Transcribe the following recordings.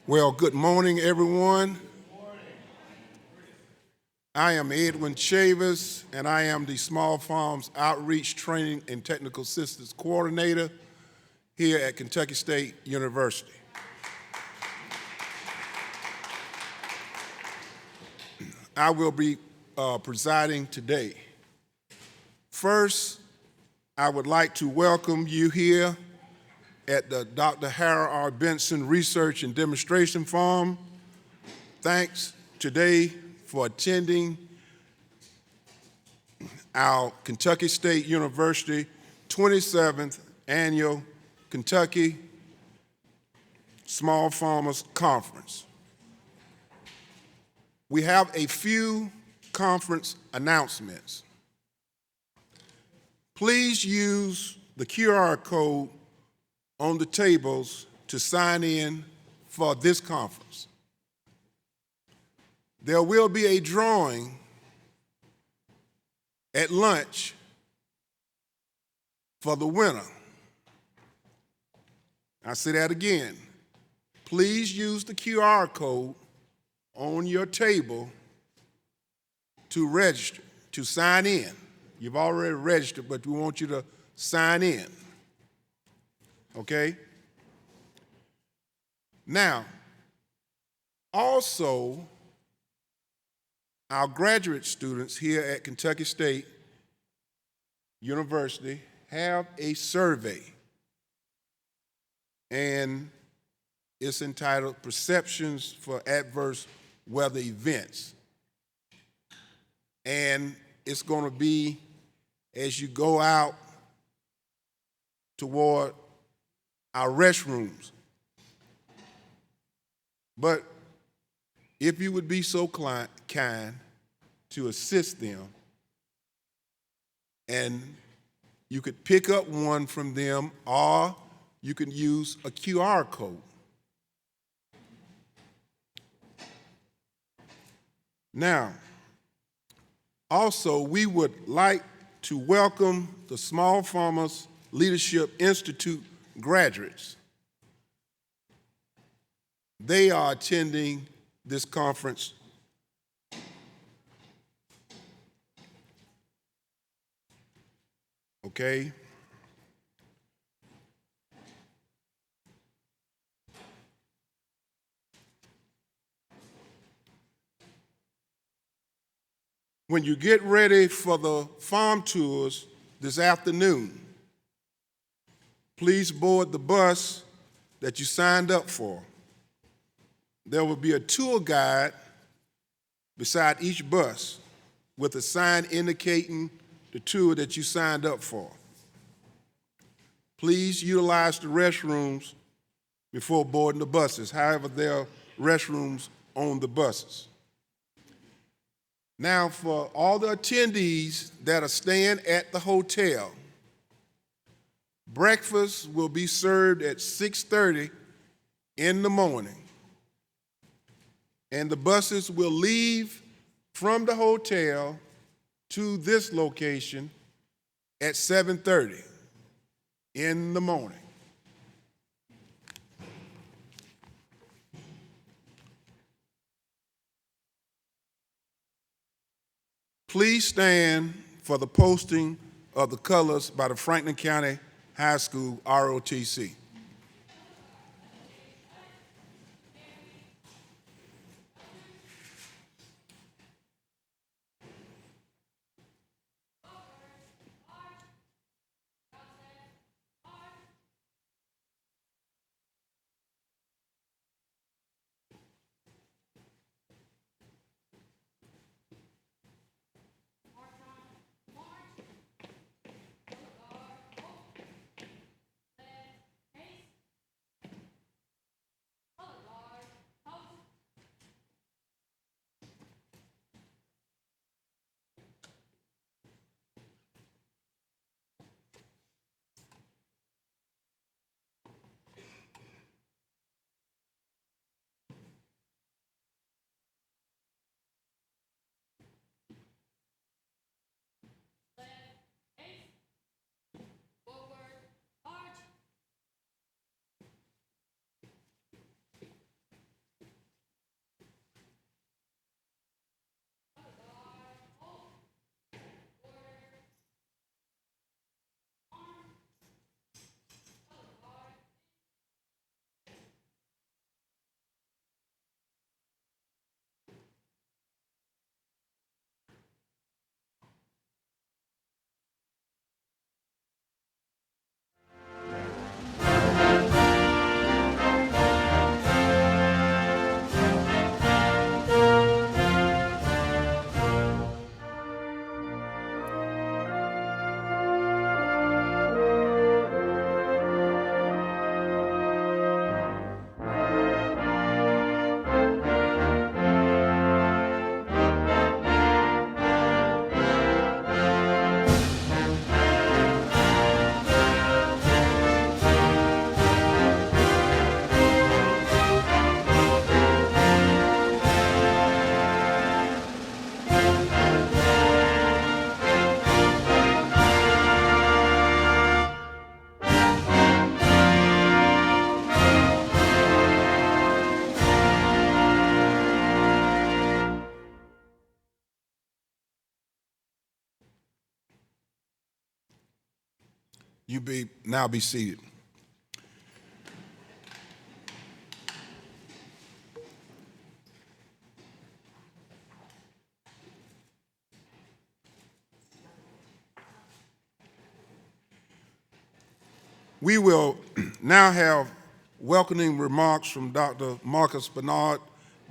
Well, good morning, everyone. I am Edwin Chavis, and I am the Small Farms Outreach Training and Technical Assistance Coordinator here at Kentucky State University. I will be presiding today. First, I would like to welcome you here at the Dr. Harold R. Benson Research and Demonstration Farm. Thanks today for attending our Kentucky State University 27th Annual Kentucky Small Farmers Conference. We have a few conference announcements. Please use the QR code on the tables to sign in for this conference. There will be a drawing at lunch for the winner. I say that again. Please use the QR code on your table to register, to sign in. You've already registered, but we want you to sign in. Okay? Now, also, our graduate students here at Kentucky State University have a survey, and it's entitled Perceptions for Adverse Weather Events. And it's going to be as you go out toward our restrooms. But if you would be so kind to assist them, and you could pick up one from them, or you can use a QR code. Now, also, we would like to welcome the Small Farmers Leadership Institute graduates. They are attending this conference. Okay? When you get ready for the farm tours this afternoon, please board the bus that you signed up for. There will be a tour guide beside each bus with a sign indicating the tour that you signed up for. Please utilize the restrooms before boarding the buses. However, there are restrooms on the buses. Now, for all the attendees that are staying at the hotel, breakfast will be served at 6:30 in the morning, and the buses will leave from the hotel to this location at 7:30 in the morning. Please stand for the posting of the colors by the Franklin County High School ROTC. now be seated. We will now have welcoming remarks from Dr. Marcus Bernard,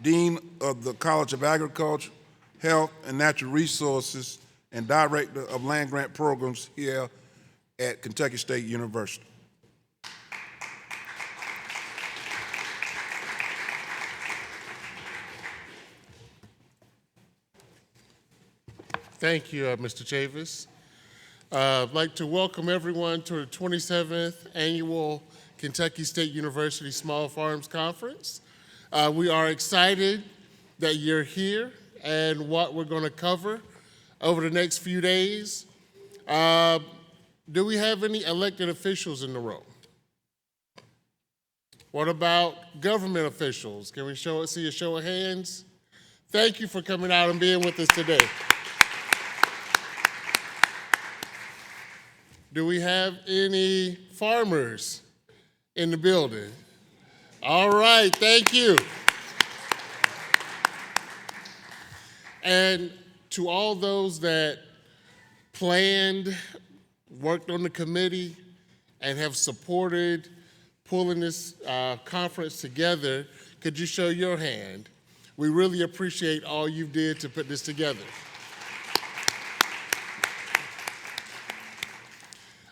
Dean of the College of Agriculture, Health, and Natural Resources, and Director of Land Grant Programs here at Kentucky State University. Thank you, Mr. Chavis. I'd like to welcome everyone to the 27th Annual Kentucky State University Small Farms Conference. We are excited that you're here and what we're going to cover over the next few days. Do we have any elected officials in the room? What about government officials? Can we see a show of hands? Thank you for coming out and being with us today. Do we have any farmers in the building? All right, thank you. And to all those that planned, worked on the committee, and have supported pulling this conference together, could you show your hand? We really appreciate all you did to put this together.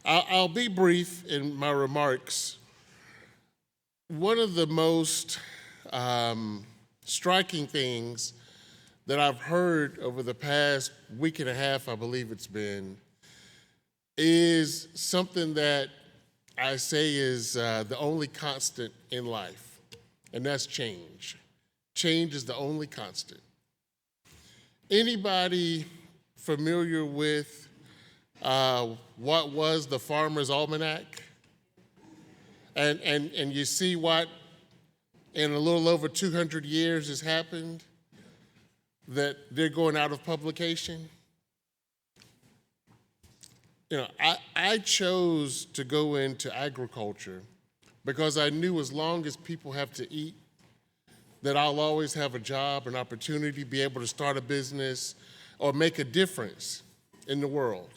I'll be brief in my remarks. One of the most striking things that I've heard over the past week and a half, I believe it's been, is something that I say is the only constant in life, and that's change. Change is the only constant. Anybody familiar with what was the Farmer's Almanac? And you see what in a little over 200 years has happened, that they're going out of publication? You know, I chose to go into agriculture because I knew as long as people have to eat, that I'll always have a job, an opportunity, be able to start a business or make a difference in the world.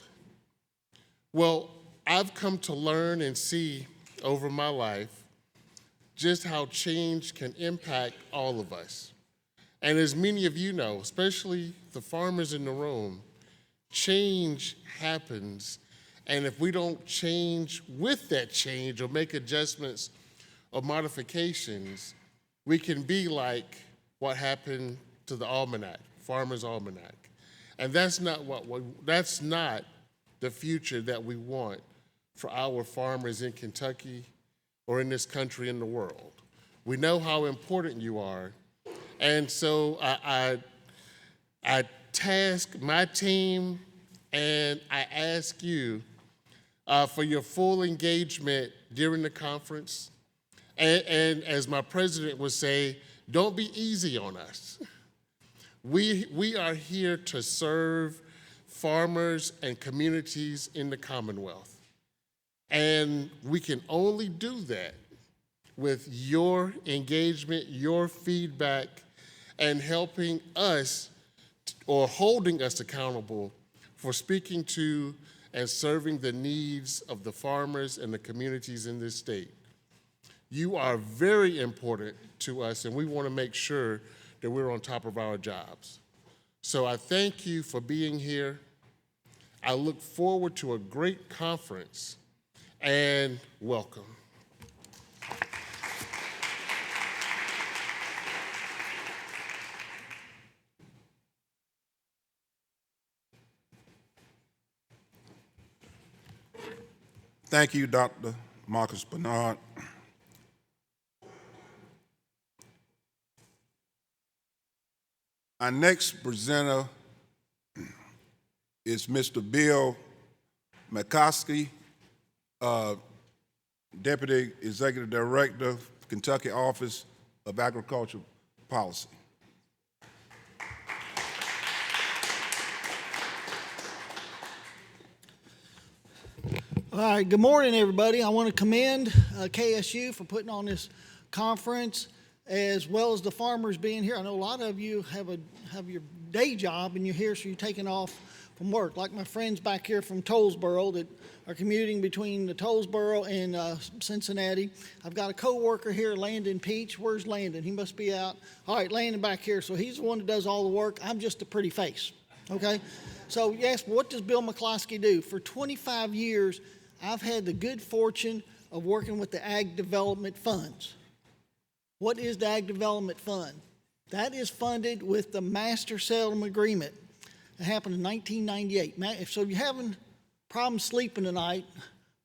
Well, I've come to learn and see over my life just how change can impact all of us. And as many of you know, especially the farmers in the room, change happens. And if we don't change with that change or make adjustments or modifications, we can be like what happened to the almanac, Farmer's Almanac. And that's not the future that we want for our farmers in Kentucky or in this country, in the world. We know how important you are. And so I task my team and I ask you for your full engagement during the conference. And as my president would say, don't be easy on us. We are here to serve farmers and communities in the Commonwealth. And we can only do that with your engagement, your feedback, and helping us or holding us accountable for speaking to and serving the needs of the farmers and the communities in this state. You are very important to us, and we want to make sure that we're on top of our jobs. So I thank you for being here. I look forward to a great conference, and welcome. Thank you, Dr. Marcus Bernard. Our next presenter is Mr. Bill McCoskey, Deputy Executive Director, Kentucky Office of Agricultural Policy. All right, good morning, everybody. I want to commend KSU for putting on this conference, as well as the farmers being here. I know a lot of you have your day job and you're here, so you're taking off from work. Like my friends back here from Tollsboro that are commuting between the Tollsboro and Cincinnati. I've got a co-worker here, Landon Peach. Where's Landon? He must be out. All right, Landon back here. So he's the one that does all the work. I'm just a pretty face, okay? So yes, what does Bill McCloskey do? For 25 years, I've had the good fortune of working with the Ag Development Funds. What is the Ag Development Fund? That is funded with the Master Settlement Agreement. It happened in 1998. So if you're having problems sleeping tonight,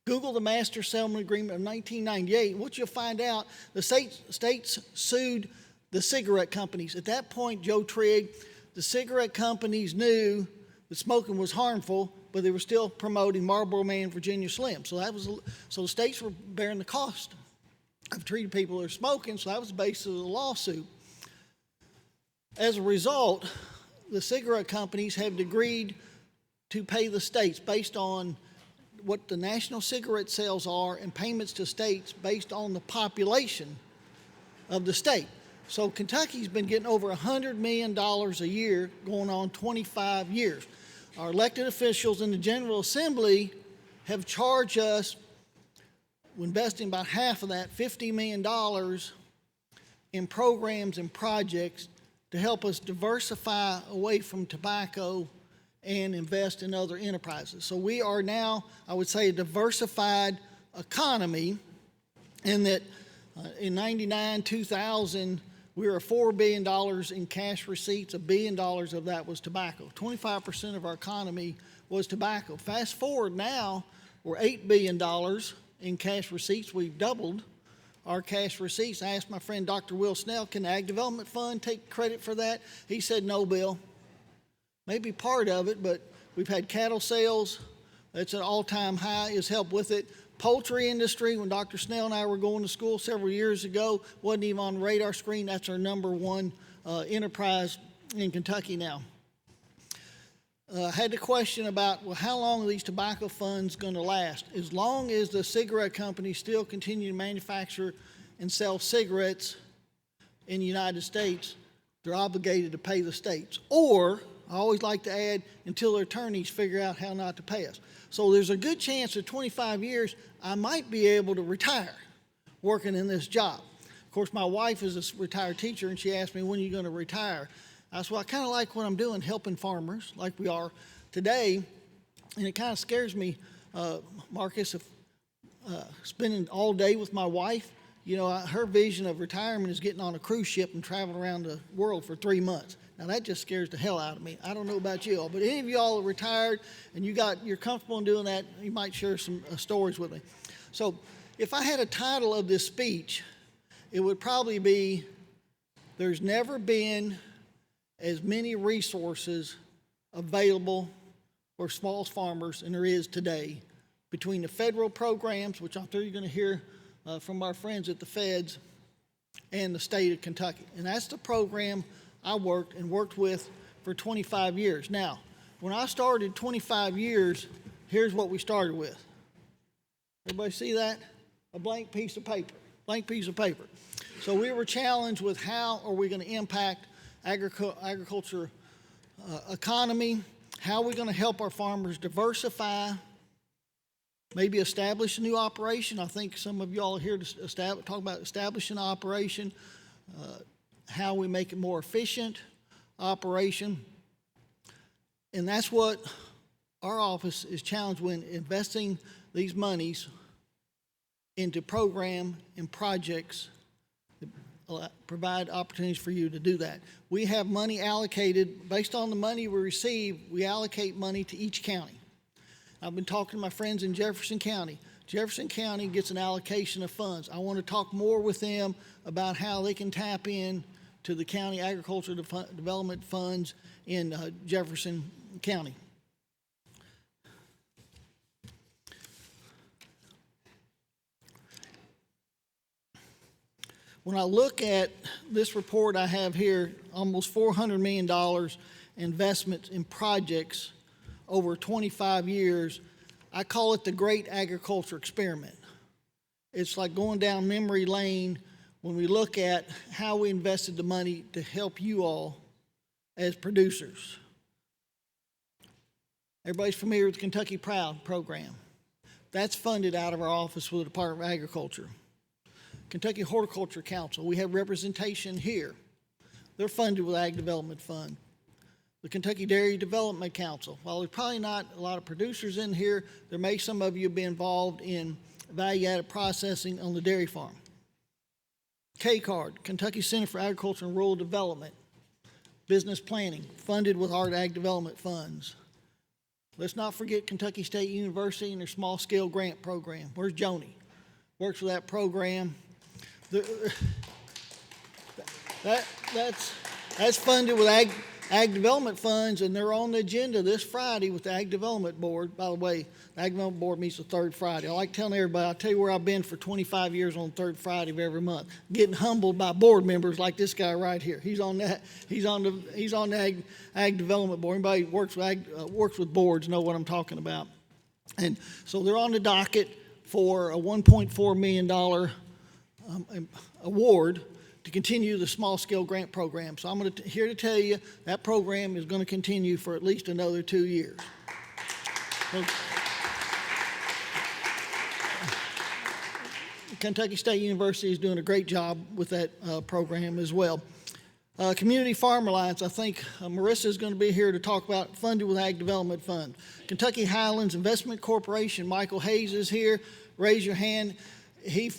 Google the Master Settlement Agreement of 1998. What you'll find out, the states sued the cigarette companies. At that point, Joe Trigg, the cigarette companies knew that smoking was harmful, but they were still promoting Marlboro Man, Virginia Slim. So the states were bearing the cost of treating people that are smoking, so that was the basis of the lawsuit. As a result, the cigarette companies have agreed to pay the states based on what the national cigarette sales are and payments to states based on the population of the state. So Kentucky's been getting over $100 million a year going on 25 years. Our elected officials in the General Assembly have charged us, investing about half of that, $50 million in programs and projects to help us diversify away from tobacco and invest in other enterprises. So we are now, I would say, a diversified economy in that in 99, 2000, we were $4 billion in cash receipts. $1 billion of that was tobacco. 25% of our economy was tobacco. Fast forward now, we're $8 billion in cash receipts. We've doubled our cash receipts. I asked my friend Dr. Will Snell, can the Ag Development Fund take credit for that? He said, no, Bill. Maybe part of it, but we've had cattle sales. That's an all-time high, has helped with it. Poultry industry, when Dr. Snell and I were going to school several years ago, wasn't even on the radar screen. That's our number one enterprise in Kentucky now. I had the question about, well, how long are these tobacco funds going to last? As long as the cigarette companies still continue to manufacture and sell cigarettes in the United States, they're obligated to pay the states. Or, I always like to add, until their attorneys figure out how not to pay us. So there's a good chance that 25 years, I might be able to retire working in this job. Of course, my wife is a retired teacher, and she asked me, when are you going to retire? I said, well, I kind of like what I'm doing, helping farmers like we are today. And it kind of scares me, Marcus, of spending all day with my wife. You know, her vision of retirement is getting on a cruise ship and traveling around the world for 3 months. Now, that just scares the hell out of me. I don't know about you all, but any of you all are retired and you're comfortable in doing that, you might share some stories with me. So if I had a title of this speech, it would probably be, there's never been as many resources available for small farmers than there is today, between the federal programs, which I'm sure you're going to hear from our friends at the feds, and the state of Kentucky. And that's the program I worked with for 25 years. Now, when I started 25 years, here's what we started with. Everybody see that? A blank piece of paper. Blank piece of paper. So we were challenged with how are we going to impact agriculture economy, how are we going to help our farmers diversify, maybe establish a new operation. I think some of y'all are here to talk about establishing an operation, how we make it more efficient operation. And that's what our office is challenged when investing these monies into program and projects that provide opportunities for you to do that. We have money allocated based on the money we receive. We allocate money to each county. I've been talking to my friends in Jefferson County. Jefferson County gets an allocation of funds. I want to talk more with them about how they can tap in to the county agriculture development funds in Jefferson County. When I look at this report I have here, almost $400 million investments in projects over 25 years, I call it the Great Agriculture Experiment. It's like going down memory lane when we look at how we invested the money to help you all as producers. Everybody's familiar with the Kentucky Proud program. That's funded out of our office with the Department of Agriculture. Kentucky Horticulture Council, we have representation here. They're funded with Ag Development Fund. The Kentucky Dairy Development Council, while there's probably not a lot of producers in here, there may some of you be involved in value-added processing on the dairy farm. KCARD, Kentucky Center for Agriculture and Rural Development, business planning, funded with our Ag Development Funds. Let's not forget Kentucky State University and their small-scale grant program. Where's Joni? Works with that program. That's funded with Ag Development Funds, and they're on the agenda this Friday with the Ag Development Board. By the way, the Ag Development Board meets the third Friday. I like telling everybody, I'll tell you where I've been for 25 years on the third Friday of every month, getting humbled by board members like this guy right here. He's on the Ag Development Board. Anybody who works with boards know what I'm talking about. And so they're on the docket for a $1.4 million award to continue the small-scale grant program. So I'm here to tell you that program is going to continue for at least another 2 years. So, Kentucky State University is doing a great job with that program as well. Community Farm Alliance, I think Marissa is going to be here to talk about funded with Ag Development Fund. Kentucky Highlands Investment Corporation, Michael Hayes is here. Raise your hand. He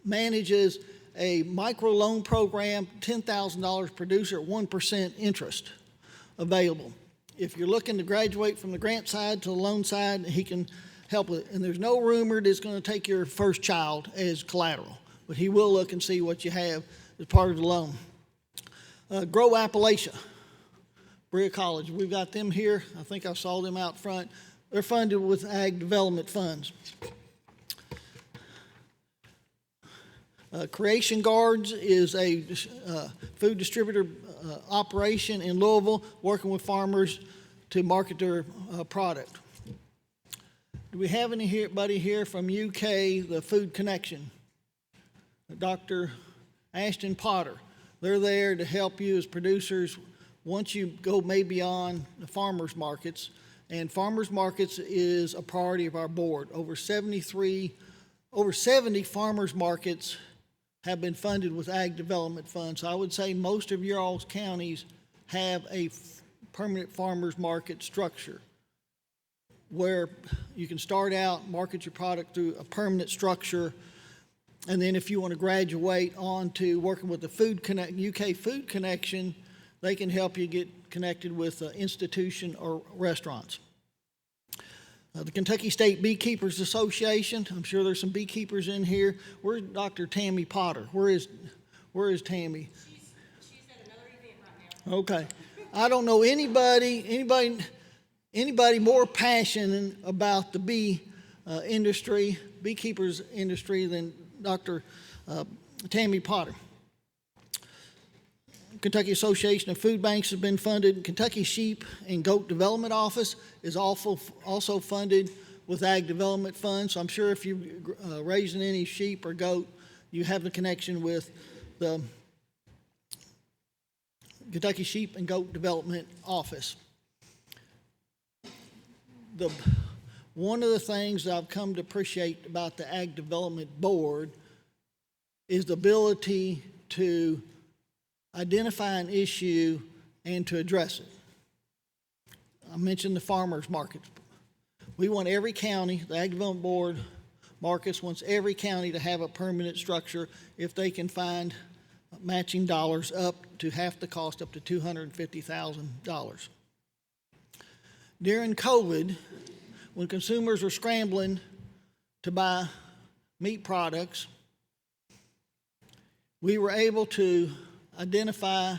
manages a microloan program, $10,000 producer at 1% interest available. If you're looking to graduate from the grant side to the loan side, he can help with it. And there's no rumor that it's going to take your first child as collateral, but he will look and see what you have as part of the loan. Grow Appalachia, Berea College. We've got them here. I think I saw them out front. They're funded with Ag Development Funds. Creation Guards is a food distributor operation in Louisville, working with farmers to market their product. Do we have anybody here from UK, the Food Connection? Dr. Ashton Potter. They're there to help you as producers once you go maybe on the farmers markets. And farmers markets is a priority of our board. Over 70 farmers markets have been funded with Ag Development Funds. So I would say most of your all's counties have a permanent farmers market structure where you can start out, market your product through a permanent structure, and then if you want to graduate on to working with the UK Food Connection, they can help you get connected with an institution or restaurants. The Kentucky State Beekeepers Association, I'm sure there's some beekeepers in here. Where's Dr. Tammy Potter? Where is Tammy? She's at another event right now. Okay. I don't know anybody more passionate about the beekeepers industry than Dr. Tammy Potter. Kentucky Association of Food Banks has been funded. Kentucky Sheep and Goat Development Office is also funded with Ag Development Funds. So I'm sure if you're raising any sheep or goat, you have a connection with the Kentucky Sheep and Goat Development Office. One of the things that I've come to appreciate about the Ag Development Board is the ability to identify an issue and to address it. I mentioned the farmers markets. We want every county, the Ag Development Board Marcus wants every county to have a permanent structure if they can find matching dollars up to half the cost, up to $250,000. During COVID, when consumers were scrambling to buy meat products, we were able to identify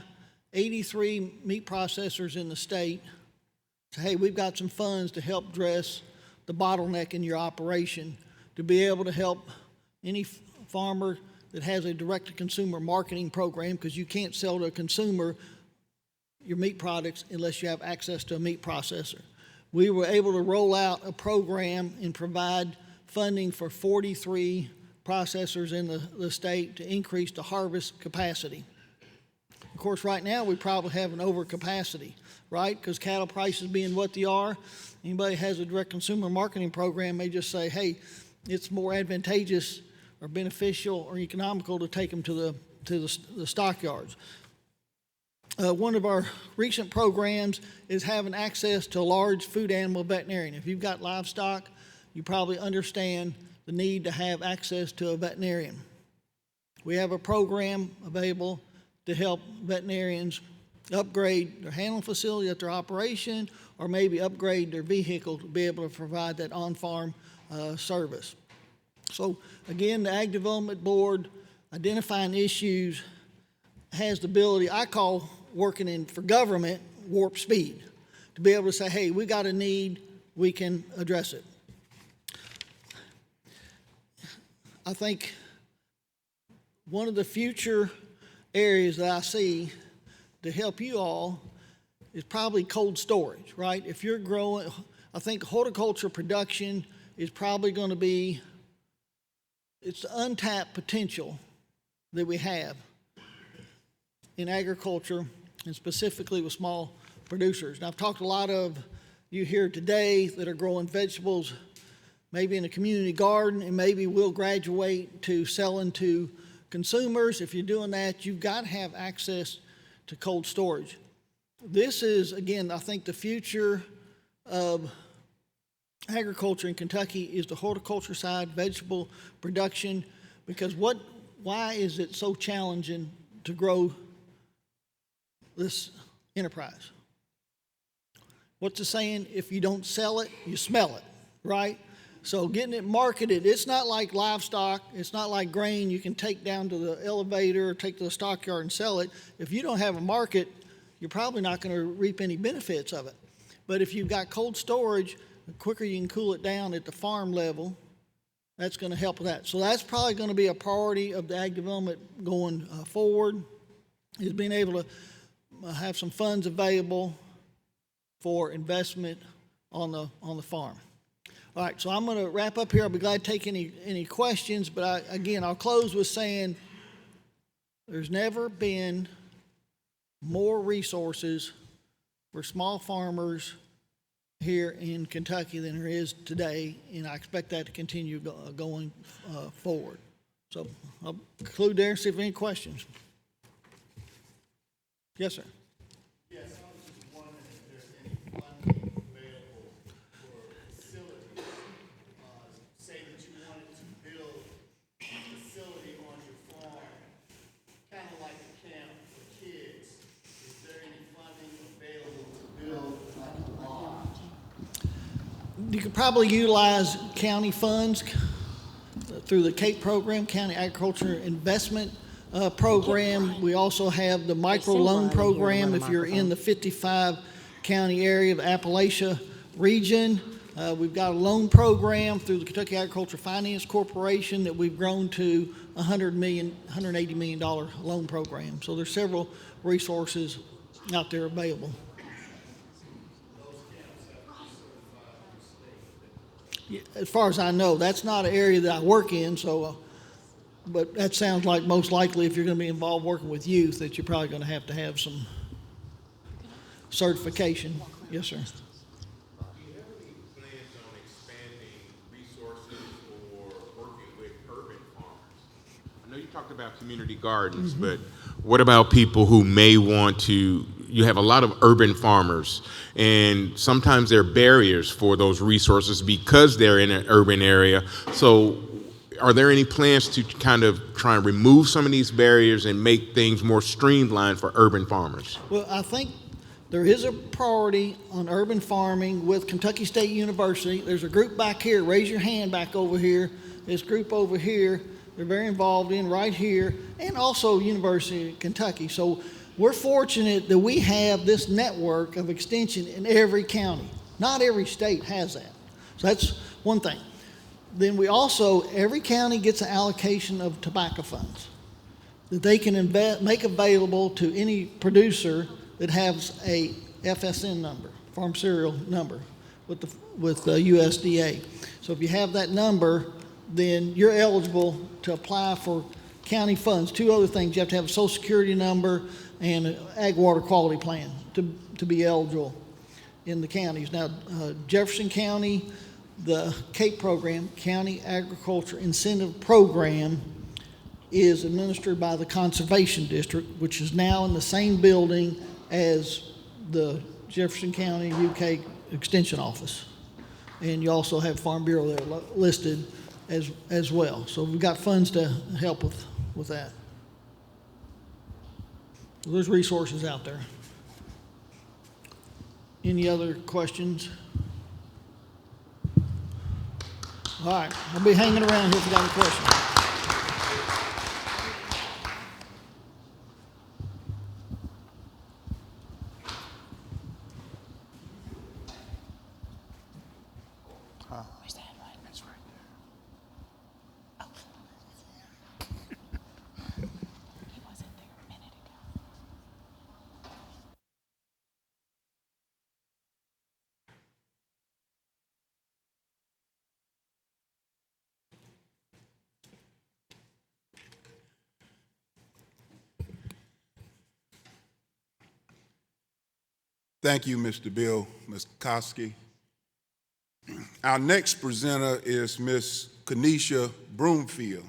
83 meat processors in the state. Say, hey, we've got some funds to help address the bottleneck in your operation, to be able to help any farmer that has a direct-to-consumer marketing program, because you can't sell to a consumer your meat products unless you have access to a meat processor. we were able to roll out a program and provide funding for 43 processors in the state to increase the harvest capacity. Of course, right now we probably have an overcapacity, right? Because cattle prices being what they are, anybody has a direct consumer marketing program may just say, hey, it's more advantageous or beneficial or economical to take them to the stockyards. One of our recent programs is having access to a large food animal veterinarian. If you've got livestock, you probably understand the need to have access to a veterinarian. We have a program available to help veterinarians upgrade their handling facility at their operation, or maybe upgrade their vehicle to be able to provide that on-farm service. So again, the Ag Development Board, identifying issues, has the ability, I call working for government, warp speed, to be able to say, hey, we got a need, we can address it. I think one of the future areas that I see to help you all is probably cold storage, right? If you're growing, I think horticulture production is probably going to be, it's the untapped potential that we have in agriculture, and specifically with small producers. And I've talked to a lot of you here today that are growing vegetables, maybe in a community garden, and maybe will graduate to selling to consumers. If you're doing that, you've got to have access to cold storage. This is, again, I think the future of agriculture in Kentucky is the horticulture side, vegetable production, because why is it so challenging to grow this enterprise? What's the saying? If you don't sell it, you smell it, right? So getting it marketed, it's not like livestock, it's not like grain you can take down to the elevator or take to the stockyard and sell it. If you don't have a market, you're probably not going to reap any benefits of it. But if you've got cold storage, the quicker you can cool it down at the farm level, that's going to help with that. So that's probably going to be a priority of the ag development going forward, is being able to have some funds available for investment on the farm. All right, so I'm going to wrap up here. I'll be glad to take any questions, but I'll close with saying there's never been more resources for small farmers here in Kentucky than there is today, and I expect that to continue going forward. So I'll conclude there and see if there are any questions. Yes, sir. Yes, I was just wondering if there's any funding available for facilities. Say that you wanted to build a facility on your farm, kind of like a camp for kids. Is there any funding available to build like a barn? You could probably utilize county funds through the CAPE program, County Agriculture Investment Program. We also have the micro loan program if you're in the 55 county area of Appalachia region. We've got a loan program through the Kentucky Agriculture Finance Corporation that we've grown to $180 million loan program. So there's several resources out there available. As far as I know, that's not an area that I work in, so, but that sounds like most likely if you're going to be involved working with youth that you're probably going to have some certification. Yes, sir. Do you have any plans on expanding resources or working with urban farmers? I know you talked about community gardens, but what about people who may want to, you have a lot of urban farmers, and sometimes there are barriers for those resources because they're in an urban area. So are there any plans to kind of try and remove some of these barriers and make things more streamlined for urban farmers? Well, I think there is a priority on urban farming with Kentucky State University. There's a group back here. Raise your hand back over here. This group over here, they're very involved in right here, and also University of Kentucky. So we're fortunate that we have this network of extension in every county. Not every state has that. So that's one thing. Then we also, every county gets an allocation of tobacco funds that they can make available to any producer that has a FSN number, farm serial number. with USDA. So if you have that number, then you're eligible to apply for county funds. Two other things: you have to have a Social Security number and an ag water quality plan to be eligible in the counties. Now, Jefferson County, the CAPE program, County Agriculture Incentive Program, is administered by the Conservation District, which is now in the same building as the Jefferson County UK Extension Office. And you also have Farm Bureau there listed as well. So we've got funds to help with that. So there's resources out there. Any other questions? All right, I'll be hanging around here if you got any questions. Where's that right? That's right there. Oh. He wasn't there a minute ago. Thank you, Mr. Bill Muskowski. Our next presenter is Ms. Kenesha Broomfield,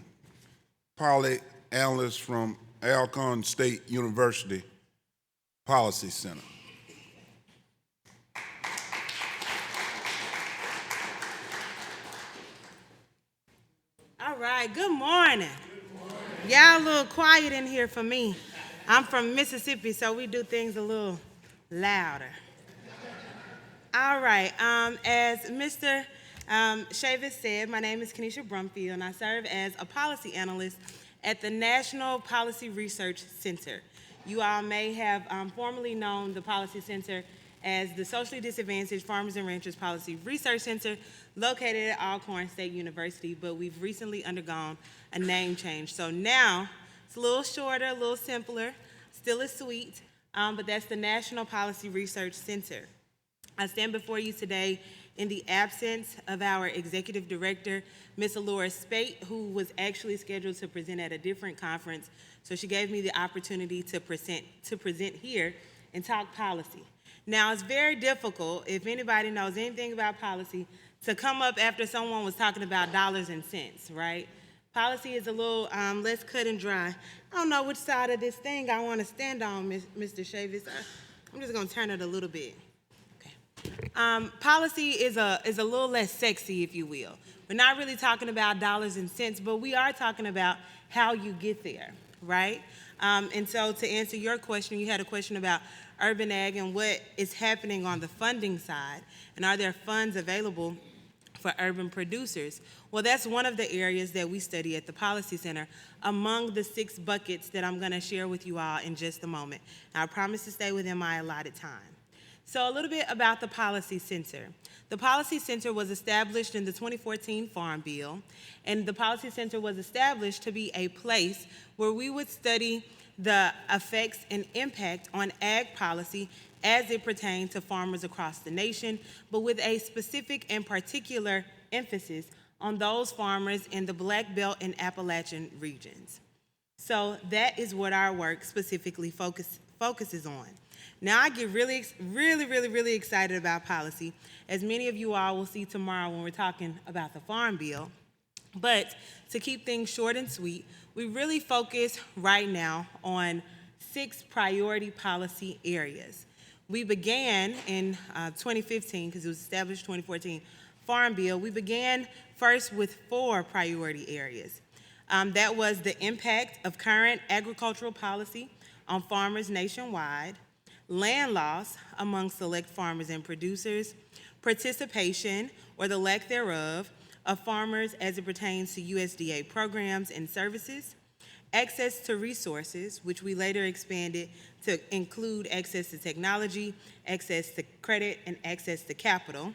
Policy Analyst from Alcorn State University Policy Center. All right, good morning. Y'all a little quiet in here for me. I'm from Mississippi, so we do things a little louder. All right, as Mr. Chavis said, my name is Kenesha Brumfield, and I serve as a policy analyst at the National Policy Research Center. You all may have formerly known the Policy Center as the Socially Disadvantaged Farmers and Ranchers Policy Research Center, located at Alcorn State University, but we've recently undergone a name change. So now it's a little shorter, a little simpler, still as sweet, but that's the National Policy Research Center. I stand before you today in the absence of our executive director, Ms. Alora Spate, who was actually scheduled to present at a different conference. So she gave me the opportunity to present here and talk policy. Now, it's very difficult, if anybody knows anything about policy, to come up after someone was talking about dollars and cents, right? Policy is a little less cut and dry. I don't know which side of this thing I want to stand on, Mr. Chavis. I'm just going to turn it a little bit. Policy is a little less sexy, if you will. We're not really talking about dollars and cents, but we are talking about how you get there, right? And so to answer your question, you had a question about urban ag and what is happening on the funding side, and are there funds available for urban producers? Well, that's one of the areas that we study at the Policy Center among the 6 buckets that I'm going to share with you all in just a moment. Now, I promise to stay within my allotted time. So a little bit about the Policy Center. The Policy Center was established in the 2014 Farm Bill, and the Policy Center was established to be a place where we would study the effects and impact on ag policy as it pertains to farmers across the nation, but with a specific and particular emphasis on those farmers in the Black Belt and Appalachian regions. So that is what our work specifically focuses on. Now, I get really excited about policy, as many of you all will see tomorrow when we're talking about the Farm Bill. But to keep things short and sweet, we really focus right now on 6 priority policy areas. We began in 2015, because it was established 2014 Farm Bill. We began first with 4 priority areas. That was the impact of current agricultural policy on farmers nationwide, land loss among select farmers and producers, participation, or the lack thereof, of farmers as it pertains to USDA programs and services, access to resources, which we later expanded to include access to technology, access to credit, and access to capital.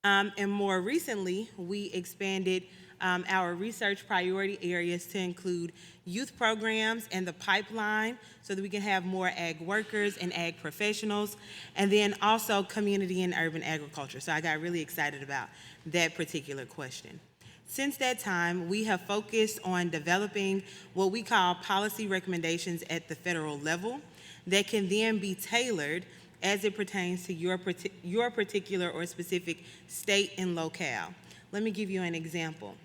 And more recently, we expanded our research priority areas to include youth programs and the pipeline so that we can have more ag workers and ag professionals, and then also community and urban agriculture. So I got really excited about that particular question. Since that time, we have focused on developing what we call policy recommendations at the federal level that can then be tailored as it pertains to your particular or specific state and locale. Let me give you an example.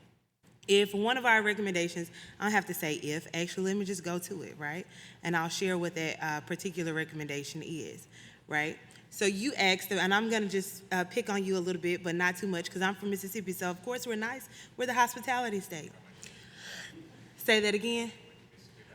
If one of our recommendations, I don't have to say if, actually let me just go to it, right? And I'll share what that particular recommendation is, right? So you asked, and I'm gonna just pick on you a little bit, but not too much, because I'm from Mississippi, so of course we're nice. We're the hospitality state. Say that again.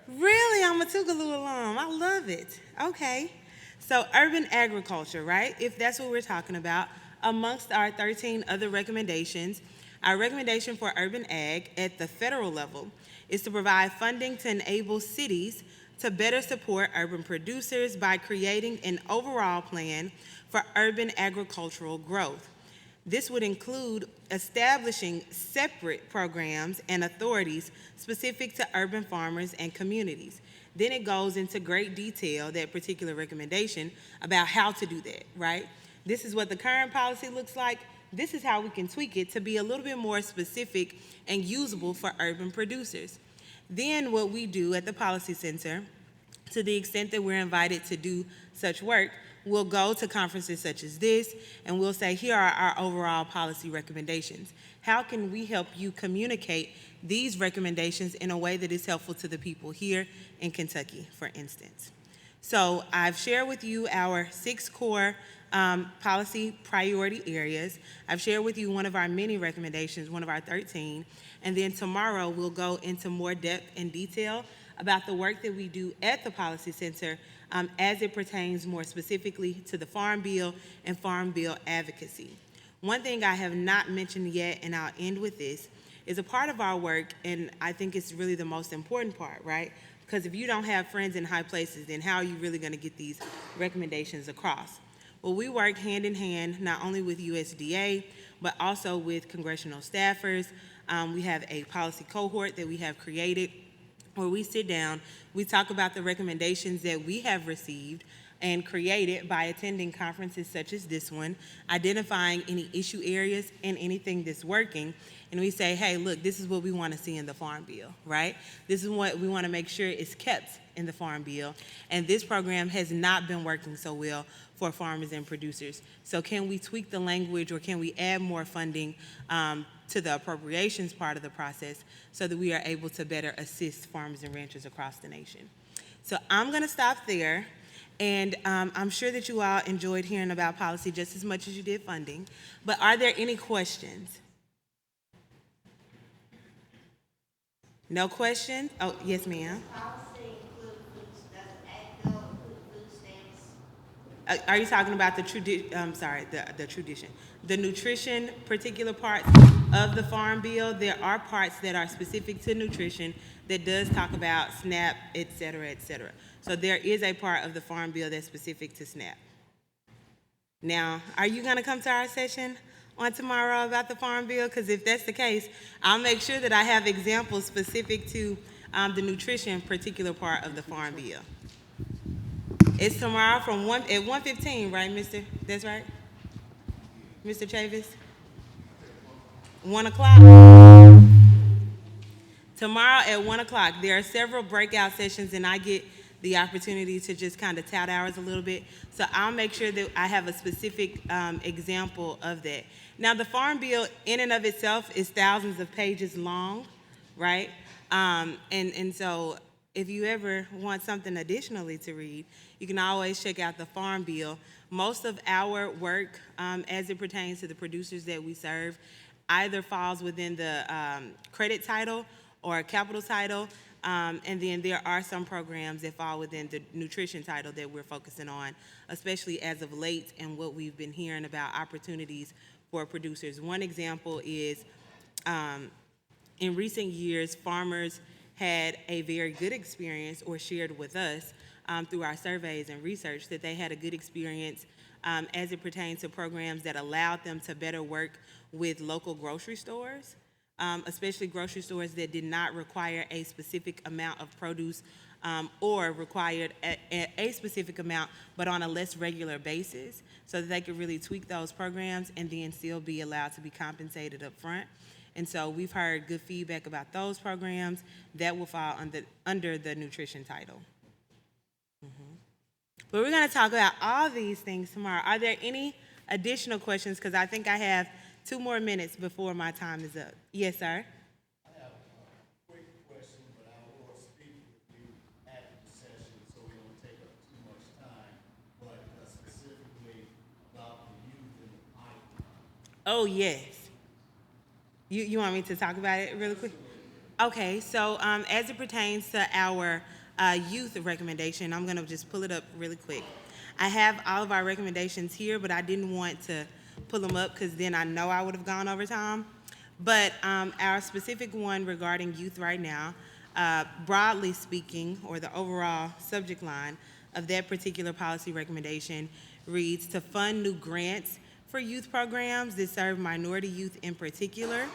Really, I'm a Tougaloo alum. I love it. Okay. So urban agriculture, right? If that's what we're talking about, amongst our 13 other recommendations, our recommendation for urban ag at the federal level is to provide funding to enable cities to better support urban producers by creating an overall plan for urban agricultural growth. This would include establishing separate programs and authorities specific to urban farmers and communities. Then it goes into great detail, that particular recommendation, about how to do that, right? This is what the current policy looks like. This is how we can tweak it to be a little bit more specific and usable for urban producers. Then what we do at the Policy Center, to the extent that we're invited to do such work, we'll go to conferences such as this, and we'll say, here are our overall policy recommendations. How can we help you communicate these recommendations in a way that is helpful to the people here in Kentucky, for instance? So I've shared with you our 6 core policy priority areas. I've shared with you one of our many recommendations, one of our 13, and then tomorrow we'll go into more depth and detail about the work that we do at the Policy Center as it pertains more specifically to the Farm Bill and Farm Bill advocacy. One thing I have not mentioned yet, and I'll end with this, is a part of our work, and I think it's really the most important part, right? Because if you don't have friends in high places, then how are you really going to get these recommendations across? Well, we work hand in hand, not only with USDA, but also with congressional staffers. We have a policy cohort that we have created where we sit down, we talk about the recommendations that we have received and created by attending conferences such as this one, identifying any issue areas and anything that's working, and we say, hey, look, this is what we want to see in the Farm Bill, right? This is what we want to make sure is kept in the Farm Bill, and this program has not been working so well for farmers and producers. So can we tweak the language, or can we add more funding to the appropriations part of the process so that we are able to better assist farmers and ranchers across the nation? So I'm going to stop there, and I'm sure that you all enjoyed hearing about policy just as much as you did funding, but are there any questions? No questions? Oh, yes, ma'am. Policy include food, does ag bill include food stamps? Are you talking about the tradition, the nutrition particular parts of the Farm Bill? There are parts that are specific to nutrition that does talk about SNAP, et cetera, et cetera. So there is a part of the Farm Bill that's specific to SNAP. Now, are you gonna come to our session on tomorrow about the Farm Bill? Because if that's the case, I'll make sure that I have examples specific to the nutrition particular part of the Farm Bill. It's tomorrow at 1:15, right, mister? That's right? Mr. Chavis? 1 o'clock? Tomorrow at 1 o'clock. There are several breakout sessions, and I get the opportunity to just kind of tout ours a little bit. So I'll make sure that I have a specific example of that. Now, the Farm Bill in and of itself is thousands of pages long, right? And so if you ever want something additionally to read, you can always check out the Farm Bill. Most of our work as it pertains to the producers that we serve either falls within the credit title or capital title, and then there are some programs that fall within the nutrition title that we're focusing on, especially as of late and what we've been hearing about opportunities for producers. One example is in recent years, farmers had a very good experience, or shared with us through our surveys and research, that they had a good experience as it pertains to programs that allowed them to better work with local grocery stores especially grocery stores that did not require a specific amount of produce or required a specific amount, but on a less regular basis, so that they could really tweak those programs and then still be allowed to be compensated up front. And so we've heard good feedback about those programs that will fall under the nutrition title. But we're going to talk about all these things tomorrow. Are there any additional questions? Because I think I have 2 more minutes before my time is up. Yes, sir. I have a quick question, but I will speak with you after the session so we don't take up too much time, but specifically about the youth in the pipeline. Oh, yes. You want me to talk about it really quick? Okay, so as it pertains to our youth recommendation, I'm going to just pull it up really quick. I have all of our recommendations here, but I didn't want to pull them up because then I know I would have gone over time. But our specific one regarding youth right now, broadly speaking, or the overall subject line of that particular policy recommendation reads to fund new grants for youth programs that serve minority youth in particular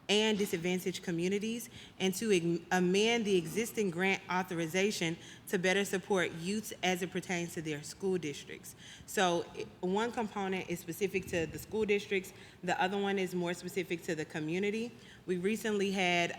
and disadvantaged communities, and to amend the existing grant authorization to better support youth as it pertains to their school districts. So one component is specific to the school districts, the other one is more specific to the community. We recently had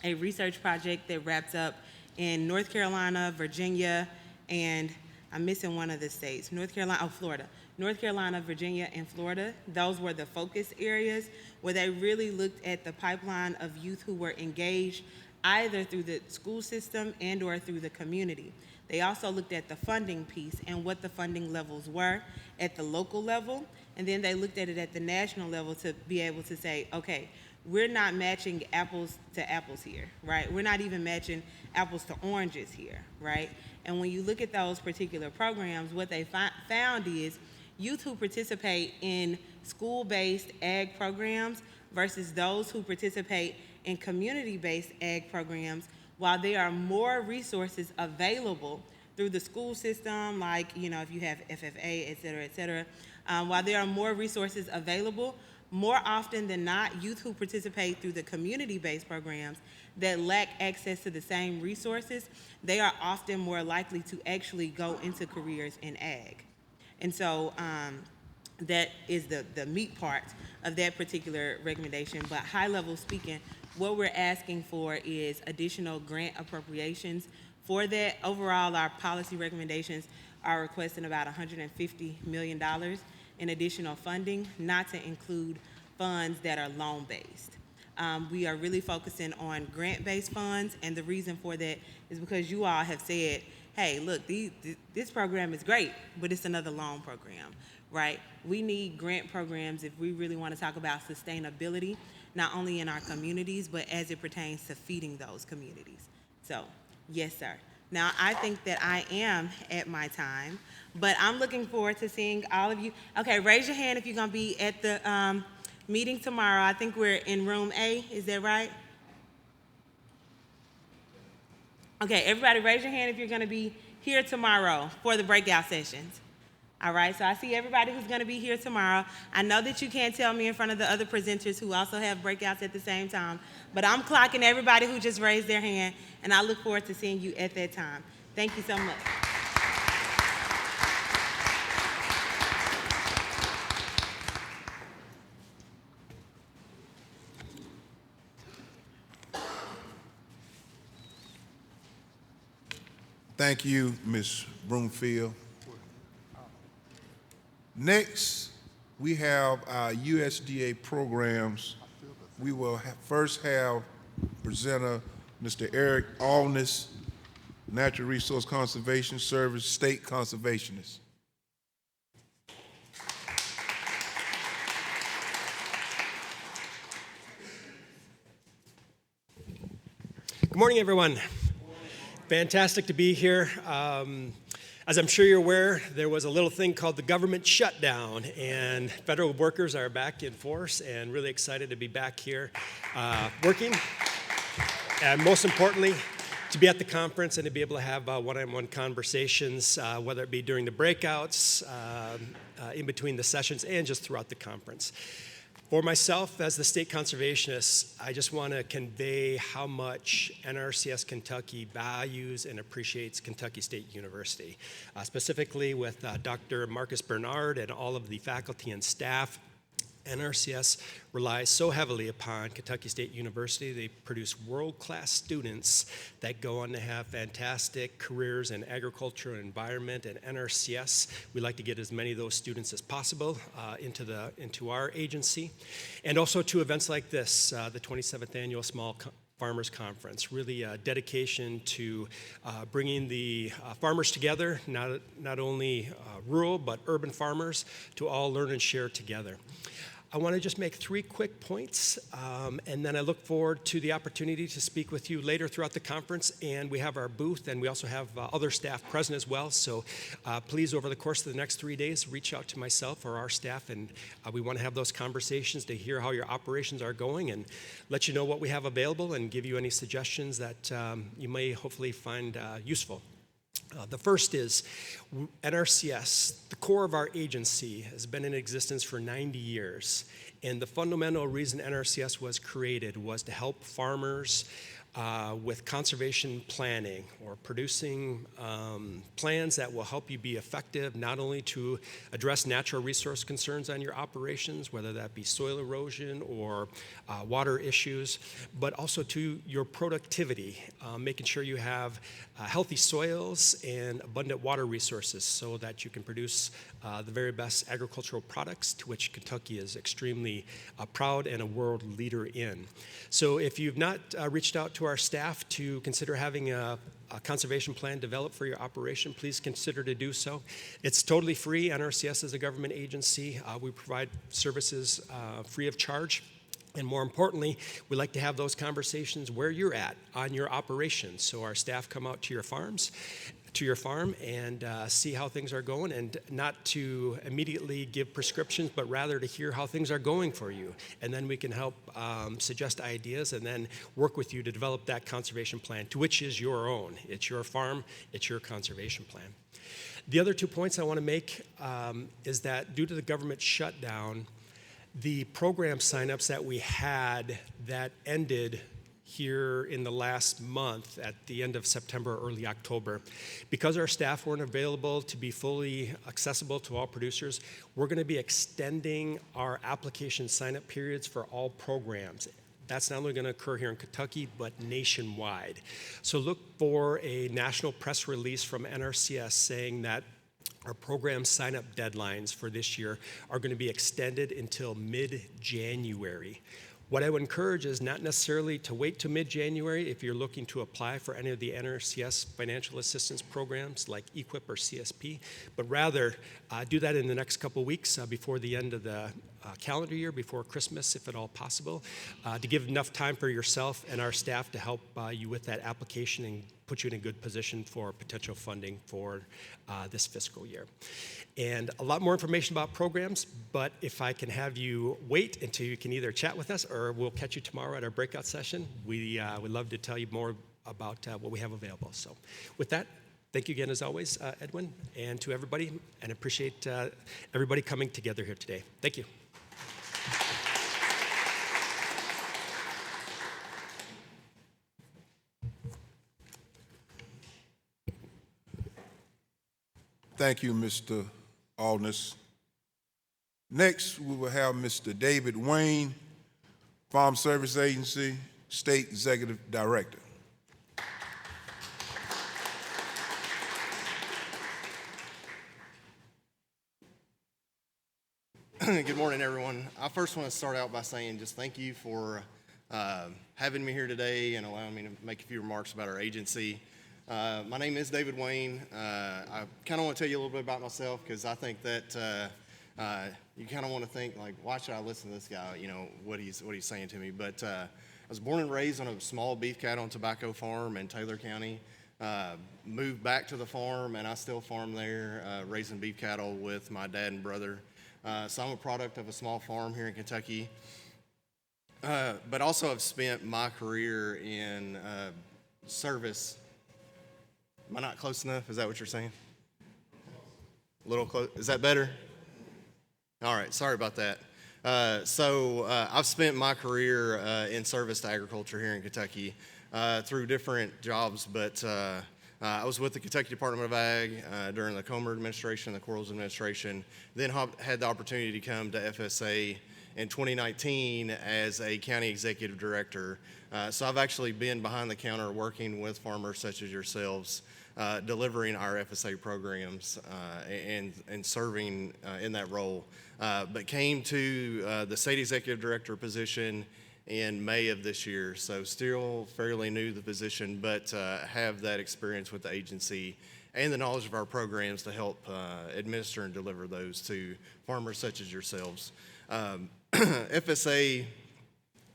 a research project that wrapped up in North Carolina, Virginia, and I'm missing one of the states, Florida. North Carolina, Virginia, and Florida. Those were the focus areas where they really looked at the pipeline of youth who were engaged either through the school system and or through the community. They also looked at the funding piece and what the funding levels were at the local level, and then they looked at it at the national level to be able to say, okay, we're not matching apples to apples here, right? We're not even matching apples to oranges here, right? And when you look at those particular programs, what they found is youth who participate in school-based ag programs versus those who participate in community-based ag programs, while there are more resources available through the school system, like, if you have FFA, et cetera, while there are more resources available, more often than not, youth who participate through the community-based programs that lack access to the same resources, they are often more likely to actually go into careers in ag. And so that is the meat part of that particular recommendation. But high level speaking, what we're asking for is additional grant appropriations for that. Overall, our policy recommendations are requesting about $150 million in additional funding, not to include funds that are loan-based. We are really focusing on grant-based funds, and the reason for that is because you all have said, hey, look, this program is great, but it's another loan program, right? We need grant programs if we really want to talk about sustainability, not only in our communities, but as it pertains to feeding those communities. So, yes, sir. Now, I think that I am at my time, but I'm looking forward to seeing all of you. Okay, raise your hand if you're going to be at the meeting tomorrow. I think we're in room A, is that right? Okay, everybody raise your hand if you're going to be here tomorrow for the breakout sessions. All right, so I see everybody who's going to be here tomorrow. I know that you can't tell me in front of the other presenters who also have breakouts at the same time, but I'm clocking everybody who just raised their hand, and I look forward to seeing you at that time. Thank you so much. Thank you, Ms. Broomfield. Next, we have our USDA programs. We will first have presenter Mr. Eric Alness, Natural Resource Conservation Service State Conservationist. Good morning, everyone. Fantastic to be here. As I'm sure you're aware, there was a little thing called the government shutdown, and federal workers are back in force, and really excited to be back here working. And most importantly, to be at the conference and to be able to have one-on-one conversations, whether it be during the breakouts, in between the sessions, and just throughout the conference. For myself, as the state conservationist, I just want to convey how much NRCS Kentucky values and appreciates Kentucky State University, specifically with Dr. Marcus Bernard and all of the faculty and staff. NRCS relies so heavily upon Kentucky State University. They produce world-class students that go on to have fantastic careers in agriculture and environment. And NRCS, we like to get as many of those students as possible into our agency. And also to events like this, the 27th Annual Small Farmers Conference, really a dedication to bringing the farmers together, not only rural but urban farmers, to all learn and share together. I want to just make 3 quick points, and then I look forward to the opportunity to speak with you later throughout the conference. And we have our booth, and we also have other staff present as well. So please, over the course of the next 3 days, reach out to myself or our staff, and we want to have those conversations to hear how your operations are going and let you know what we have available and give you any suggestions that you may hopefully find useful. The first is NRCS, the core of our agency, has been in existence for 90 years. And the fundamental reason NRCS was created was to help farmers with conservation planning, or producing plans that will help you be effective not only to address natural resource concerns on your operations, whether that be soil erosion or water issues, but also to your productivity, making sure you have healthy soils and abundant water resources so that you can produce the very best agricultural products, to which Kentucky is extremely proud and a world leader in. So if you've not reached out to our staff to consider having a conservation plan developed for your operation, please consider to do so. It's totally free. NRCS is a government agency. We provide services free of charge. And more importantly, we like to have those conversations where you're at on your operation. So our staff come out to your farm and see how things are going, and not to immediately give prescriptions, but rather to hear how things are going for you. And then we can help suggest ideas and then work with you to develop that conservation plan, to which is your own. It's your farm, it's your conservation plan. The other 2 points I want to make is that due to the government shutdown, the program signups that we had that ended here in the last month at the end of September, early October, because our staff weren't available to be fully accessible to all producers, we're going to be extending our application signup periods for all programs. That's not only going to occur here in Kentucky, but nationwide. So look for a national press release from NRCS saying that our program sign-up deadlines for this year are going to be extended until mid-January. What I would encourage is not necessarily to wait till mid-January if you're looking to apply for any of the NRCS financial assistance programs like EQIP or CSP, but rather do that in the next couple weeks before the end of the calendar year, before Christmas, if at all possible, to give enough time for yourself and our staff to help you with that application and put you in a good position for potential funding for this fiscal year. And a lot more information about programs, but if I can have you wait until you can either chat with us or we'll catch you tomorrow at our breakout session, we would love to tell you more about what we have available. So with that, thank you again, as always, Edwin, and to everybody, and appreciate everybody coming together here today. Thank you. Thank you, Mr. Aldness. Next, we will have Mr. David Wayne, Farm Service Agency, State Executive Director. Good morning, everyone. I first want to start out by saying just thank you for having me here today and allowing me to make a few remarks about our agency. My name is David Wayne. I kind of want to tell you a little bit about myself because I think that you kind of want to think like, why should I listen to this guy? You know what he's saying to me. But I was born and raised on a small beef cattle and tobacco farm in Taylor County. Moved back to the farm, and I still farm there, raising beef cattle with my dad and brother. So I'm a product of a small farm here in Kentucky. But also I've spent my career in service. Am I not close enough? Is that what you're saying? A little close. Is that better? All right. Sorry about that. I've spent my career in service to agriculture here in Kentucky through different jobs, but I was with the Kentucky Department of Ag during the Comer administration, the Quarles administration, then had the opportunity to come to FSA in 2019 as a county executive director. So I've actually been behind the counter working with farmers such as yourselves, delivering our FSA programs and serving in that role. But came to the state executive director position in May of this year, so still fairly new to the position, but have that experience with the agency and the knowledge of our programs to help administer and deliver those to farmers such as yourselves. FSA,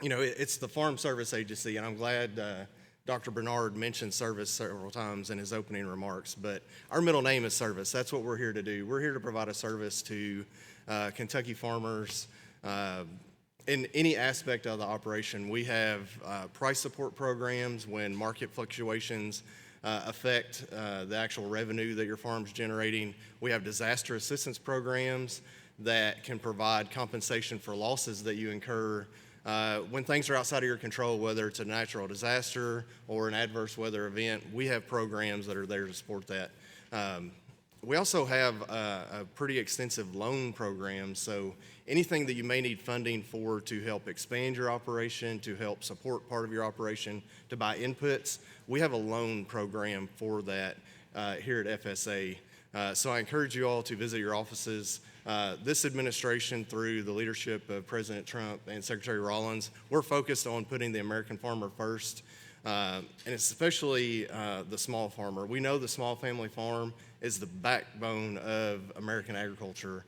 you know, it's the Farm Service Agency, and I'm glad Dr. Bernard mentioned service several times in his opening remarks, but our middle name is service. That's what we're here to do. We're here to provide a service to Kentucky farmers in any aspect of the operation. We have price support programs when market fluctuations affect the actual revenue that your farm's generating. We have disaster assistance programs that can provide compensation for losses that you incur when things are outside of your control, whether it's a natural disaster or an adverse weather event. We have programs that are there to support that. We also have a pretty extensive loan program, so anything that you may need funding for to help expand your operation, to help support part of your operation, to buy inputs, we have a loan program for that here at FSA. So I encourage you all to visit your offices. This administration, through the leadership of President Trump and Secretary Rollins, we're focused on putting the American farmer first, and especially the small farmer. We know the small family farm is the backbone of American agriculture.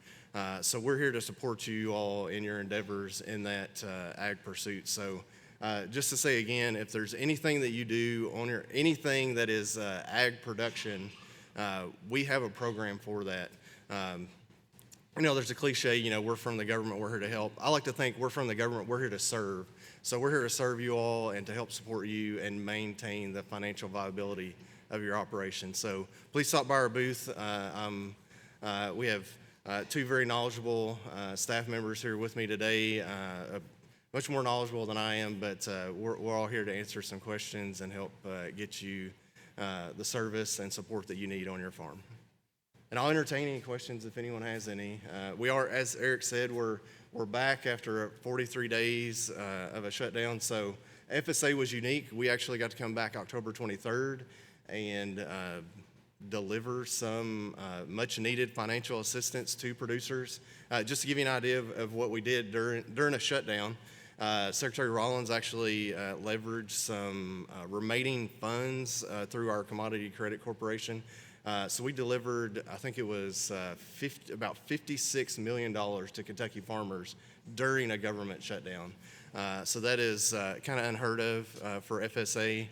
So we're here to support you all in your endeavors in that ag pursuit. So just to say again, if there's anything that you do on anything that is ag production, we have a program for that. You know, there's a cliche, you know, we're from the government, we're here to help. I like to think we're from the government, we're here to serve. So we're here to serve you all and to help support you and maintain the financial viability of your operation. So please stop by our booth. We have two very knowledgeable staff members here with me today, much more knowledgeable than I am, but we're all here to answer some questions and help get you the service and support that you need on your farm. And I'll entertain any questions if anyone has any. We are, as Eric said, we're back after 43 days of a shutdown. So FSA was unique. We actually got to come back October 23rd and deliver some much needed financial assistance to producers. Just to give you an idea of what we did during a shutdown, Secretary Rollins actually leveraged some remaining funds through our Commodity Credit Corporation. So we delivered, I think it was about $56 million to Kentucky farmers during a government shutdown. So that is kind of unheard of for FSA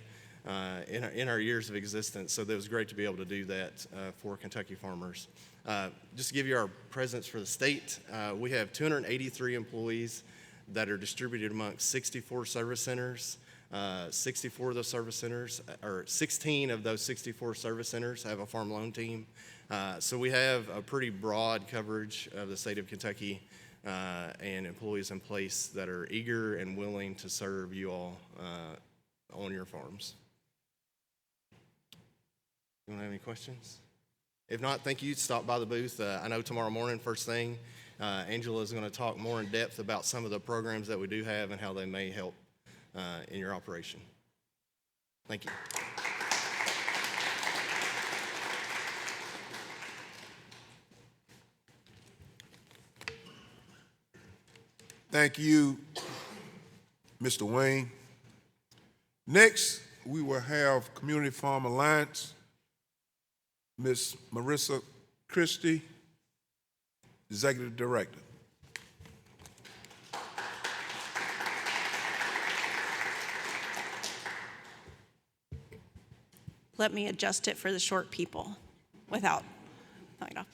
in our years of existence. So it was great to be able to do that for Kentucky farmers. Just to give you our presence for the state, we have 283 employees that are distributed amongst 64 service centers. 64 of those service centers, or 16 of those 64 service centers have a farm loan team. So we have a pretty broad coverage of the state of Kentucky and employees in place that are eager and willing to serve you all on your farms. You want to have any questions? If not, thank you. Stop by the booth. I know tomorrow morning, first thing, Angela is going to talk more in depth about some of the programs that we do have and how they may help in your operation. Thank you. Thank you, Mr. Wayne. Next, we will have Community Farm Alliance, Ms. Marissa Christie, Executive Director. Let me adjust it for the short people without throwing it off.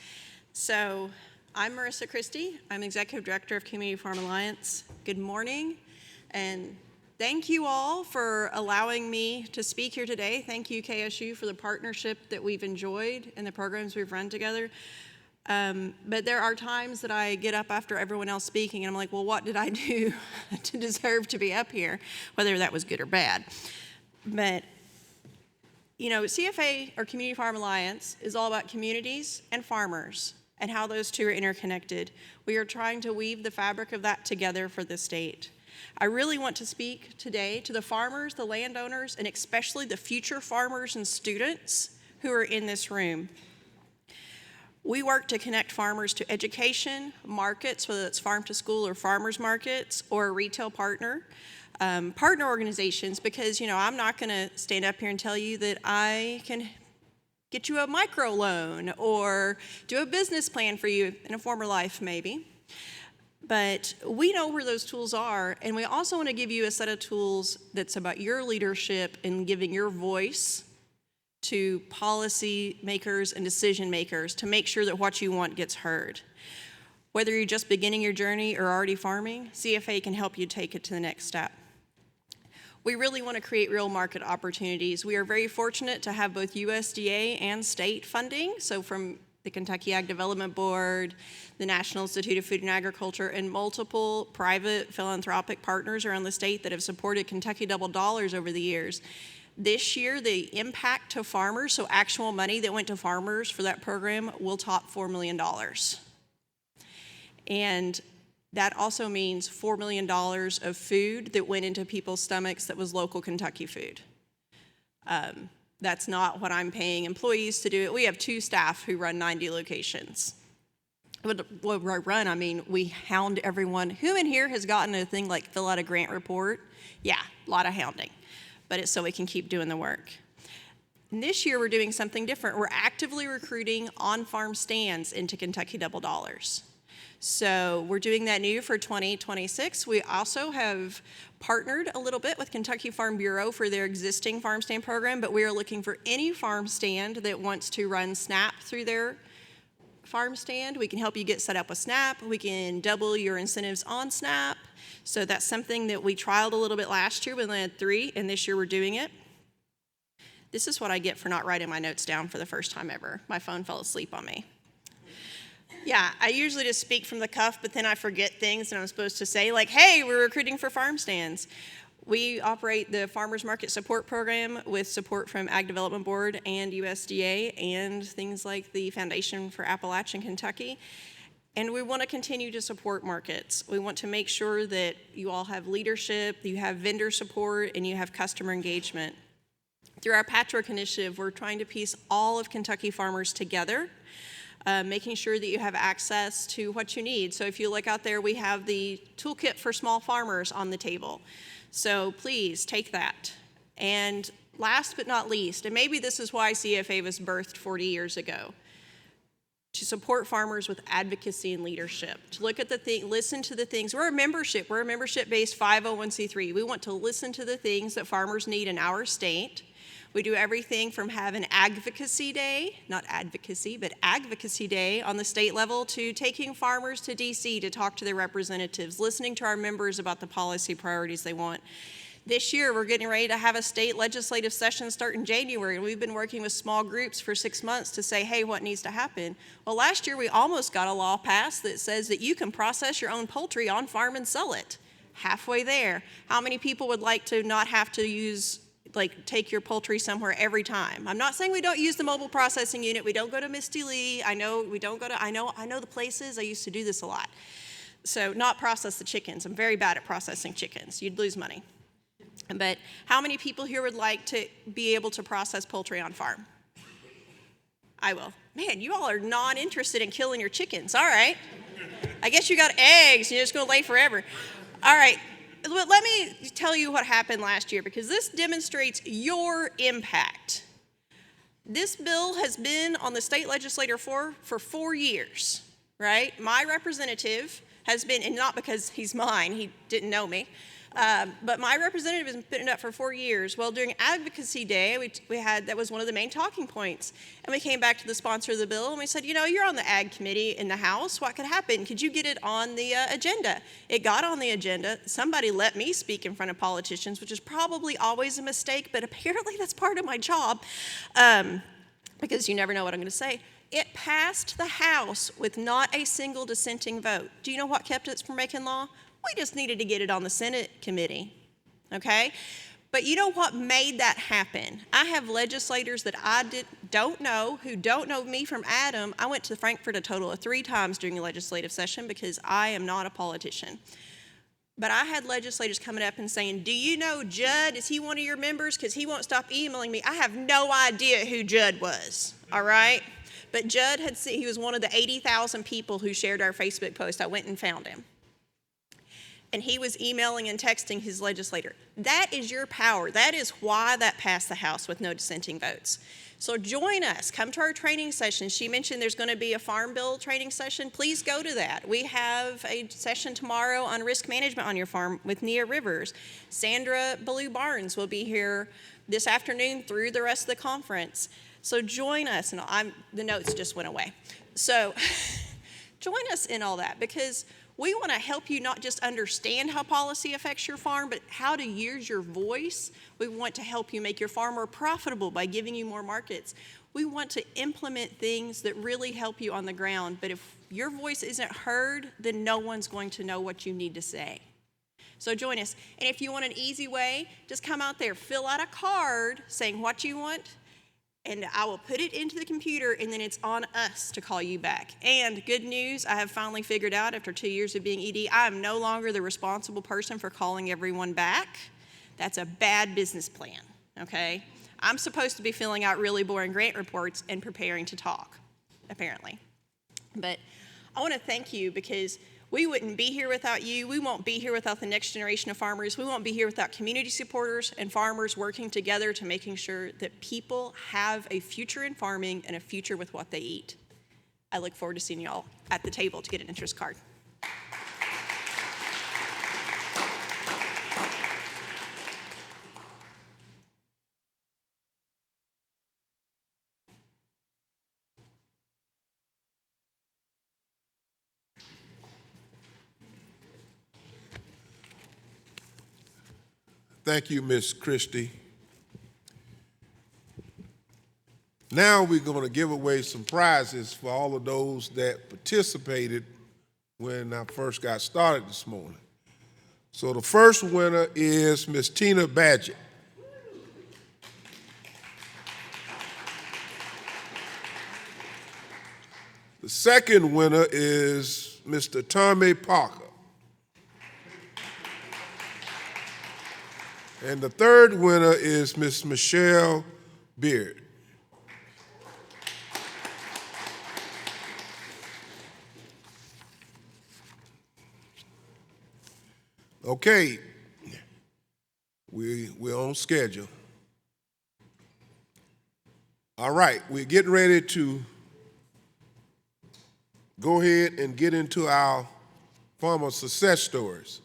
So I'm Marissa Christie. I'm Executive Director of Community Farm Alliance. Good morning, and thank you all for allowing me to speak here today. Thank you, KSU, for the partnership that we've enjoyed and the programs we've run together. But there are times that I get up after everyone else speaking and I'm like, well, what did I do to deserve to be up here, whether that was good or bad. But, you know, CFA, or Community Farm Alliance, is all about communities and farmers and how those two are interconnected. We are trying to weave the fabric of that together for the state. I really want to speak today to the farmers, the landowners, and especially the future farmers and students who are in this room. We work to connect farmers to education, markets, whether it's farm to school or farmers markets, or a retail partner, partner organizations, because, you know, I'm not going to stand up here and tell you that I can get you a micro loan or do a business plan for you in a former life, maybe. But we know where those tools are, and we also want to give you a set of tools that's about your leadership and giving your voice to policy makers and decision makers to make sure that what you want gets heard. Whether you're just beginning your journey or already farming, CFA can help you take it to the next step. We really want to create real market opportunities. We are very fortunate to have both USDA and state funding, so from the Kentucky Ag Development Board, the National Institute of Food and Agriculture, and multiple private philanthropic partners around the state that have supported Kentucky Double Dollars over the years. This year, the impact to farmers, so actual money that went to farmers for that program, will top $4 million. And that also means $4 million of food that went into people's stomachs that was local Kentucky food. That's not what I'm paying employees to do it. We have 2 staff who run 90 locations. Well, I mean, we hound everyone. Who in here has gotten a thing like fill out a grant report? Yeah, a lot of hounding. But it's so we can keep doing the work. And this year we're doing something different. We're actively recruiting on-farm stands into Kentucky Double Dollars. So we're doing that new for 2026. We also have partnered a little bit with Kentucky Farm Bureau for their existing farm stand program, but we are looking for any farm stand that wants to run SNAP through their farm stand. We can help you get set up with SNAP. We can double your incentives on SNAP. So that's something that we trialed a little bit last year. We only had 3, and this year we're doing it. This is what I get for not writing my notes down for the first time ever. My phone fell asleep on me. Yeah, I usually just speak from the cuff, but then I forget things that I'm supposed to say, like, hey, we're recruiting for farm stands. We operate the Farmers Market Support Program with support from Ag Development Board and USDA and things like the Foundation for Appalachian Kentucky. And we want to continue to support markets. We want to make sure that you all have leadership, you have vendor support, and you have customer engagement. Through our Patchwork Initiative, we're trying to piece all of Kentucky farmers together, making sure that you have access to what you need. So if you look out there, we have the toolkit for small farmers on the table. So please take that. And last but not least, and maybe this is why CFA was birthed 40 years ago, to support farmers with advocacy and leadership, to look at the thing, listen to the things. We're a membership-based 501c3. We want to listen to the things that farmers need in our state. We do everything from having advocacy day, not advocacy, but advocacy day on the state level, to taking farmers to DC to talk to their representatives, listening to our members about the policy priorities they want. This year, we're getting ready to have a state legislative session start in January, and we've been working with small groups for 6 months to say, hey, what needs to happen? Well, last year, we almost got a law passed that says that you can process your own poultry on farm and sell it. Halfway there. How many people would like to not have to take your poultry somewhere every time? I'm not saying we don't use the mobile processing unit. We don't go to Misty Lee. I know the places. I used to do this a lot. So not process the chickens. I'm very bad at processing chickens. You'd lose money. But how many people here would like to be able to process poultry on farm? I will. Man, you all are not interested in killing your chickens. All right. I guess you got eggs. You're just going to lay forever. All right. Let me tell you what happened last year, because this demonstrates your impact. This bill has been on the state legislature for 4 years, right? My representative has been, and not because he's mine, he didn't know me, but my representative has been putting it up for 4 years. Well, during Advocacy Day, that was one of the main talking points. And we came back to the sponsor of the bill and we said, you're on the Ag Committee in the House. What could happen? Could you get it on the agenda? It got on the agenda. Somebody let me speak in front of politicians, which is probably always a mistake, but apparently that's part of my job, because you never know what I'm going to say. It passed the House with not a single dissenting vote. Do you know what kept us from making law? We just needed to get it on the Senate committee, okay? But you know what made that happen? I have legislators that don't know, who don't know me from Adam. I went to Frankfurt a total of 3 times during the legislative session because I am not a politician. But I had legislators coming up and saying, do you know Judd? Is he one of your members? Because he won't stop emailing me. I have no idea who Judd was, all right? But Judd he was one of the 80,000 people who shared our Facebook post. I went and found him. And he was emailing and texting his legislator. That is your power. That is why that passed the House with no dissenting votes. So join us. Come to our training session. She mentioned there's going to be a Farm Bill training session. Please go to that. We have a session tomorrow on risk management on your farm with Nia Rivers. Sandra Ballou Barnes will be here this afternoon through the rest of the conference. So join us. And the notes just went away. So join us in all that, because we want to help you not just understand how policy affects your farm, but how to use your voice. We want to help you make your farm more profitable by giving you more markets. We want to implement things that really help you on the ground, but if your voice isn't heard, then no one's going to know what you need to say. So join us. And if you want an easy way, just come out there, fill out a card saying what you want, and I will put it into the computer, and then it's on us to call you back. And good news, I have finally figured out after 2 years of being ED, I am no longer the responsible person for calling everyone back. That's a bad business plan, okay? I'm supposed to be filling out really boring grant reports and preparing to talk, apparently. But I want to thank you, because we wouldn't be here without you. We won't be here without the next generation of farmers. We won't be here without community supporters and farmers working together to making sure that people have a future in farming and a future with what they eat. I look forward to seeing y'all at the table to get an interest card. Thank you, Ms. Christie. Now we're going to give away some prizes for all of those that participated when I first got started this morning. So the first winner is Ms. Tina Badgett. The second winner is Mr. Tommy Parker. And the third winner is Ms. Michelle Beard. Okay, we're on schedule. All right, we're getting ready to go ahead and get into our farmer success stories.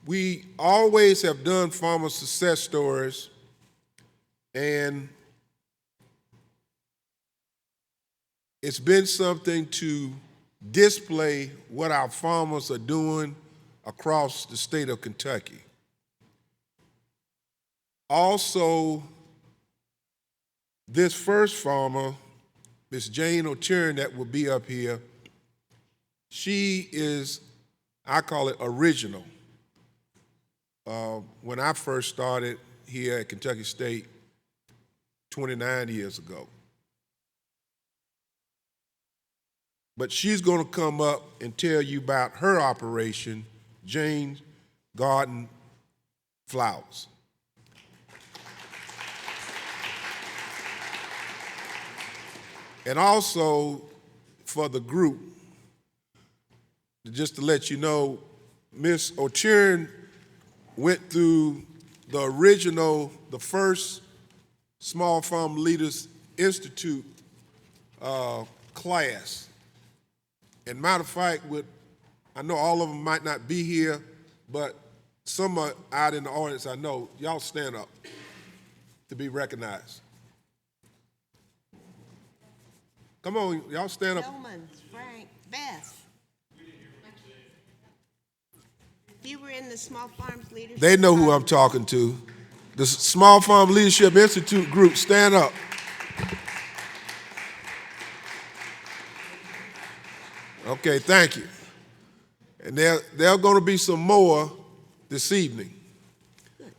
We always have done farmer success stories, and it's been something to display what our farmers are doing across the state of Kentucky. Also, this first farmer, Ms. Jane O'Tiernan, that will be up here, she is, I call it original. When I first started here at Kentucky State 29 years ago. But she's going to come up and tell you about her operation, Jane's Garden Flowers. And also for the group, just to let you know, Ms. O'Tiernan went through the first Small Farm Leaders Institute class. And matter of fact, I know all of them might not be here, but some are out in the audience I know. Y'all stand up to be recognized. Come on, y'all stand up. Tillman, Frank, Beth. You were in the Small Farms Leadership. They know who I'm talking to. The Small Farm Leadership Institute group, stand up. Okay, thank you. And there are going to be some more this evening.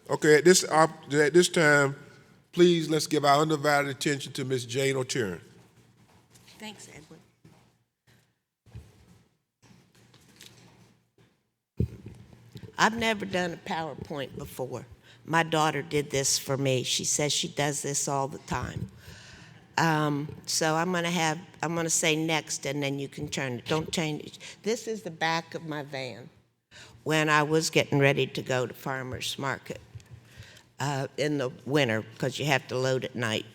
Okay, at this time, please let's give our undivided attention to Ms. Jane O'Turin. Thanks, Edwin. I've never done a PowerPoint before. My daughter did this for me. She says she does this all the time. So I'm gonna say next, and then you can turn it. Don't change it. This is the back of my van when I was getting ready to go to farmer's market in the winter, because you have to load at night.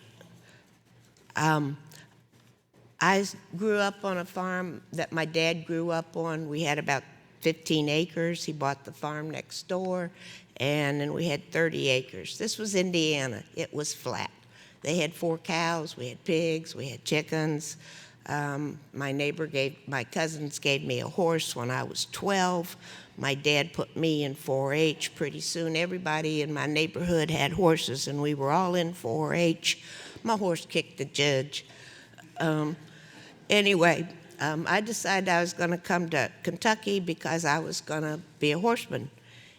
I grew up on a farm that my dad grew up on. We had about 15 acres. He bought the farm next door, and then we had 30 acres. This was Indiana. It was flat. They had 4 cows, we had pigs, we had chickens. My cousins gave me a horse when I was 12. My dad put me in 4-H. Pretty soon everybody in my neighborhood had horses, and we were all in 4-H. My horse kicked the judge. Anyway, I decided I was going to come to Kentucky because I was going to be a horseman.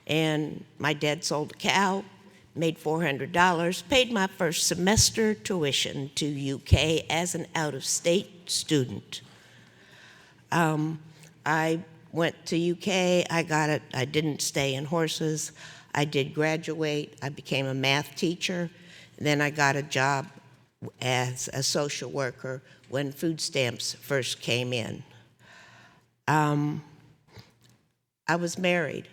And my dad sold a cow, made $400, paid my first semester tuition to UK as an out-of-state student. I went to UK, I didn't stay in horses. I did graduate, I became a math teacher. Then I got a job as a social worker when food stamps first came in. I was married.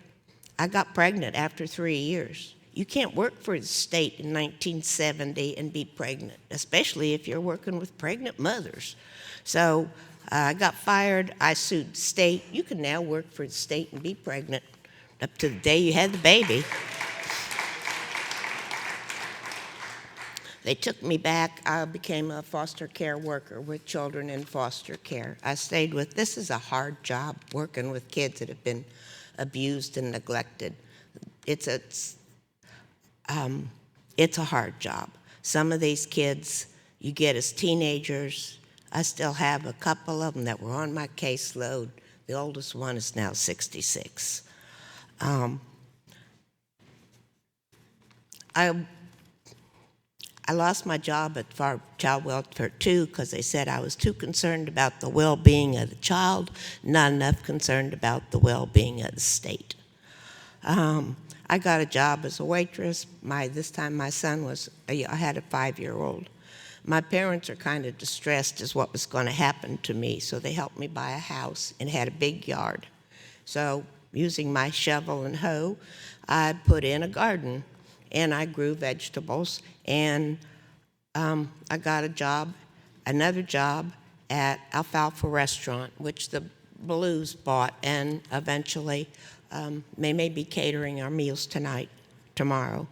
I got pregnant after 3 years. You can't work for the state in 1970 and be pregnant, especially if you're working with pregnant mothers. So I got fired. I sued the state. You can now work for the state and be pregnant up to the day you had the baby. They took me back. I became a foster care worker with children in foster care. I stayed with, this is a hard job, working with kids that have been abused and neglected. It's a hard job. Some of these kids you get as teenagers. I still have a couple of them that were on my caseload. The oldest one is now 66. I lost my job at Child Welfare 2 because they said I was too concerned about the well-being of the child, not enough concerned about the well-being of the state. I got a job as a waitress. This time my son I had a 5-year-old. My parents are kind of distressed as what was going to happen to me, so they helped me buy a house and had a big yard. So using my shovel and hoe, I put in a garden, and I grew vegetables, and I got another job at Alfalfa Restaurant, which the Blues bought, and eventually they may be catering our meals tomorrow.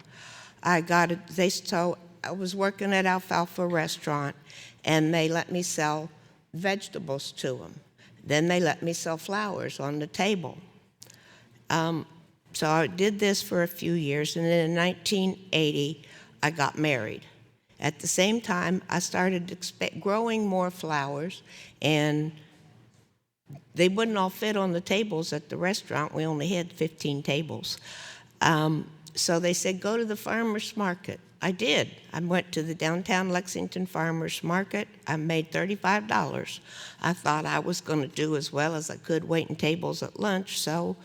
So I was working at Alfalfa Restaurant, and they let me sell vegetables to them. Then they let me sell flowers on the table. So I did this for a few years, and then in 1980, I got married. At the same time, I started growing more flowers, and they wouldn't all fit on the tables at the restaurant. We only had 15 tables. So they said, go to the farmer's market. I did. I went to the downtown Lexington Farmers Market. I made $35. I thought I was going to do as well as I could waiting tables at lunch, so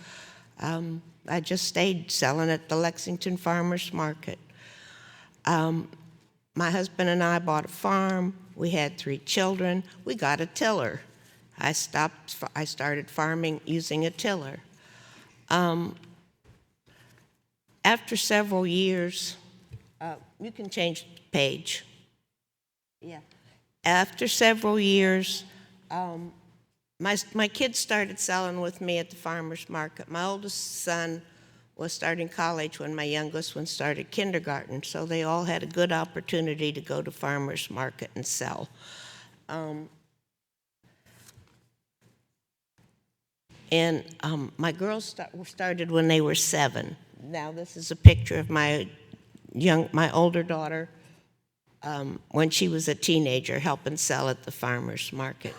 I just stayed selling at the Lexington Farmers Market. My husband and I bought a farm. We had 3 children. We got a tiller. I started farming using a tiller. After several years, you can change the page. Yeah. After several years, my kids started selling with me at the farmer's market. My oldest son was starting college when my youngest one started kindergarten, so they all had a good opportunity to go to farmer's market and sell. My girls started when they were 7. Now this is a picture of my older daughter when she was a teenager helping sell at the farmer's market.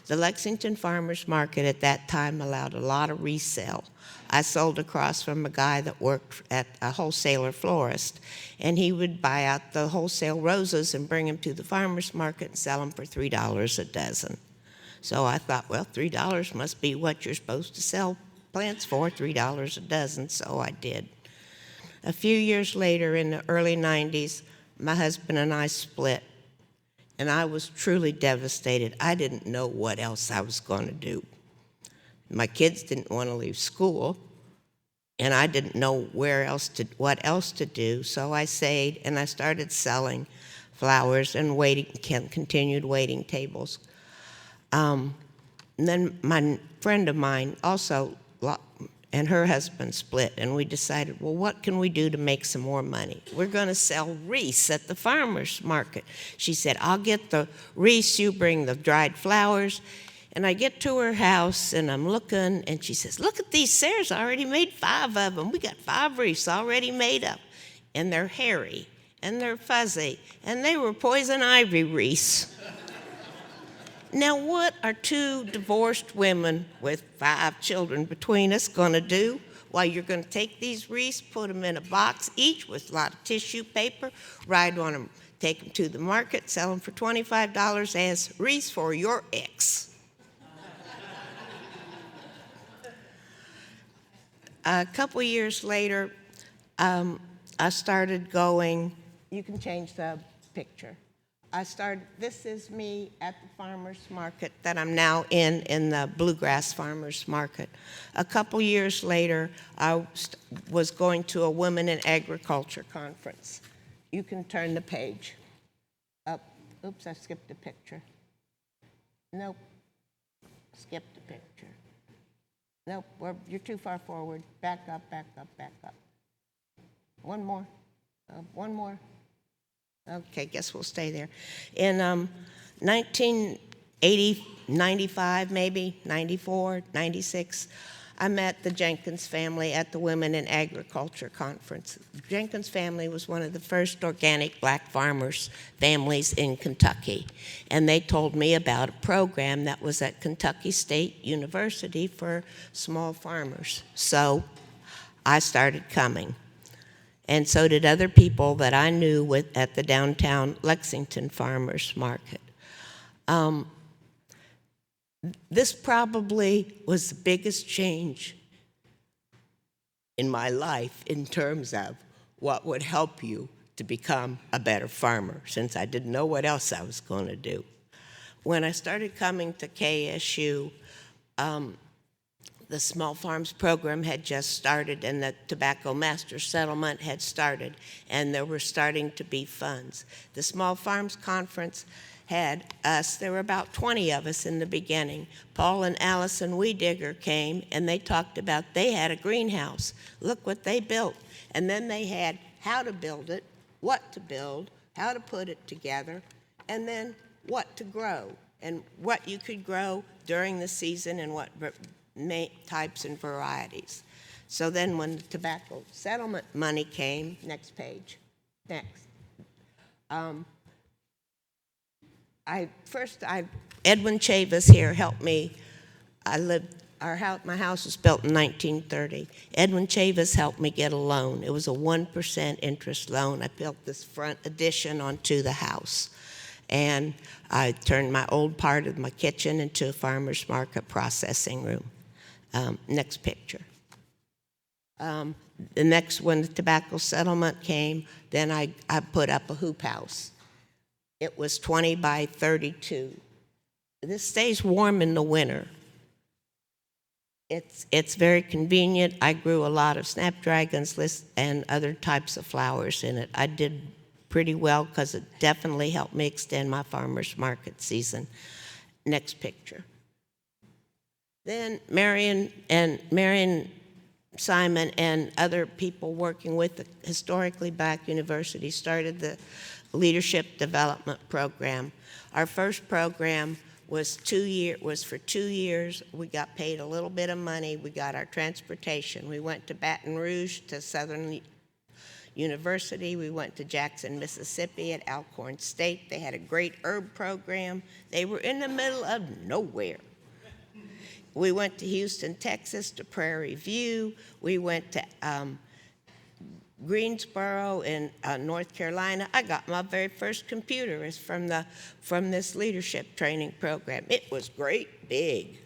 The Lexington Farmers Market at that time allowed a lot of resale. I sold across from a guy that worked at a wholesaler florist, and he would buy out the wholesale roses and bring them to the farmers market and sell them for $3 a dozen. So I thought, well, $3 must be what you're supposed to sell plants for, $3 a dozen, so I did. A few years later, in the early 90s, my husband and I split, and I was truly devastated. I didn't know what else I was going to do. My kids didn't want to leave school, and I didn't know what else to do, so I stayed, and I started selling flowers and continued waiting tables. And then my friend of mine also, and her husband split, and we decided, well, what can we do to make some more money? We're going to sell wreaths at the farmer's market. She said, I'll get the wreaths, you bring the dried flowers. And I get to her house, and I'm looking, and she says, look at these, Sarah's already made 5 of them. We got 5 wreaths already made up. And they're hairy, and they're fuzzy, and they were poison ivy wreaths. Now, what are 2 divorced women with 5 children between us going to do? Well, you're going to take these wreaths, put them in a box, each with a lot of tissue paper, ride on them, take them to the market, sell them for $25 as wreaths for your ex. A couple years later, I started going, you can change the picture. This is me at the farmer's market that I'm now in the Bluegrass Farmers Market. A couple years later, I was going to a Women in Agriculture conference. You can turn the page up. Oops, I skipped a picture. Nope, skipped a picture. Nope, you're too far forward. Back up, back up, back up. One more, one more. Okay, guess we'll stay there. In 1980, 95 maybe, 94, 96, I met the Jenkins family at the Women in Agriculture conference. The Jenkins family was one of the first organic black farmers families in Kentucky. And they told me about a program that was at Kentucky State University for small farmers. So I started coming. And so did other people that I knew at the downtown Lexington Farmers Market. This probably was the biggest change in my life in terms of what would help you to become a better farmer, since I didn't know what else I was going to do. When I started coming to KSU, the Small Farms Program had just started, and the Tobacco Master Settlement had started, and there were starting to be funds. The Small Farms Conference had us. There were about 20 of us in the beginning. Paul and Allison Wiedigger came, and they talked about they had a greenhouse. Look what they built. And then they had how to build it, what to build, how to put it together, and then what to grow, and what you could grow during the season and what types and varieties. So then when the tobacco settlement money came, next page, next. Edwin Chavis here helped me. My house was built in 1930. Edwin Chavis helped me get a loan. It was a 1% interest loan. I built this front addition onto the house. And I turned my old part of my kitchen into a farmer's market processing room. Next picture. The next, when the tobacco settlement came, then I put up a hoop house. It was 20 by 32. This stays warm in the winter. It's very convenient. I grew a lot of snapdragons and other types of flowers in it. I did pretty well because it definitely helped me extend my farmer's market season. Next picture. Then Marion Simon and other people working with the Historically Black University started the Leadership Development Program. Our first program was for 2 years. We got paid a little bit of money. We got our transportation. We went to Baton Rouge to Southern University. We went to Jackson, Mississippi at Alcorn State. They had a great herb program. They were in the middle of nowhere. We went to Houston, Texas, to Prairie View. We went to Greensboro in North Carolina. I got my very first computer is from this leadership training program. It was great big.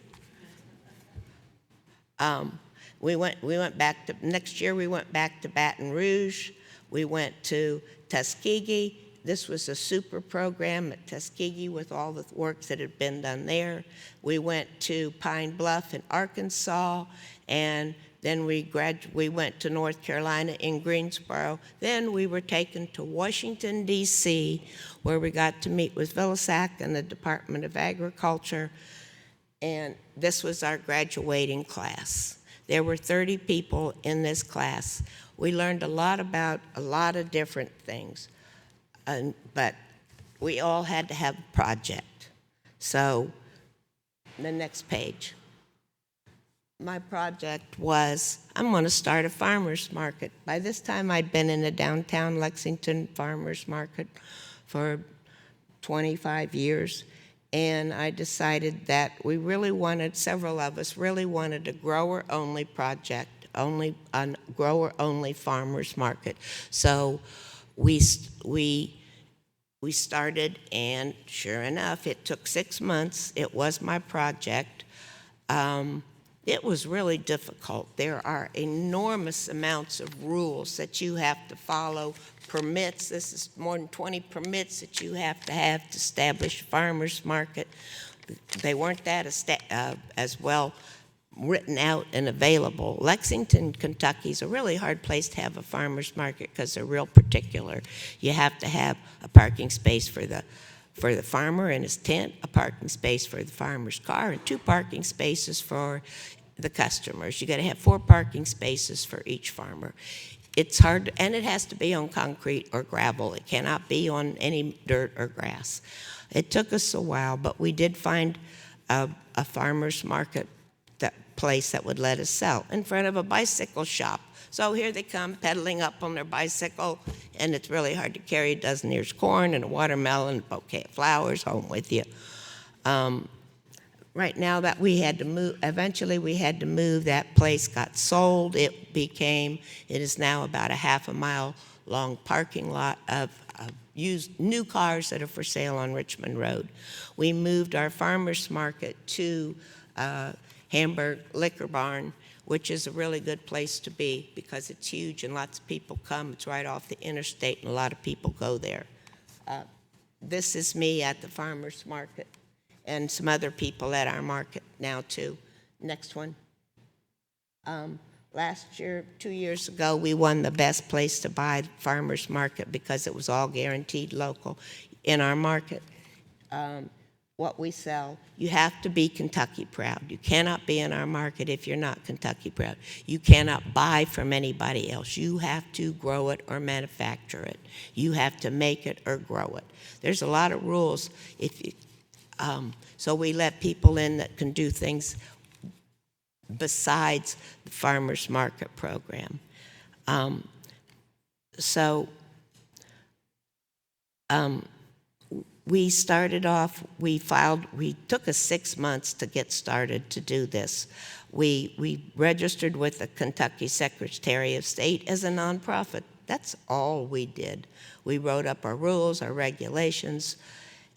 We went back to next year. We went back to Baton Rouge. We went to Tuskegee. This was a super program at Tuskegee with all the works that had been done there. We went to Pine Bluff in Arkansas, and then we went to North Carolina in Greensboro. Then we were taken to Washington, D.C., where we got to meet with Vilsack and the Department of Agriculture, and this was our graduating class. There were 30 people in this class. We learned a lot about a lot of different things. But we all had to have a project. So, the next page. My project was, I'm going to start a farmer's market. By this time, I'd been in the downtown Lexington farmer's market for 25 years. And I decided that several of us really wanted a grower-only project, a grower-only farmer's market. So, we started, and sure enough, it took 6 months. It was my project. It was really difficult. There are enormous amounts of rules that you have to follow, permits. This is more than 20 permits that you have to establish a farmer's market. They weren't that as well written out and available. Lexington, Kentucky is a really hard place to have a farmer's market because they're real particular. You have to have a parking space for the farmer and his tent, a parking space for the farmer's car, and 2 parking spaces for the customers. You got to have 4 parking spaces for each farmer. It's hard, and it has to be on concrete or gravel. It cannot be on any dirt or grass. It took us a while, but we did find a farmer's market place that would let us sell in front of a bicycle shop. So here they come pedaling up on their bicycle, and it's really hard to carry a dozen ears of corn and a watermelon, a bouquet of flowers home with you. Right now that we had to move, eventually we had to move, that place got sold. It is now about a half a mile long parking lot of used new cars that are for sale on Richmond Road. We moved our farmer's market to Hamburg Liquor Barn, which is a really good place to be because it's huge and lots of people come. It's right off the interstate and a lot of people go there. This is me at the farmer's market and some other people at our market now too. Next one. Last year, 2 years ago, we won the best place to buy farmer's market because it was all guaranteed local in our market. What we sell, you have to be Kentucky proud. You cannot be in our market if you're not Kentucky proud. You cannot buy from anybody else. You have to grow it or manufacture it. You have to make it or grow it. There's a lot of rules. So we let people in that can do things besides the farmer's market program. We started off, we took us 6 months to get started to do this. We registered with the Kentucky Secretary of State as a nonprofit. That's all we did. We wrote up our rules, our regulations,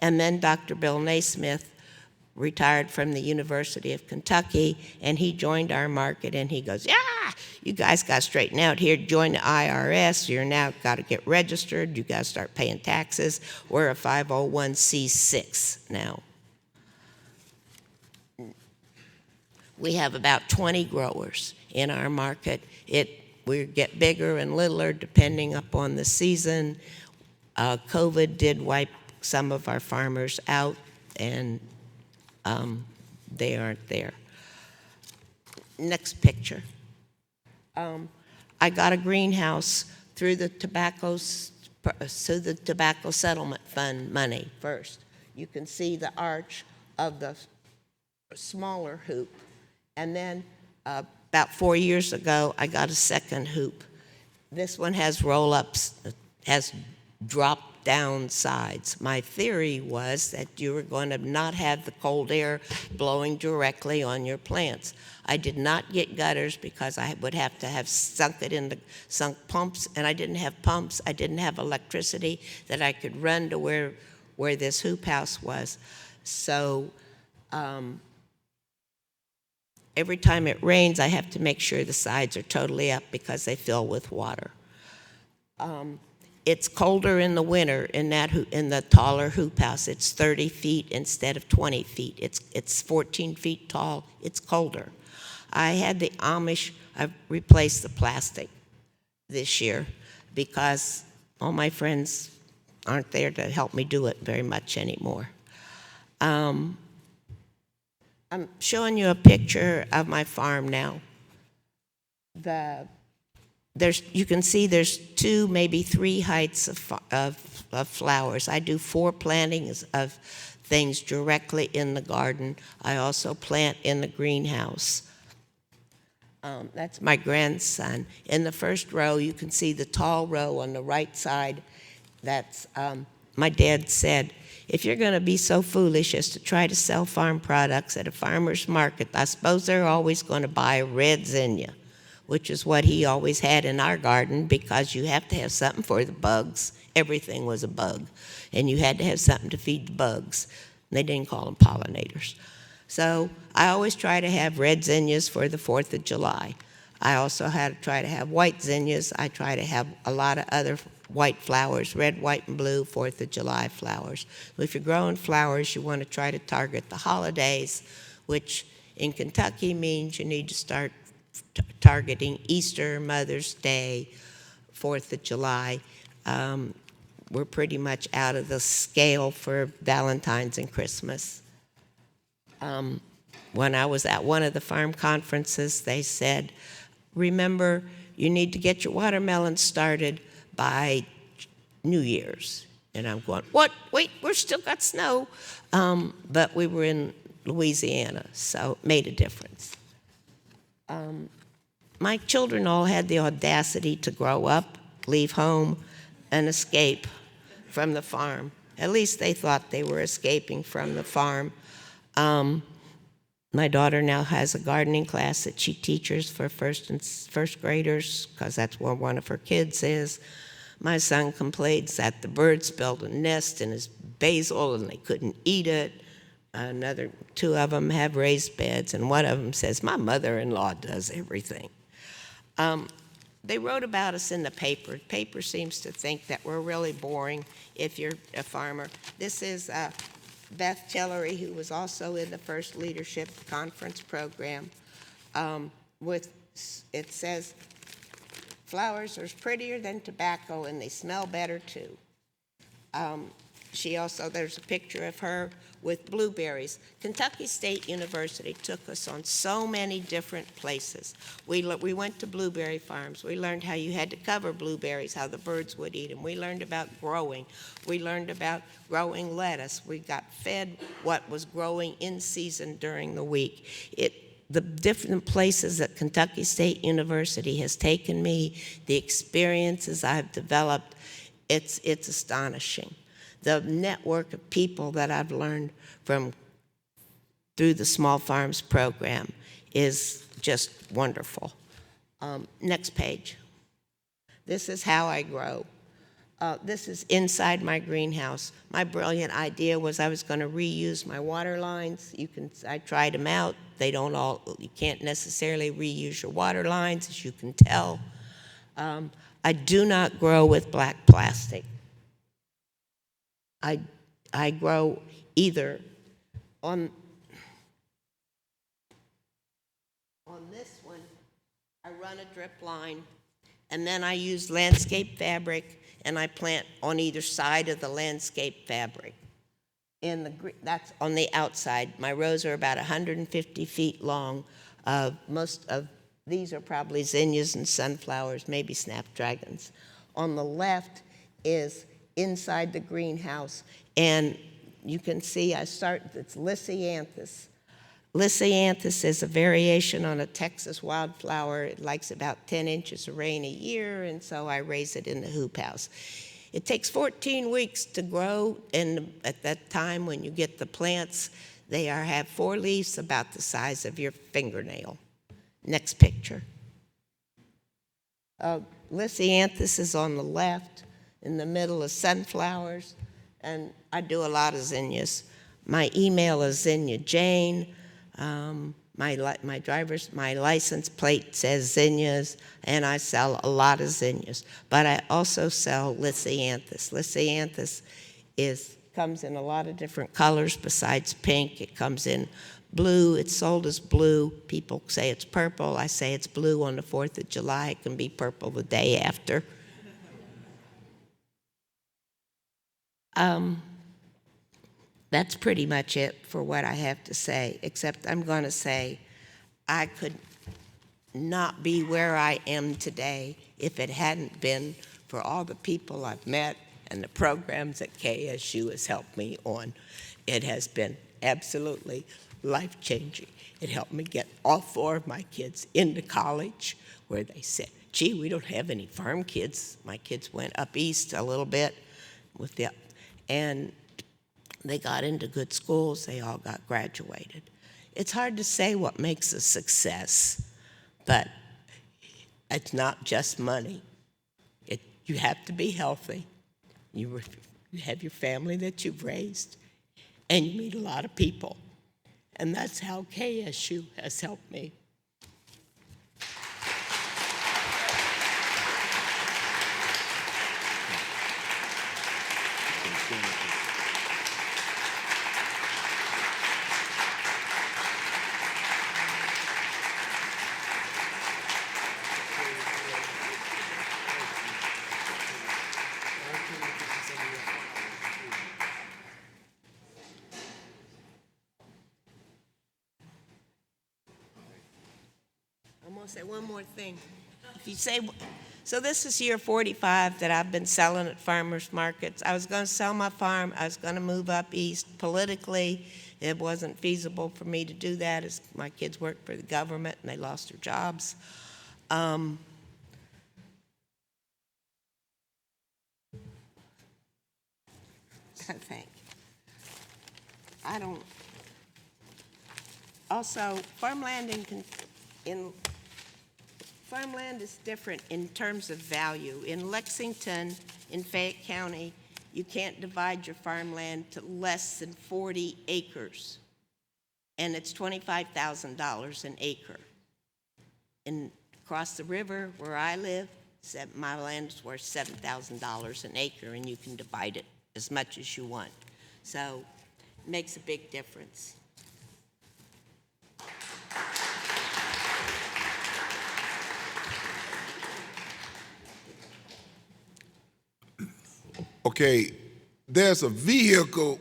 and then Dr. Bill Naismith retired from the University of Kentucky, and he joined our market, and he goes, yeah, you guys got to straighten out here, join the IRS, you're now got to get registered, you got to start paying taxes. We're a 501c6 now. We have about 20 growers in our market. We get bigger and littler depending upon the season. COVID did wipe some of our farmers out, and they aren't there. Next picture. I got a greenhouse through the tobacco settlement fund money first. You can see the arch of the smaller hoop. And then about 4 years ago, I got a second hoop. This one has roll-ups, has drop-down sides. My theory was that you were going to not have the cold air blowing directly on your plants. I did not get gutters because I would have to have sunk pumps, and I didn't have pumps. I didn't have electricity that I could run to where this hoop house was. So every time it rains, I have to make sure the sides are totally up because they fill with water. It's colder in the winter in the taller hoop house. It's 30 feet instead of 20 feet. It's 14 feet tall. It's colder. I had the Amish, I've replaced the plastic this year because all my friends aren't there to help me do it very much anymore. I'm showing you a picture of my farm now. You can see there's 2, maybe 3 heights of flowers. I do 4 plantings of things directly in the garden. I also plant in the greenhouse. That's my grandson. In the first row, you can see the tall row on the right side. That's, my dad said, if you're going to be so foolish as to try to sell farm products at a farmer's market, I suppose they're always going to buy red zinnia, which is what he always had in our garden because you have to have something for the bugs. Everything was a bug, and you had to have something to feed the bugs. They didn't call them pollinators. So I always try to have red zinnias for the 4th of July. I also try to have white zinnias. I try to have a lot of other white flowers, red, white, and blue 4th of July flowers. If you're growing flowers, you want to try to target the holidays, which in Kentucky means you need to start targeting Easter, Mother's Day, 4th of July. We're pretty much out of the scale for Valentine's and Christmas. When I was at one of the farm conferences, they said, remember, you need to get your watermelons started by New Year's. And I'm going, what? Wait, we've still got snow. But we were in Louisiana, so it made a difference. My children all had the audacity to grow up, leave home, and escape from the farm. At least they thought they were escaping from the farm. My daughter now has a gardening class that she teaches for first graders because that's where one of her kids is. My son complains that the birds built a nest in his basil and they couldn't eat it. Another 2 of them have raised beds, and one of them says, my mother-in-law does everything. They wrote about us in the paper. The paper seems to think that we're really boring if you're a farmer. This is Beth Tillery, who was also in the First Leadership Conference program. It says, flowers are prettier than tobacco and they smell better too. There's a picture of her with blueberries. Kentucky State University took us on so many different places. We went to blueberry farms. We learned how you had to cover blueberries, how the birds would eat them. We learned about growing. We learned about growing lettuce. We got fed what was growing in season during the week. The different places that Kentucky State University has taken me, the experiences I've developed, it's astonishing. The network of people that I've learned through the Small Farms program is just wonderful. Next page. This is how I grow. This is inside my greenhouse. My brilliant idea was I was going to reuse my water lines. I tried them out. You can't necessarily reuse your water lines, as you can tell. I do not grow with black plastic. I grow either on this one, I run a drip line, and then I use landscape fabric, and I plant on either side of the landscape fabric. That's on the outside. My rows are about 150 feet long. Most of these are probably zinnias and sunflowers, maybe snapdragons. On the left is inside the greenhouse, and you can see it's Lisianthus. Lysianthus is a variation on a Texas wildflower. It likes about 10 inches of rain a year, and so I raise it in the hoop house. It takes 14 weeks to grow, and at that time when you get the plants, they have 4 leaves about the size of your fingernail. Next picture. Lysianthus is on the left. In the middle is sunflowers, and I do a lot of zinnias. My email is Zinnia Jane. My license plate says zinnias, and I sell a lot of zinnias. But I also sell Lysianthus. Lysianthus comes in a lot of different colors besides pink. It comes in blue. It's sold as blue. People say it's purple. I say it's blue on the 4th of July. It can be purple the day after. That's pretty much it for what I have to say, except I'm going to say I could not be where I am today if it hadn't been for all the people I've met and the programs that KSU has helped me on. It has been absolutely life-changing. It helped me get all 4 of my kids into college, where they said, gee, we don't have any farm kids. My kids went up east a little bit and they got into good schools. They all got graduated. It's hard to say what makes a success, but it's not just money. You have to be healthy. You have your family that you've raised, and you meet a lot of people. And that's how KSU has helped me. I'm going to say one more thing. If you say, so this is year 45 that I've been selling at farmers markets. I was going to sell my farm. I was going to move up east. Politically, it wasn't feasible for me to do that, as my kids worked for the government and they lost their jobs. Also, farmland farmland is different in terms of value. In Lexington, in Fayette County, you can't divide your farmland to less than 40 acres, and it's $25,000 an acre. Across the river where I live, my land is worth $7,000 an acre, and you can divide it as much as you want. So it makes a big difference. Okay, there's a vehicle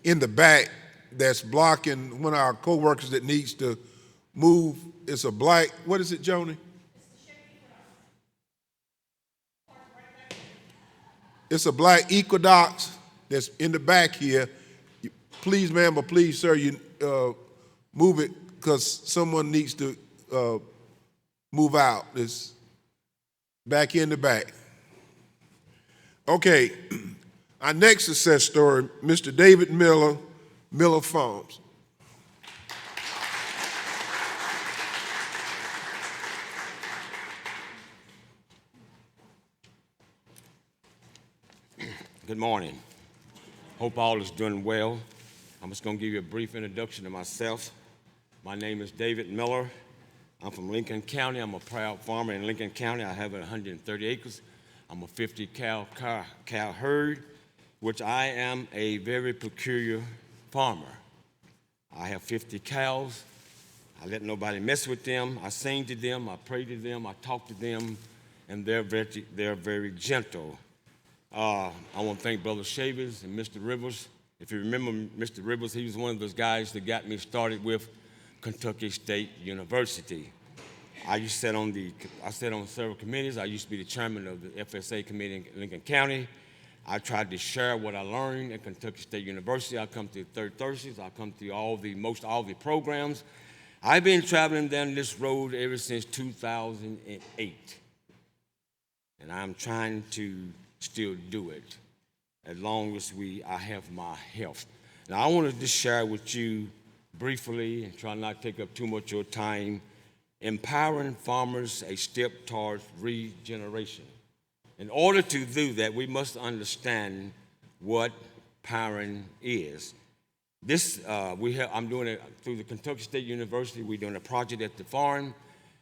in the back that's blocking one of our co-workers that needs to move. It's a black, what is it, Joni? It's a black Equinox that's in the back here. Please, ma'am, or please, sir, you move it because someone needs to move out. It's back in the back. Okay, our next success story, Mr. David Miller, Miller Farms. Good morning. Hope all is doing well. I'm just going to give you a brief introduction to myself. My name is David Miller. I'm from Lincoln County. I'm a proud farmer in Lincoln County. I have 130 acres. I'm a 50 cow herd, which I am a very peculiar farmer. I have 50 cows. I let nobody mess with them. I sing to them. I pray to them. I talk to them, and they're very gentle. I want to thank Brother Shavers and Mr. Rivers. If you remember Mr. Rivers, he was one of those guys that got me started with Kentucky State University. I sat on several committees. I used to be the chairman of the FSA committee in Lincoln County. I tried to share what I learned at Kentucky State University. I come to Third Thursdays. I come to all the programs. I've been traveling down this road ever since 2008. And I'm trying to still do it as long as I have my health. Now, I want to just share with you briefly and try not to take up too much of your time, empowering farmers a step towards regeneration. In order to do that, we must understand what powering is. I'm doing it through the Kentucky State University. We're doing a project at the farm,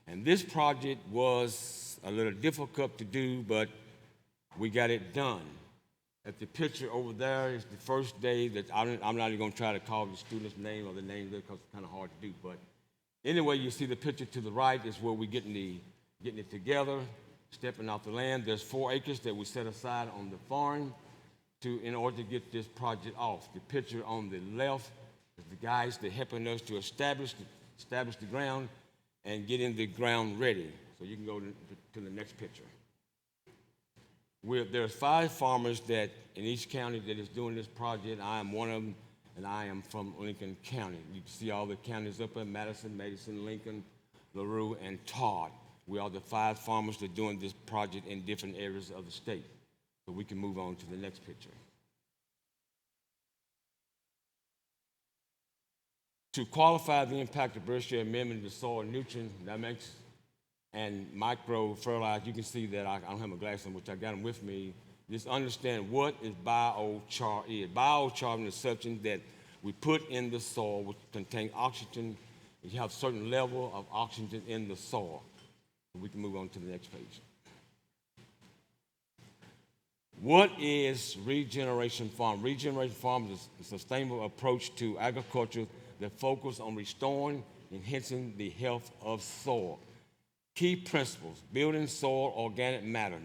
and this project was a little difficult to do, but we got it done. At the picture over there is the first day that I'm not even going to try to call the student's name or the name there because it's kind of hard to do. But anyway, you see the picture to the right is where we're getting it together, stepping off the land. There's 4 acres that we set aside on the farm in order to get this project off. The picture on the left is the guys that are helping us to establish the ground and getting the ground ready. So you can go to the next picture. There's 5 farmers that in each county that is doing this project. I am one of them, and I am from Lincoln County. You can see all the counties up there: Madison, Mason, Lincoln, LaRue, and Todd. We are the 5 farmers that are doing this project in different areas of the state. So we can move on to the next picture. To qualify the impact of Berkshire Amendment to soil nutrient dynamics and micro fertilizer, you can see that I don't have my glasses on, which I got them with me. Just understand what is biochar is. Biochar is a substance that we put in the soil which contains oxygen. You have a certain level of oxygen in the soil. We can move on to the next page. What is regeneration farm? Regeneration farm is a sustainable approach to agriculture that focuses on restoring, enhancing the health of soil. Key principles: building soil organic matter,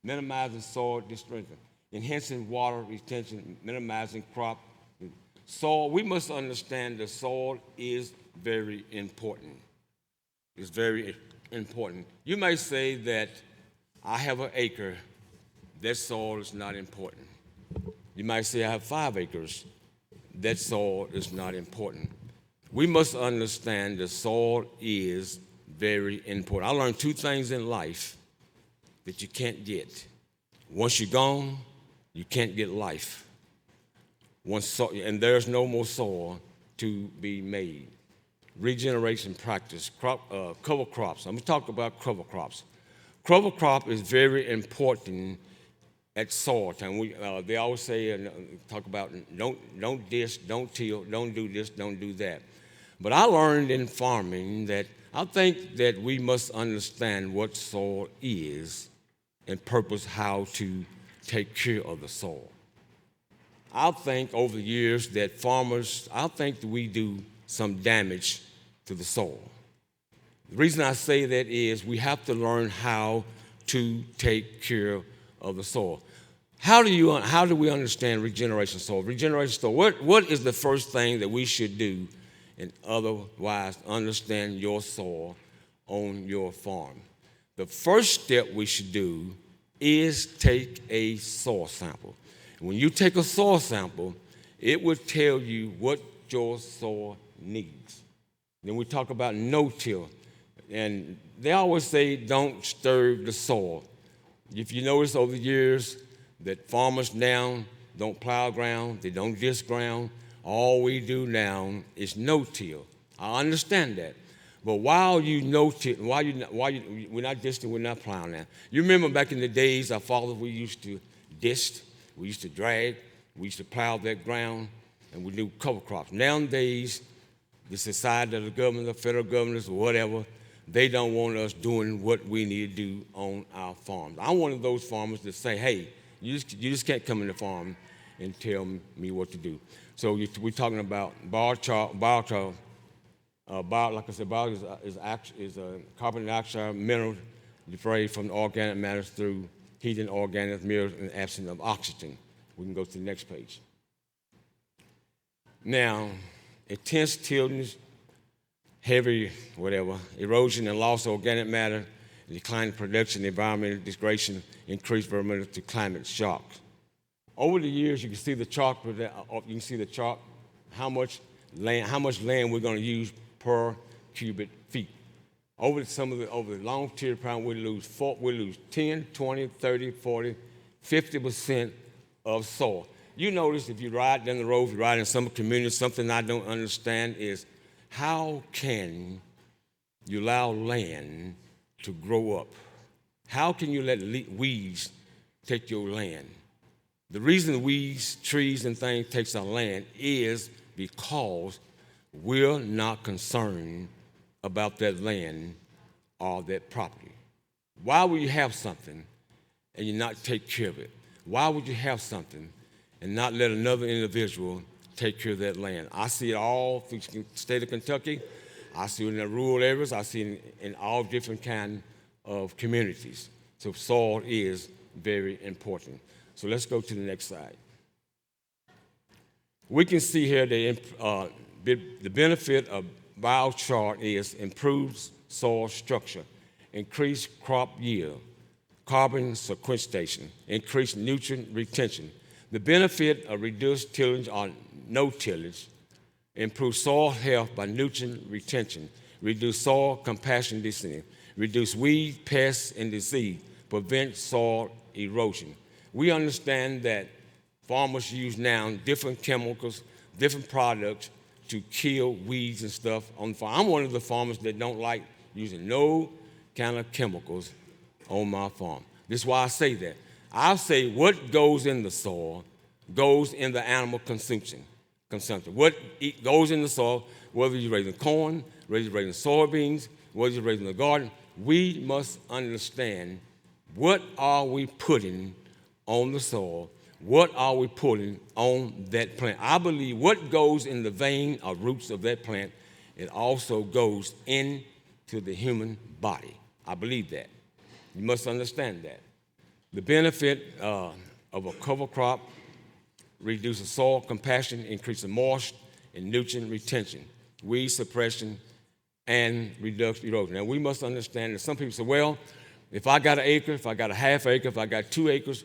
minimizing soil disturbance, enhancing water retention, minimizing crop. Soil, we must understand that soil is very important. It's very important. You may say that I have an acre, that soil is not important. You might say I have 5 acres, that soil is not important. We must understand that soil is very important. I learned 2 things in life that you can't get. Once you're gone, you can't get life. And there's no more soil to be made. Regeneration practice, cover crops. I'm going to talk about cover crops. Cover crop is very important at soil time. They always say, talk about don't this, don't till, don't do this, don't do that. But I learned in farming that I think that we must understand what soil is and purpose how to take care of the soil. I think over the years that we do some damage to the soil. The reason I say that is we have to learn how to take care of the soil. How do we understand regeneration soil? Regeneration soil, what is the first thing that we should do and otherwise understand your soil on your farm? The first step we should do is take a soil sample. When you take a soil sample, it will tell you what your soil needs. Then we talk about no-till, and they always say don't stir the soil. If you notice over the years that farmers now don't plow ground, they don't disc ground, all we do now is no-till. I understand that. But while you no-till, we're not disting, we're not plowing now. You remember back in the days, our fathers, we used to disc, we used to drag, we used to plow that ground, and we do cover crops. Nowadays, the society of the government, the federal governments, or whatever, they don't want us doing what we need to do on our farms. I'm one of those farmers that say, hey, you just can't come in the farm and tell me what to do. So we're talking about biochar. Like I said, bio is a carbon dioxide mineral diffraction from the organic matter through heating organic minerals in the absence of oxygen. We can go to the next page. Now, intense tillage, heavy erosion and loss of organic matter, declining production, environmental degradation, increased vulnerability to climate shocks. Over the years, you can see the chart. You can see the chart. How much land we're going to use per cubic feet. Over the long period of time, we lose 10, 20, 30, 40, 50% of soil. You notice if you ride down the road, if you ride in some communities, something I don't understand is how can you allow land to grow up? How can you let weeds take your land? The reason weeds, trees, and things takes our land is because we're not concerned about that land or that property. Why would you have something and you not take care of it? Why would you have something and not let another individual take care of that land? I see it all through the state of Kentucky. I see it in the rural areas. I see it in all different kinds of communities. So soil is very important. So let's go to the next slide. We can see here the benefit of biochar is improved soil structure, increased crop yield, carbon sequestration, increased nutrient retention. The benefit of reduced tillage or no tillage, improve soil health by nutrient retention, reduce soil compaction descent, reduce weed, pests, and disease, prevent soil erosion. We understand that farmers use now different chemicals, different products to kill weeds and stuff on the farm. I'm one of the farmers that don't like using no kind of chemicals on my farm. This is why I say that. I say what goes in the soil goes in the animal consumption. What goes in the soil, whether you're raising corn, whether you're raising soybeans, whether you're raising a garden, we must understand what are we putting on the soil, what are we putting on that plant. I believe what goes in the vein or roots of that plant, it also goes into the human body. I believe that. You must understand that. The benefit of a cover crop reduces soil compaction, increases moisture and nutrient retention, weed suppression, and reduce erosion. Now, we must understand that some people say, well, if I got an acre, if I got a half acre, if I got 2 acres,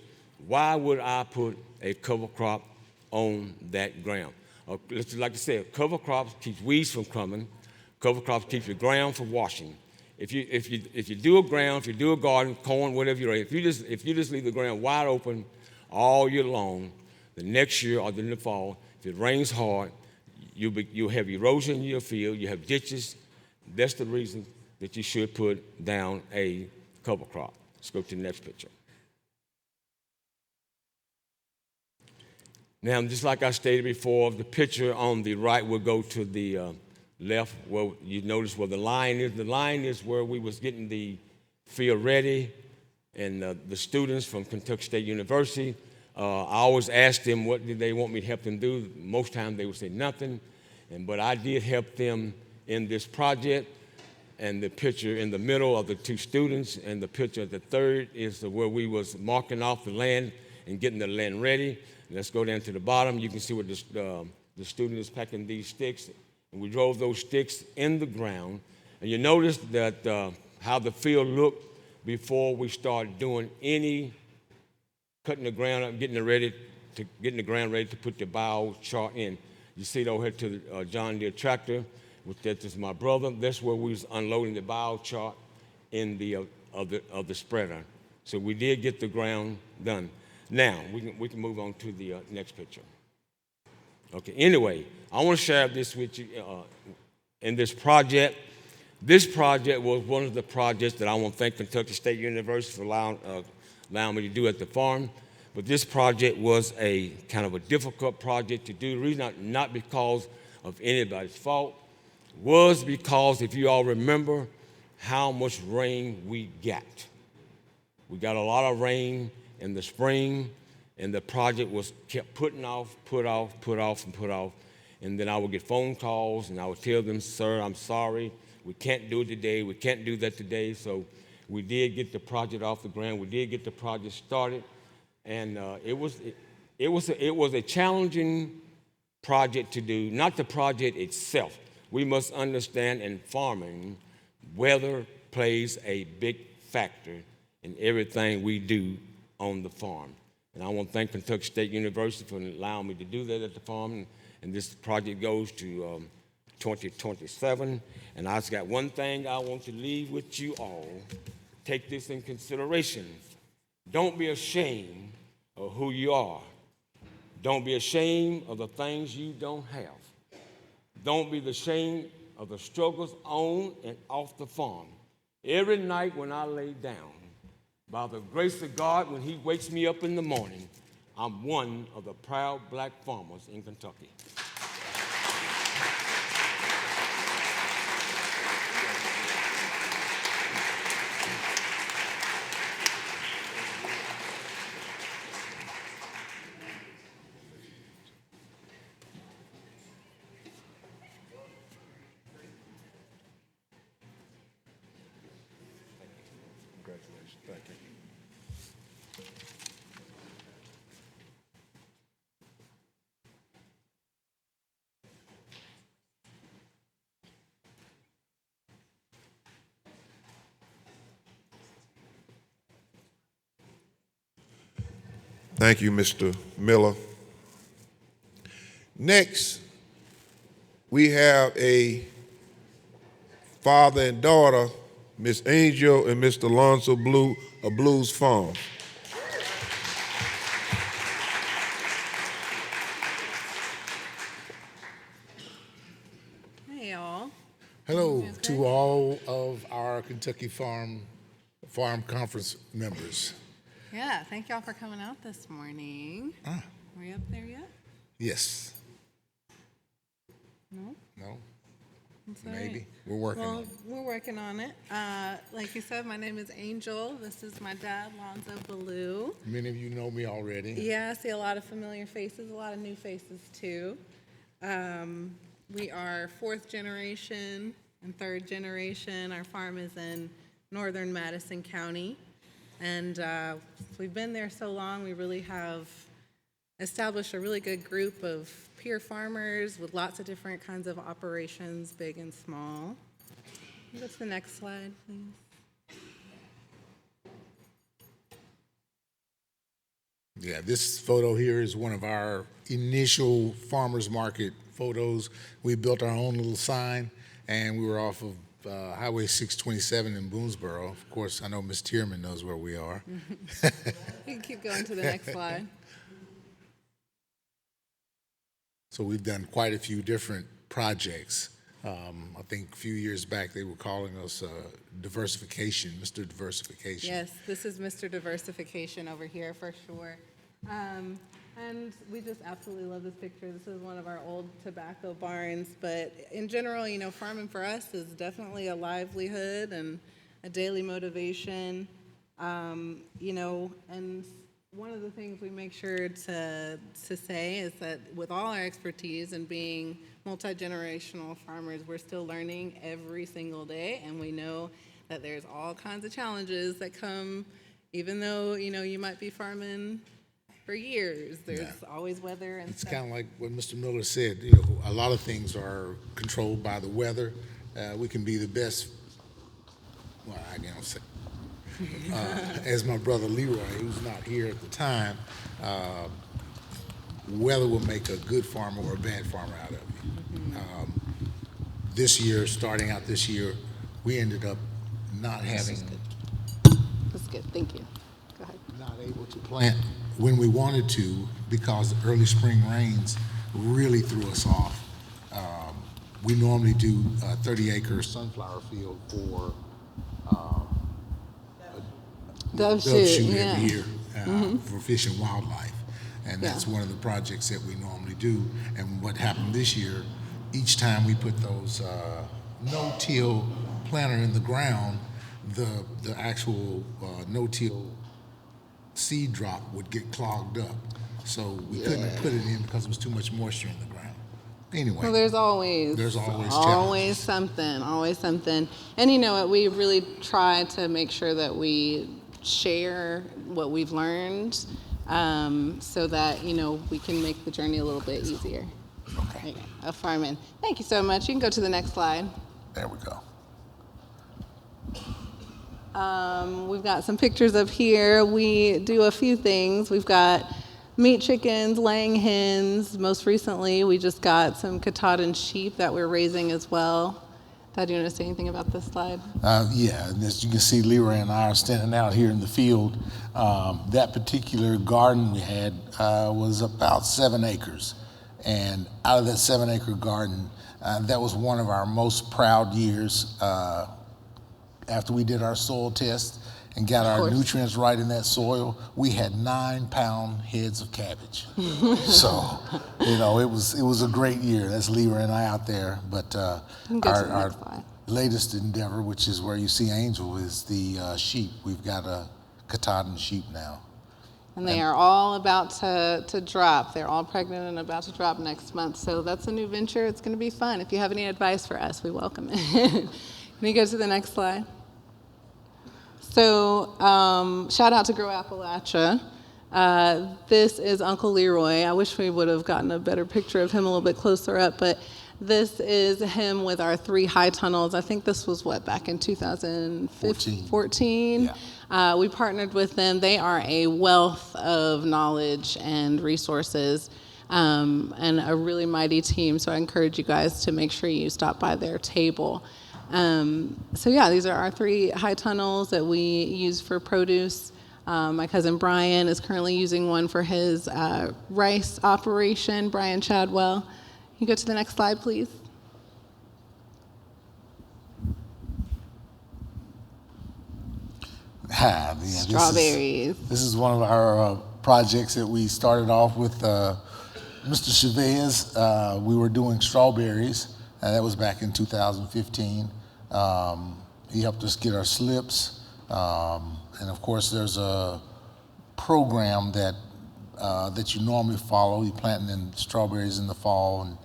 why would I put a cover crop on that ground? Like I said, cover crops keep weeds from coming. Cover crops keep your ground from washing. If you do a ground, if you do a garden, corn, whatever you raise, if you just leave the ground wide open all year long, the next year or in the fall, if it rains hard, you'll have erosion in your field, you have ditches. That's the reason that you should put down a cover crop. Let's go to the next picture. Now, just like I stated before, the picture on the right will go to the left, where you notice where the line is. The line is where we was getting the field ready, and the students from Kentucky State University, I always asked them what did they want me to help them do. Most times they would say nothing, but I did help them in this project. And the picture in the middle of the 2 students, and the picture at the third is where we was marking off the land and getting the land ready. Let's go down to the bottom. You can see what the student is packing these sticks. And we drove those sticks in the ground. And you notice that how the field looked before we started doing any cutting the ground up, getting the ground ready to put the biochar in. You see it over here to the John Deere tractor. That is my brother. That's where we was unloading the biochar in of the spreader. So we did get the ground done. Now we can move on to the next picture. Okay. Anyway, I want to share this with you in this project. This project was one of the projects that I want to thank Kentucky State University for allowing me to do at the farm. But this project was a kind of a difficult project to do. The reason not because of anybody's fault was because, if you all remember, how much rain we got. We got a lot of rain in the spring, and the project was kept putting off, put off. And then I would get phone calls, and I would tell them, sir, I'm sorry, we can't do it today, we can't do that today. So we did get the project off the ground, we did get the project started, and it was a challenging project to do, not the project itself. We must understand in farming, weather plays a big factor in everything we do on the farm. And I want to thank Kentucky State University for allowing me to do that at the farm. And this project goes to 2027. And I just got one thing I want to leave with you all. Take this in consideration. Don't be ashamed of who you are. Don't be ashamed of the things you don't have. Don't be ashamed of the struggles on and off the farm. Every night when I lay down, by the grace of God, when He wakes me up in the morning, I'm one of the proud black farmers in Kentucky. Congratulations. Thank you. Thank you, Mr. Miller. Next, we have a father and daughter, Miss Angel and Mr. Alonzo Blue of Blues Farm. Hey, y'all. Hello to all of our Kentucky Farm Conference members. Yeah, thank y'all for coming out this morning. Were you up there yet? Yes. No? No? That's all Maybe. right. We're working on Well, it. we're working on it. Like you said, my name is Angel. This is my dad, Lonzo Ballou. Many of you know me already. Yeah, I see a lot of familiar faces, a lot of new faces too. We are fourth generation and third generation. Our farm is in northern Madison County. And we've been there so long, we really have established a really good group of peer farmers with lots of different kinds of operations, big and small. Go to the next slide, please. Yeah, this photo here is one of our initial farmers market photos. We built our own little sign, and we were off of Highway 627 in Boonesboro. Of course, I know Ms. Tierman knows where we are. You can keep going to the next slide. So we've done quite a few different projects. I think a few years back they were calling us diversification, Mr. Diversification. Yes, this is Mr. Diversification over here for sure. And we just absolutely love this picture. This is one of our old tobacco barns, but in general, you know, farming for us is definitely a livelihood and a daily motivation. You know, and one of the things we make sure to say is that with all our expertise and being multi-generational farmers, we're still learning every single day, and we know that there's all kinds of challenges that come, even though, you know, you might be farming for years. There's always weather and It's stuff. kind of like what Mr. Miller said. You know, a lot of things are controlled by the weather. We can be the best. Well, I can't say. As my brother Leroy, who's not here at the time, weather will make a good farmer or a bad farmer out of you. This year, starting out this year, we ended up not having, That's good, thank you. Go ahead. not able to plant when we wanted to because the early spring rains really threw us off. We normally do a 30-acre sunflower field for Dove shoot shoot, yeah. every year for fish and wildlife. And that's one of the projects that we normally do. And what happened this year, each time we put those no-till planter in the ground, the actual no-till seed drop would get clogged up. So we couldn't put it in because there was too much moisture in the ground. Anyway. Well, there's always challenges. always something. And you know what, we really try to make sure that we share what we've learned so that, you know, we can make the journey a little bit easier. Okay. Of farming. Thank you so much. You can go to the next slide. There we go. We've got some pictures up here. We do a few things. We've got meat chickens, laying hens. Most recently, we just got some Katahdin sheep that we're raising as well. Todd, do you want to say anything about this slide? Yeah, and as you can see, Leroy and I are standing out here in the field. That particular garden we had was about 7 acres. And out of that 7-acre garden, that was one of our most proud years after we did our soil test and got our nutrients right in that soil. We had 9-pound heads of cabbage. So, you know, it was a great year. That's Leroy and I out there. But our latest endeavor, which is where you see Angel, is the sheep. We've got a Katahdin sheep now. And they are all about to drop. They're all pregnant and about to drop next month. So that's a new venture. It's going to be fun. If you have any advice for us, we welcome it. Can you go to the next slide? So shout out to Grow Appalachia. This is Uncle Leroy. I wish we would have gotten a better picture of him a little bit closer up, but this is him with our 3 high tunnels. I think this was back in 2014. Yeah. We partnered with them. They are a wealth of knowledge and resources and a really mighty team. So I encourage you guys to make sure you stop by their table. So yeah, these are our 3 high tunnels that we use for produce. My cousin Brian is currently using one for his rice operation, Brian Chadwell. Can you go to the next slide, please? Strawberries. This is one of our projects that we started off with Mr. Chavez. We were doing strawberries. That was back in 2015. He helped us get our slips. And of course, there's a program that you normally follow. You're planting in strawberries in the fall and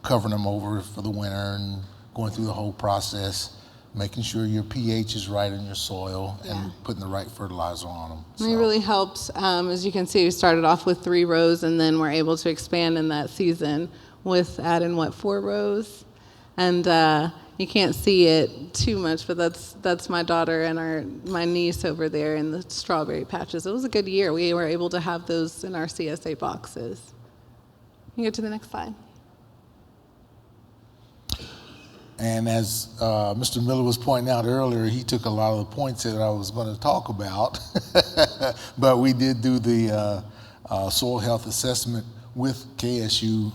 covering them over for the winter and going through the whole process, making sure your pH is right in your soil and putting the right fertilizer on them. So. It really helps. As you can see, we started off with 3 rows and then we're able to expand in that season with adding 4 rows. And you can't see it too much, but that's my daughter and my niece over there in the strawberry patches. It was a good year. We were able to have those in our CSA boxes. You go to the next slide. And as Mr. Miller was pointing out earlier, he took a lot of the points that I was going to talk about. But we did do the soil health assessment with KSU.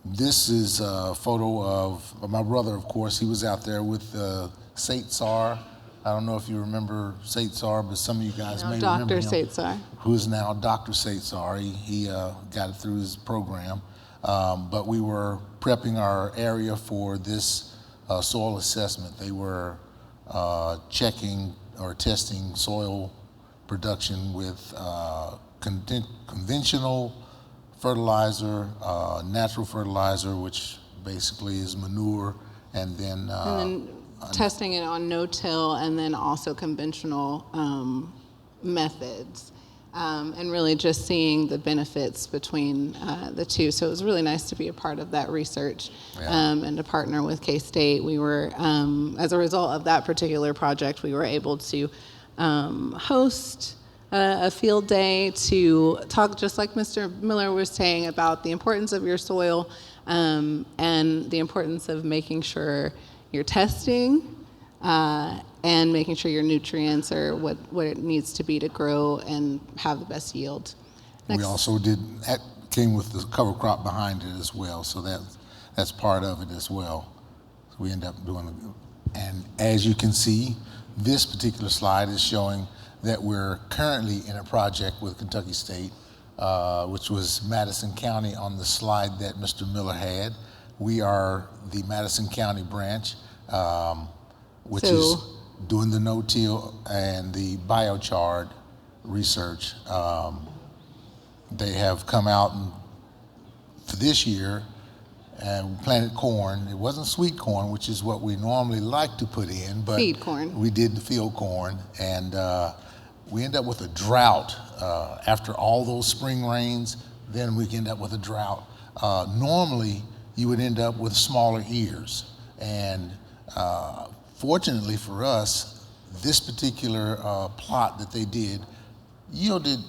This is a photo of my brother, of course. He was out there with Sate Sar. I don't know if you remember Sate Sar, but some of you guys may remember him. Dr. Sate Sar. Who is now Dr. Sate Sar. He got it through his program. But we were prepping our area for this soil assessment. They were checking or testing soil production with conventional fertilizer, natural fertilizer, which basically is manure, and then testing it on no-till and then also conventional methods. And really just seeing the benefits between the two. So it was really nice to be a part of that research and to partner with K-State. We were, as a result of that particular project, we were able to host a field day to talk, just like Mr. Miller was saying, about the importance of your soil and the importance of making sure you're testing and making sure your nutrients are what it needs to be to grow and have the best yield. We also came with the cover crop behind it as well, so that's part of it as well. So we end up doing, and as you can see, this particular slide is showing that we're currently in a project with Kentucky State, which was Madison County on the slide that Mr. Miller had. We are the Madison County branch, which is doing the no-till and the biochar research. They have come out for this year and we planted corn. It wasn't sweet corn, which is what we normally like to put in, but feed corn. We did the field corn, and we end up with a drought after all those spring rains. Then we end up with a drought. Normally, you would end up with smaller ears, and fortunately for us, this particular plot that they did yielded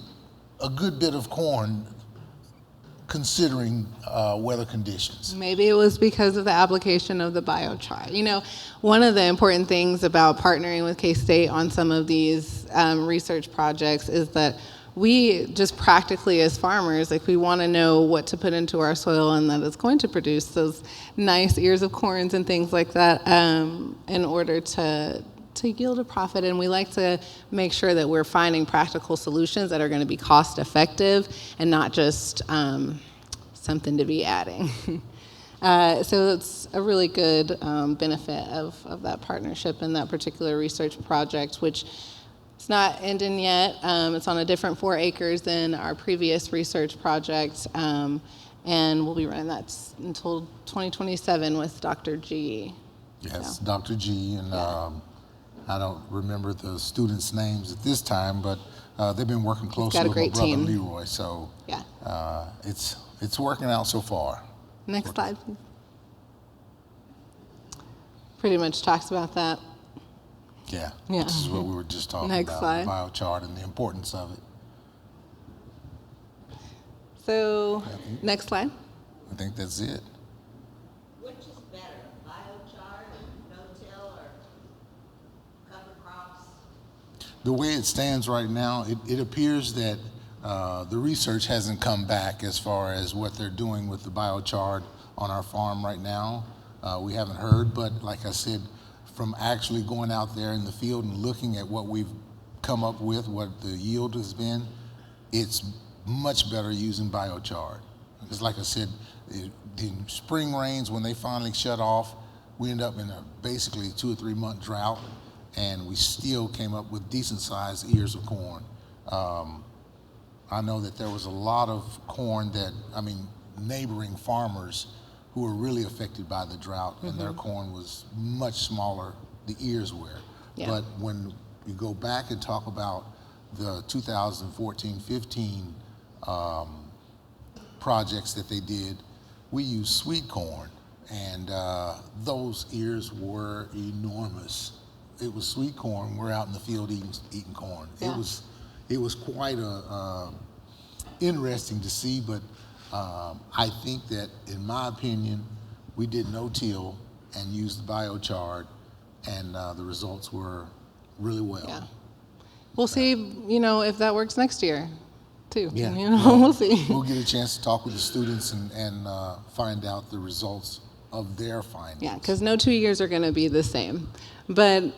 a good bit of corn considering weather conditions. Maybe it was because of the application of the biochar. You know, one of the important things about partnering with K-State on some of these research projects is that we just practically as farmers, like we want to know what to put into our soil and that it's going to produce those nice ears of corns and things like that in order to yield a profit. And we like to make sure that we're finding practical solutions that are going to be cost effective and not just something to be adding. So it's a really good benefit of that partnership and that particular research project, which it's not ending yet. It's on a different 4 acres than our previous research project. And we'll be running that until 2027 with Dr. G. Yes, So. Dr. G, and I don't remember the students' names at this time, but they've been working closely got a with my great brother team. Leroy, so Yeah. it's working out so far. Next slide, please. Pretty much talks about that. Yeah, Yeah. this is what we were just talking Next about, slide. the biochar and the importance of it. So, next slide. I think that's it. Which is better, biochar, no-till, or cover crops? The way it stands right now, it appears that the research hasn't come back as far as what they're doing with the biochar on our farm right now. We haven't heard, but like I said, from actually going out there in the field and looking at what we've come up with, what the yield has been, it's much better using biochar. Because like I said, the spring rains, when they finally shut off, we end up in a basically 2 or 3 month drought, and we still came up with decent sized ears of corn. I know that there was a lot of corn that, neighboring farmers who were really affected by the drought, and their corn was much smaller, the ears were. Yeah. But when you go back and talk about the 2014-15 projects that they did, we used sweet corn, and those ears were enormous. It was sweet corn. We're out in the field eating corn. Yeah. It was quite interesting to see, but I think that, in my opinion, we did no-till and used biochar, and the results were really well. Yeah. We'll see, if that works next year, too. Yeah. We'll see. We'll get a chance to talk with the students and find out the results of their findings. Yeah, because no 2 years are going to be the same. But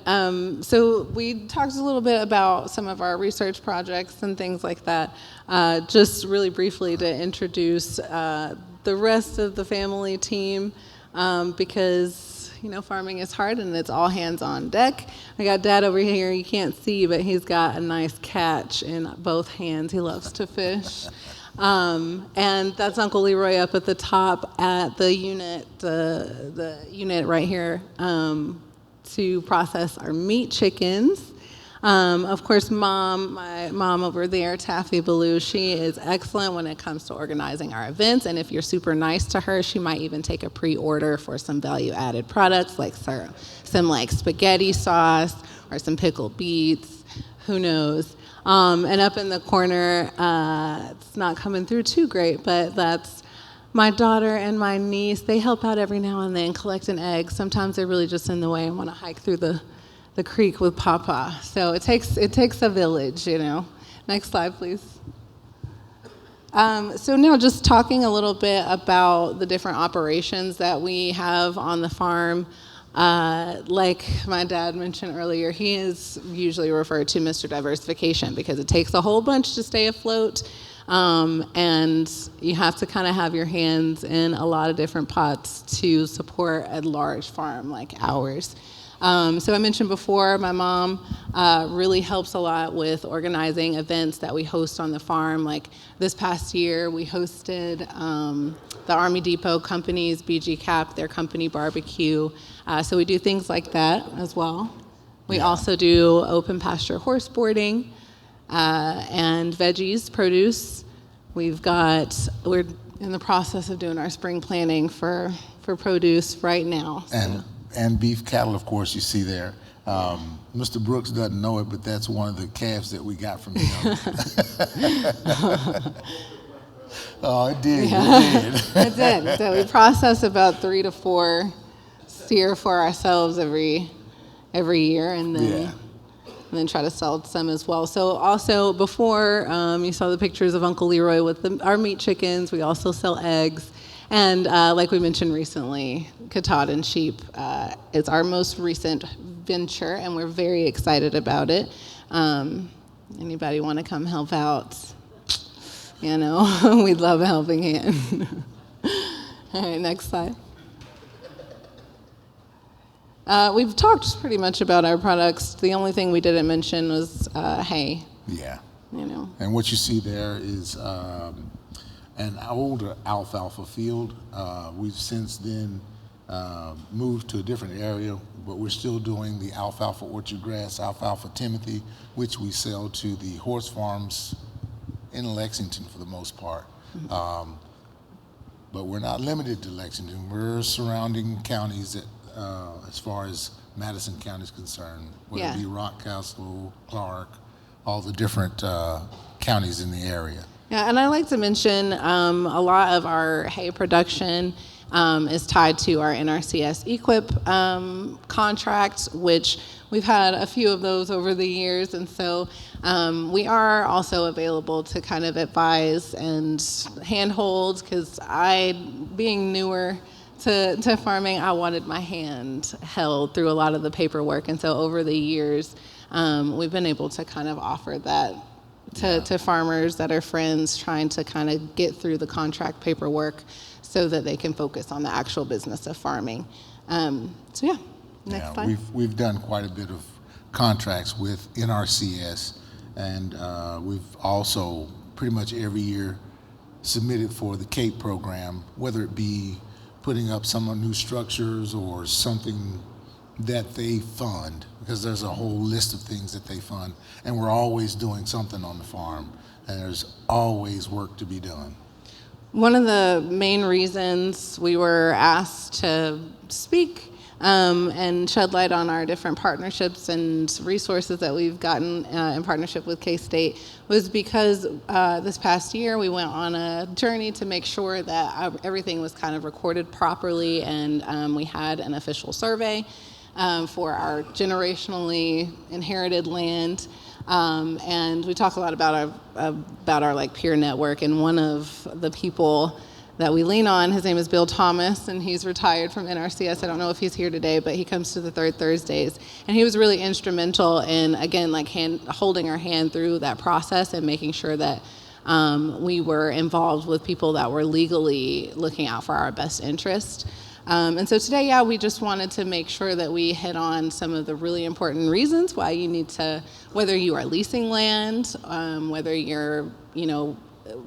so we talked a little bit about some of our research projects and things like that. Just really briefly to introduce the rest of the family team, because farming is hard and it's all hands on deck. I got Dad over here. You can't see, but he's got a nice catch in both hands. He loves to fish. And that's Uncle Leroy up at the top at the unit, the unit right here, to process our meat chickens. Of course, my mom over there, Taffy Ballou, she is excellent when it comes to organizing our events. And if you're super nice to her, she might even take a pre-order for some value-added products like some like spaghetti sauce or some pickled beets. Who knows? And up in the corner, it's not coming through too great, but that's my daughter and my niece. They help out every now and then collecting eggs. Sometimes they're really just in the way and want to hike through the creek with Papa. So it takes a village, Next slide, please. So now just talking a little bit about the different operations that we have on the farm. Like my dad mentioned earlier, he is usually referred to Mr. Diversification because it takes a whole bunch to stay afloat. And you have to kind of have your hands in a lot of different pots to support a large farm like ours. So I mentioned before, my mom really helps a lot with organizing events that we host on the farm. Like this past year, we hosted the Army Depot Company's BG Cap, their company barbecue. So we do things like that as well. We also do open pasture horse boarding and veggies, produce. We're in the process of doing our spring planning for produce right now. So. and beef cattle, of course, you see there. Mr. Brooks doesn't know it, but that's one of the calves that we got from him. Oh, it did. It did. It did. So we process about 3 to 4 steer for ourselves every year, and then try to sell some as well. So also before you saw the pictures of Uncle Leroy with our meat chickens, we also sell eggs. And like we mentioned recently, Katahdin sheep is our most recent venture, and we're very excited about it. Anybody want to come help out? You know, we'd love a helping hand. All right, next slide. We've talked pretty much about our products. The only thing we didn't mention was hay. Yeah. You know. And what you see there is an older alfalfa field. We've since then moved to a different area, but we're still doing the alfalfa orchard grass, alfalfa Timothy, which we sell to the horse farms in Lexington for the most part. But we're not limited to Lexington. We're surrounding counties that, as far as Madison County is concerned, whether it be Rockcastle, Clark, all the different counties in the area. Yeah, and I like to mention a lot of our hay production is tied to our NRCS EQIP contract, which we've had a few of those over the years, and so we are also available to kind of advise and handhold, because being newer to farming, I wanted my hand held through a lot of the paperwork, and so over the years, we've been able to kind of offer that to farmers that are friends trying to kind of get through the contract paperwork so that they can focus on the actual business of farming. So yeah, next slide. We've done quite a bit of contracts with NRCS, and we've also pretty much every year submitted for the CAPE program, whether it be putting up some new structures or something that they fund, because there's a whole list of things that they fund, and we're always doing something on the farm, and there's always work to be done. One of the main reasons we were asked to speak and shed light on our different partnerships and resources that we've gotten in partnership with K-State was because this past year we went on a journey to make sure that everything was kind of recorded properly, and we had an official survey for our generationally inherited land. And we talk a lot about our like peer network, and one of the people that we lean on, his name is Bill Thomas, and he's retired from NRCS. I don't know if he's here today, but he comes to the Third Thursdays, and he was really instrumental in, again, like holding our hand through that process and making sure that we were involved with people that were legally looking out for our best interest. And so today, we just wanted to make sure that we hit on some of the really important reasons why you need to, whether you are leasing land, whether you're,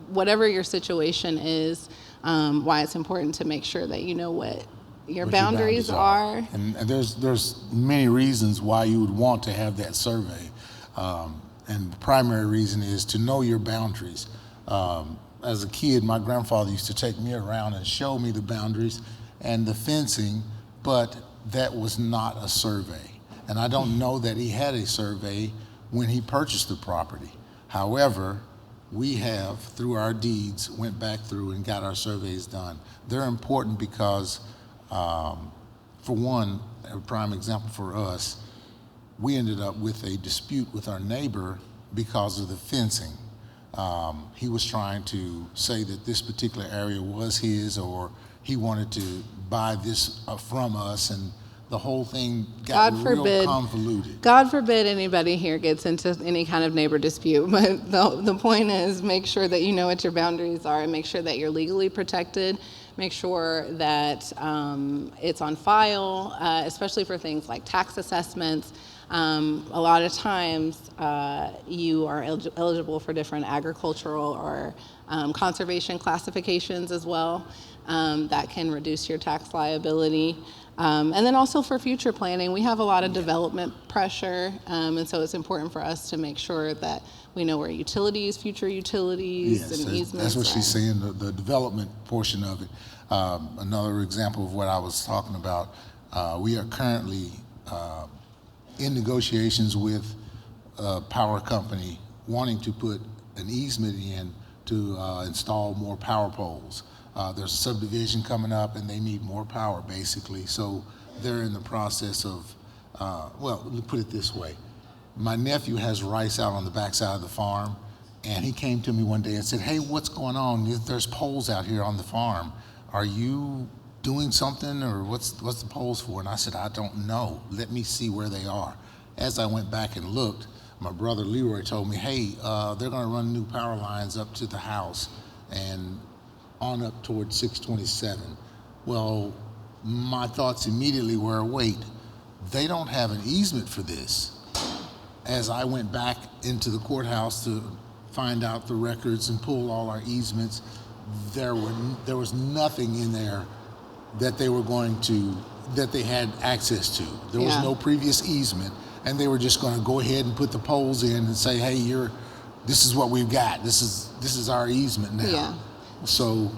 whatever your situation is, why it's important to make sure that you know what your boundaries are. And there's many reasons why you would want to have that survey. And the primary reason is to know your boundaries. As a kid, my grandfather used to take me around and show me the boundaries and the fencing, but that was not a survey. And I don't know that he had a survey when he purchased the property. However, we have, through our deeds, went back through and got our surveys done. They're important because, for one, a prime example for us, we ended up with a dispute with our neighbor because of the fencing. He was trying to say that this particular area was his, or he wanted to buy this from us, and the whole thing got real convoluted. God forbid anybody here gets into any kind of neighbor dispute, but the point is make sure that you know what your boundaries are and make sure that you're legally protected. Make sure that it's on file, especially for things like tax assessments. A lot of times you are eligible for different agricultural or conservation classifications as well. That can reduce your tax liability. And then also for future planning, we have a lot of development pressure, and so it's important for us to make sure that we know where utilities, future utilities, and easements are. That's what she's saying, the development portion of it. Another example of what I was talking about, We are currently in negotiations with a power company wanting to put an easement in to install more power poles. There's a subdivision coming up and they need more power basically. So they're in the process of, well, let me put it this way. My nephew has rice out on the backside of the farm, and he came to me one day and said, hey, what's going on? There's poles out here on the farm. Are you doing something, or what's the poles for? And I said, I don't know. Let me see where they are. As I went back and looked, my brother Leroy told me, hey, they're gonna run new power lines up to the house and on up towards 627. Well, my thoughts immediately were, wait, they don't have an easement for this. As I went back into the courthouse to find out the records and pull all our easements, there was nothing in there that they were that they had access to. There was no previous easement, and they were just going to go ahead and put the poles in and say, hey, this is what we've got. This is our easement now. Yeah. So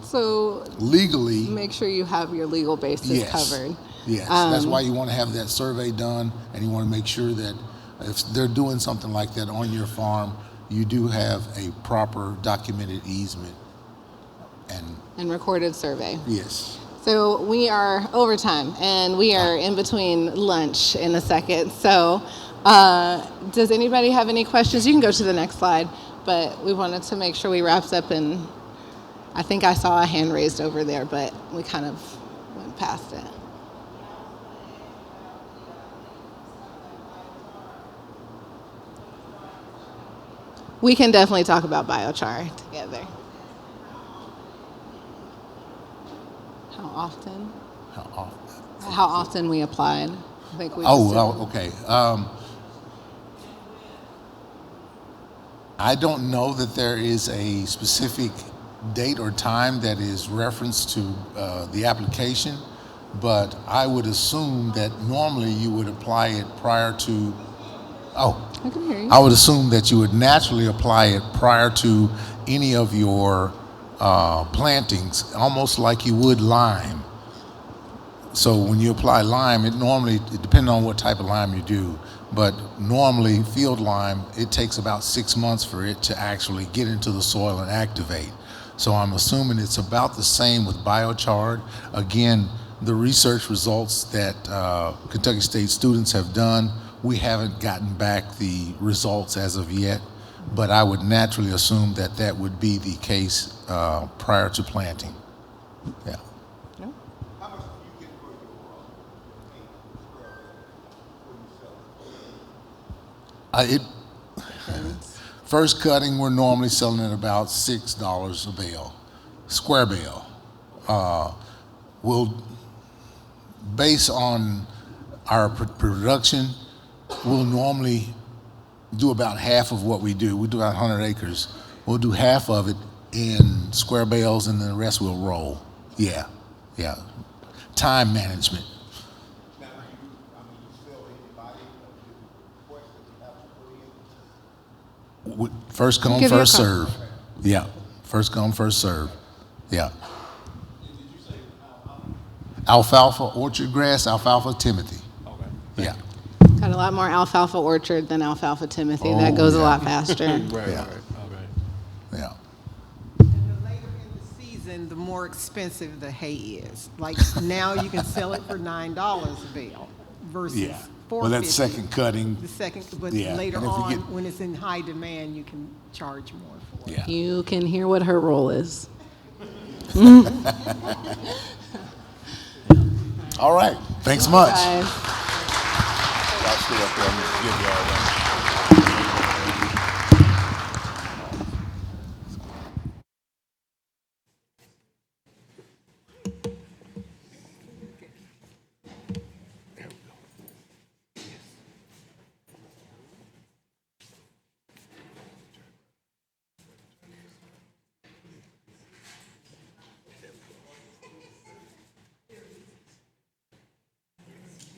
legally, make sure you have your legal basis covered. Yes, that's why you want to have that survey done, and you want to make sure that if they're doing something like that on your farm, you do have a proper documented easement And recorded survey. Yes. So we are overtime, and we are in between lunch in a second. So does anybody have any questions? You can go to the next slide, but we wanted to make sure we wrapped up, and I think I saw a hand raised over there, but we kind of went past it. We can definitely talk about biochar together. How often? How often we applied? I think we okay. I don't know that there is a specific date or time that is referenced to the application, but I would assume that normally you would apply it prior to. I can hear you. I would assume that you would naturally apply it prior to any of your plantings, almost like you would lime. So when you apply lime, it depends on what type of lime you do, but normally field lime, it takes about 6 months for it to actually get into the soil and activate. So I'm assuming it's about the same with biochar. Again, the research results that Kentucky State students have done, we haven't gotten back the results as of yet, but I would naturally assume that that would be the case prior to planting. Yeah. How much do you get for your First cutting, we're normally selling at about $6 a bale, square bale. We'll, based on our production, we'll normally do about half of what we do. We do about 100 acres. We'll do half of it in square bales, and then the rest we'll roll. Yeah. Time management. Now, you sell anybody request that you have to put in? First come, Give you a first call. serve. Yeah. First come, first serve. Yeah. Did you say Alfalfa, orchard grass, alfalfa Timothy. Okay. Yeah. Got a lot more alfalfa orchard than alfalfa Timothy. That goes a lot faster. Yeah. And the later in the season, the more expensive the hay is. Like now you can sell it for $9 a bale versus Yeah. $4.50. Well, that's second cutting. The second, but Yeah, later and if we on, get- when it's in high demand, you can charge more for it. Yeah. You can hear what her role is. All right. Thanks much. Bye. Y'all stay up there. I'm gonna give you all that.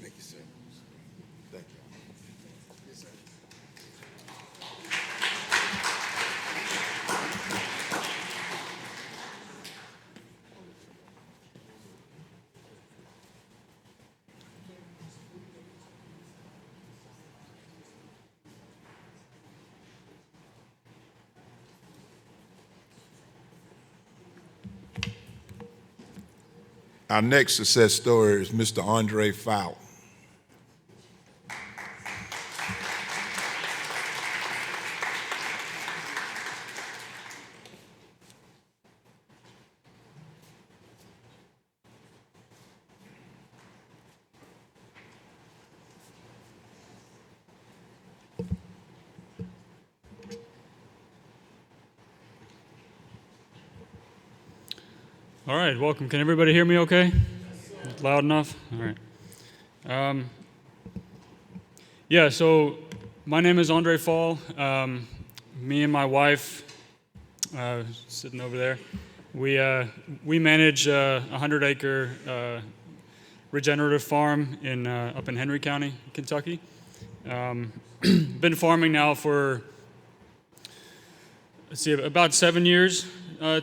Thank you, sir. Thank you. Yes, sir. Our next success story is Mr. Andre Fowle. All right, welcome. Can everybody hear me okay? Loud enough? All right. Yeah, so my name is Andre Fowle. Me and my wife, sitting over there, we manage a 100-acre regenerative farm up in Henry County, Kentucky. Been farming now for, let's see, about 7 years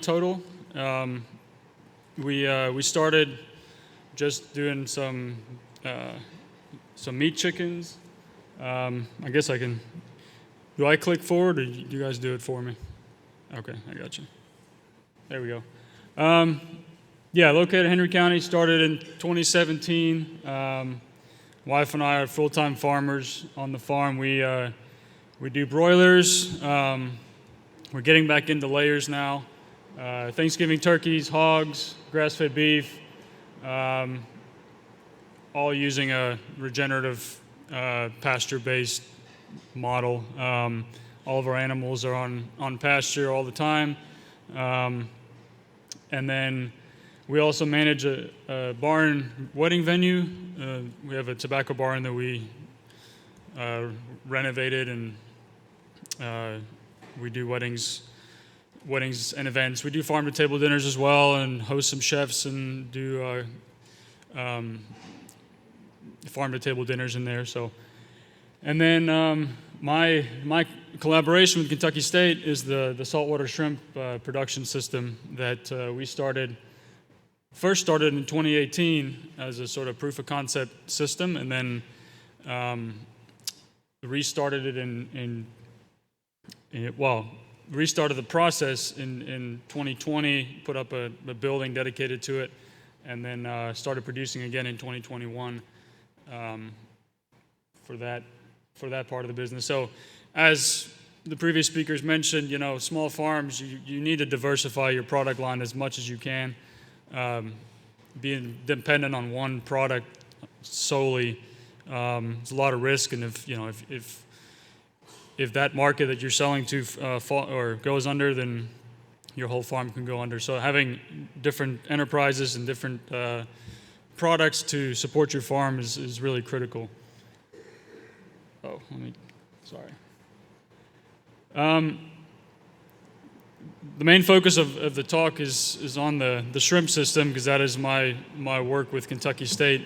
total. We started just doing some meat chickens. I guess I can. Do I click forward, or do you guys do it for me? Okay, I got you. There we go. Yeah, located in Henry County. Started in 2017. Wife and I are full-time farmers on the farm. We do broilers. We're getting back into layers now. Thanksgiving turkeys, hogs, grass-fed beef, all using a regenerative pasture-based model. All of our animals are on pasture all the time. And then we also manage a barn wedding venue. We have a tobacco barn that we renovated, and we do weddings and events. We do farm-to-table dinners as well, and host some chefs and do farm-to-table dinners in there. So, and then my collaboration with Kentucky State is the saltwater shrimp production system that we first started in 2018 as a sort of proof of concept system, and then restarted it restarted the process in 2020, put up a building dedicated to it, and then started producing again in 2021 for that part of the business. So as the previous speakers mentioned, small farms, you need to diversify your product line as much as you can. Being dependent on one product solely, it's a lot of risk, and if that market that you're selling to goes under, then your whole farm can go under. So having different enterprises and different products to support your farm is really critical. Sorry. The main focus of the talk is on the shrimp system, because that is my work with Kentucky State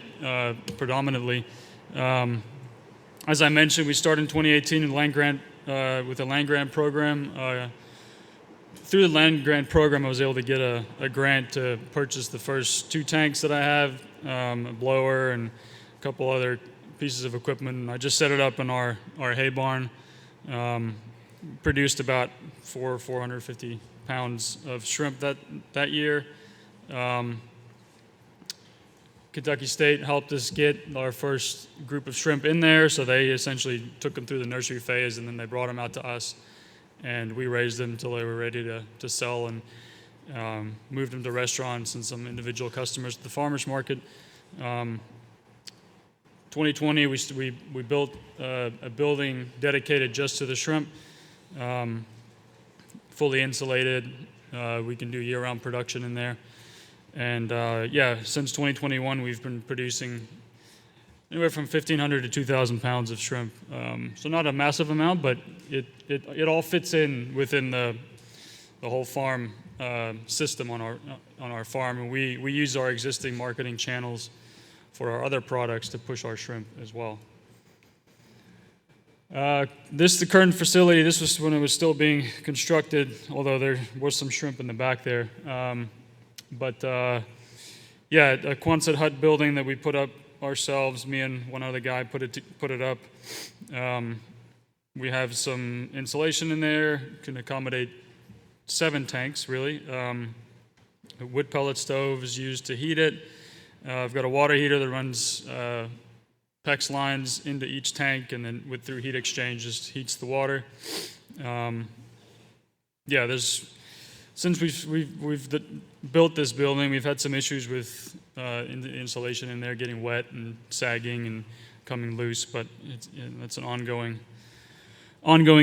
predominantly. As I mentioned, we started in 2018 in land grant, with a land grant program. Through the land grant program, I was able to get a grant to purchase the first 2 tanks that I have, a blower and a couple other pieces of equipment. And I just set it up in our hay barn. Produced about 450 pounds of shrimp that year. Kentucky State helped us get our first group of shrimp in there, so they essentially took them through the nursery phase, and then they brought them out to us, and we raised them until they were ready to sell, and moved them to restaurants and some individual customers at the farmers market. 2020, we built a building dedicated just to the shrimp, fully insulated. We can do year-round production in there. And since 2021, we've been producing anywhere from 1,500 to 2,000 pounds of shrimp. So not a massive amount, but it all fits in within the whole farm system on our farm. And we use our existing marketing channels for our other products to push our shrimp as well. This is the current facility. This was when it was still being constructed, although there was some shrimp in the back there. A Quonset hut building that we put up ourselves. Me and one other guy put it up. We have some insulation in there, can accommodate 7 tanks really. A wood pellet stove is used to heat it. I've got a water heater that runs PEX lines into each tank, and then through heat exchange just heats the water. Since we've built this building, we've had some issues with in the insulation in there getting wet and sagging and coming loose, but that's an ongoing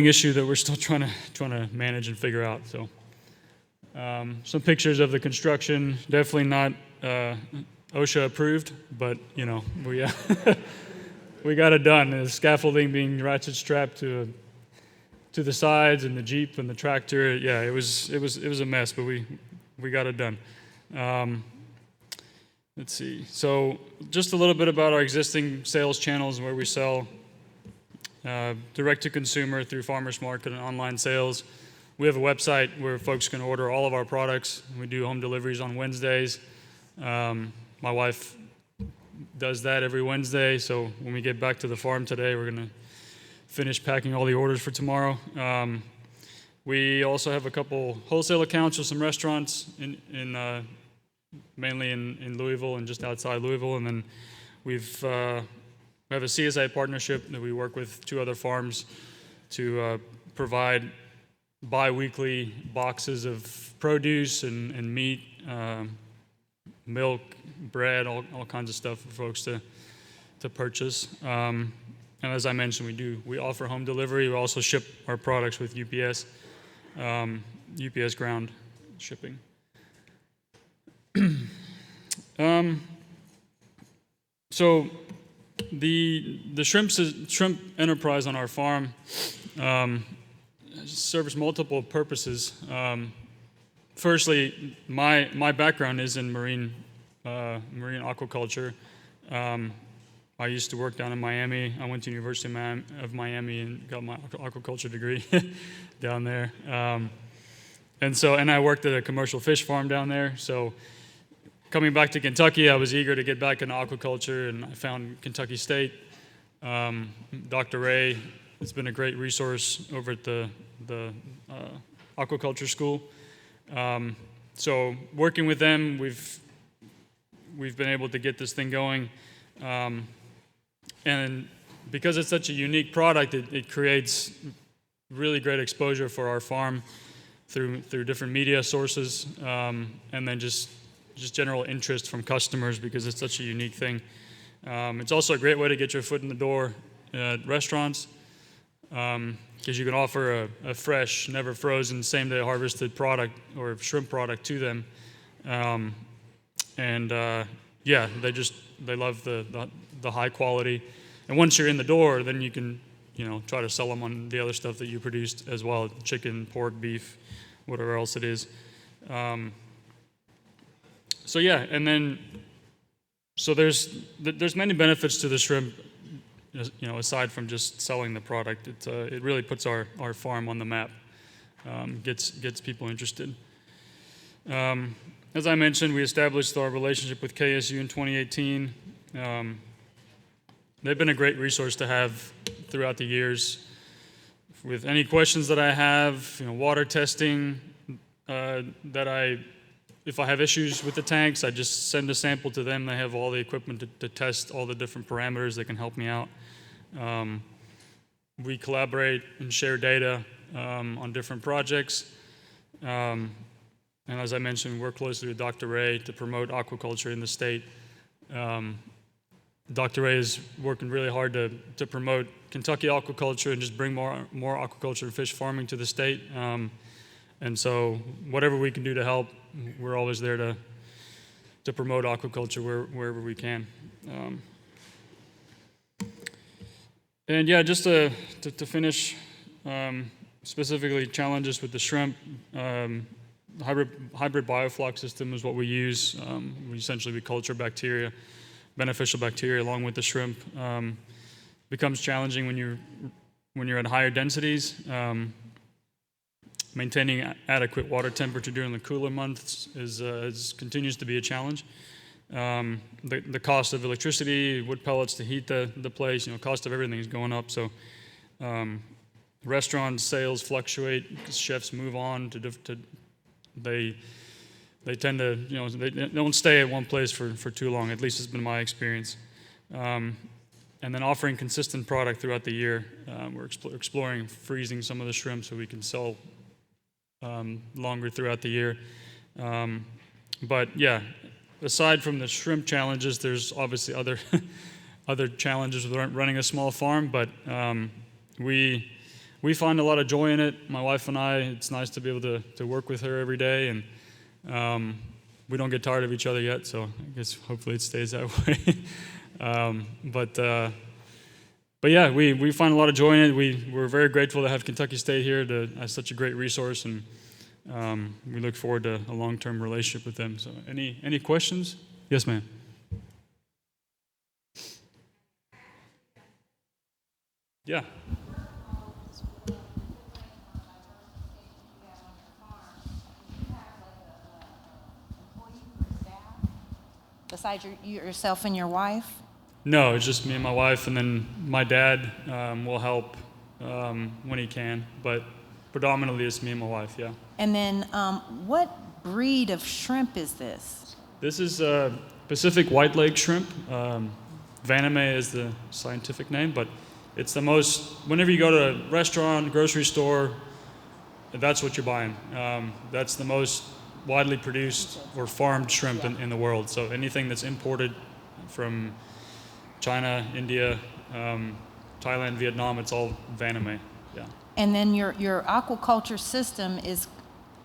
issue that we're still trying to manage and figure out. So some pictures of the construction, definitely not OSHA approved, but we got it done. The scaffolding being ratchet strapped to the sides, and the Jeep and the tractor. Yeah, it was a mess, but we got it done. Let's see. So just a little bit about our existing sales channels, where we sell direct to consumer through farmers market and online sales. We have a website where folks can order all of our products. We do home deliveries on Wednesdays. My wife does that every Wednesday, so when we get back to the farm today, we're going to finish packing all the orders for tomorrow. We also have a couple wholesale accounts with some restaurants mainly in Louisville and just outside Louisville, and then we have a CSA partnership that we work with 2 other farms to provide bi-weekly boxes of produce and meat, milk, bread, all kinds of stuff for folks to purchase. And as I mentioned, we offer home delivery. We also ship our products with UPS, UPS ground shipping. So the shrimp enterprise on our farm serves multiple purposes. Firstly, my background is in marine aquaculture. I used to work down in Miami. I went to University of Miami and got my aquaculture degree down there. And I worked at a commercial fish farm down there. So coming back to Kentucky, I was eager to get back into aquaculture, and I found Kentucky State. Dr. Ray has been a great resource over at the aquaculture school. So working with them, we've been able to get this thing going. And because it's such a unique product, it creates really great exposure for our farm through different media sources, and then just general interest from customers because it's such a unique thing. It's also a great way to get your foot in the door at restaurants, because you can offer a fresh, never frozen, same-day harvested product or shrimp product to them. They love the high quality. And once you're in the door, then you can try to sell them on the other stuff that you produced as well: chicken, pork, beef, whatever else it is. So there's many benefits to the shrimp, aside from just selling the product. It really puts our farm on the map, gets people interested. As I mentioned, we established our relationship with KSU in 2018. They've been a great resource to have throughout the years. With any questions that I have, water testing, if I have issues with the tanks, I just send a sample to them. They have all the equipment to test all the different parameters that can help me out. We collaborate and share data on different projects. And as I mentioned, we work closely with Dr. Ray to promote aquaculture in the state. Dr. Ray is working really hard to promote Kentucky aquaculture and just bring more aquaculture and fish farming to the state. And so whatever we can do to help, we're always there to promote aquaculture wherever we can. Just to finish, specifically challenges with the shrimp, hybrid biofloc system is what we use. We culture bacteria, beneficial bacteria, along with the shrimp. Becomes challenging when you're at higher densities. Maintaining adequate water temperature during the cooler months continues to be a challenge. The cost of electricity, wood pellets to heat the place, cost of everything is going up. So restaurant sales fluctuate because chefs move on they they tend to, they don't stay at one place for too long. At least it's been my experience. And then offering consistent product throughout the year. We're exploring freezing some of the shrimp so we can sell longer throughout the year. But yeah, aside from the shrimp challenges, there's obviously other other challenges with running a small farm. But we find a lot of joy in it. My wife and I. It's nice to be able to work with her every day, and we don't get tired of each other yet. So I guess hopefully it stays that way. But yeah, we find a lot of joy in it. We're very grateful to have Kentucky State here as such a great resource, and we look forward to a long-term relationship with them. So any questions? Yes, ma'am. Yeah. Besides yourself and your wife? No, it's just me and my wife, and then my dad will help when he can, but predominantly it's me and my wife, yeah. And then what breed of shrimp is this? This is Pacific White Lake shrimp. Vaname is the scientific name, but it's the most, whenever you go to a restaurant, grocery store, that's what you're buying. That's the most widely produced or farmed shrimp in the world. So anything that's imported from China, India, Thailand, Vietnam, it's all Vaname, yeah. And then your aquaculture system is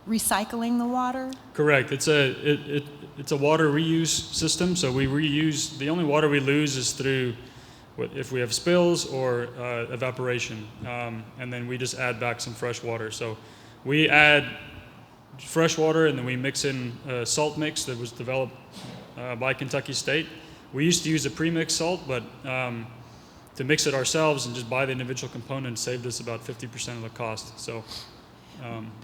recycling the water? Correct. It's a water reuse system. So we reuse, the only water we lose is through if we have spills or evaporation, and then we just add back some fresh water. So we add fresh water, and then we mix in a salt mix that was developed by Kentucky State. We used to use a premixed salt, but to mix it ourselves and just buy the individual components saved us about 50% of the cost. So.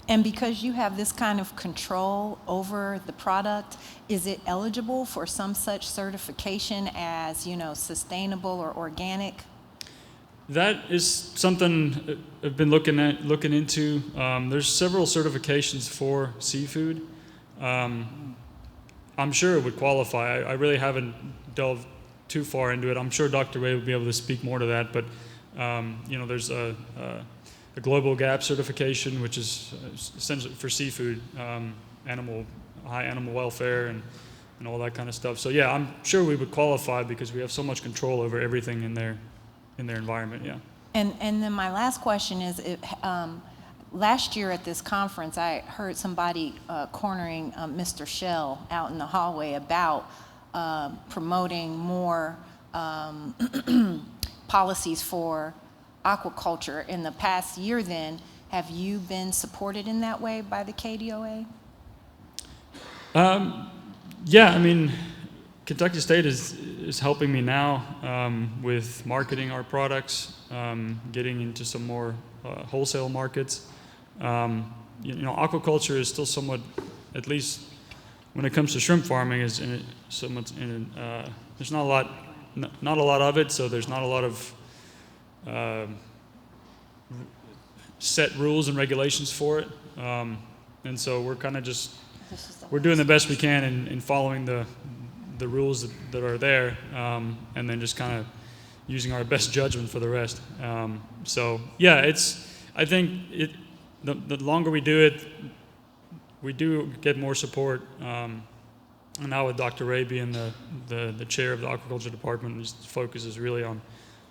And because you have this kind of control over the product, is it eligible for some such certification as, sustainable or organic? That is something I've been looking into. There's several certifications for seafood. I'm sure it would qualify. I really haven't delved too far into it. I'm sure Dr. Ray will be able to speak more to that, but there's a Global GAP certification, which is essentially for seafood, high animal welfare and all that kind of stuff. So yeah, I'm sure we would qualify because we have so much control over everything in their environment. Yeah. And then my last question is, last year at this conference, I heard somebody cornering Mr. Shell out in the hallway about promoting more policies for aquaculture. In the past year then, have you been supported in that way by the KDOA? Yeah, I mean, Kentucky State is helping me now with marketing our products, getting into some more wholesale markets. Aquaculture is still somewhat, at least when it comes to shrimp farming, is in it somewhat there's not a lot of it, so there's not a lot of set rules and regulations for it, and so we're kind of just we're doing the best we can in following the rules that are there, and then just kind of using our best judgment for the rest. So yeah, I think the longer we do it, we do get more support. And now with Dr. Ray being the chair of the aquaculture department, his focus is really on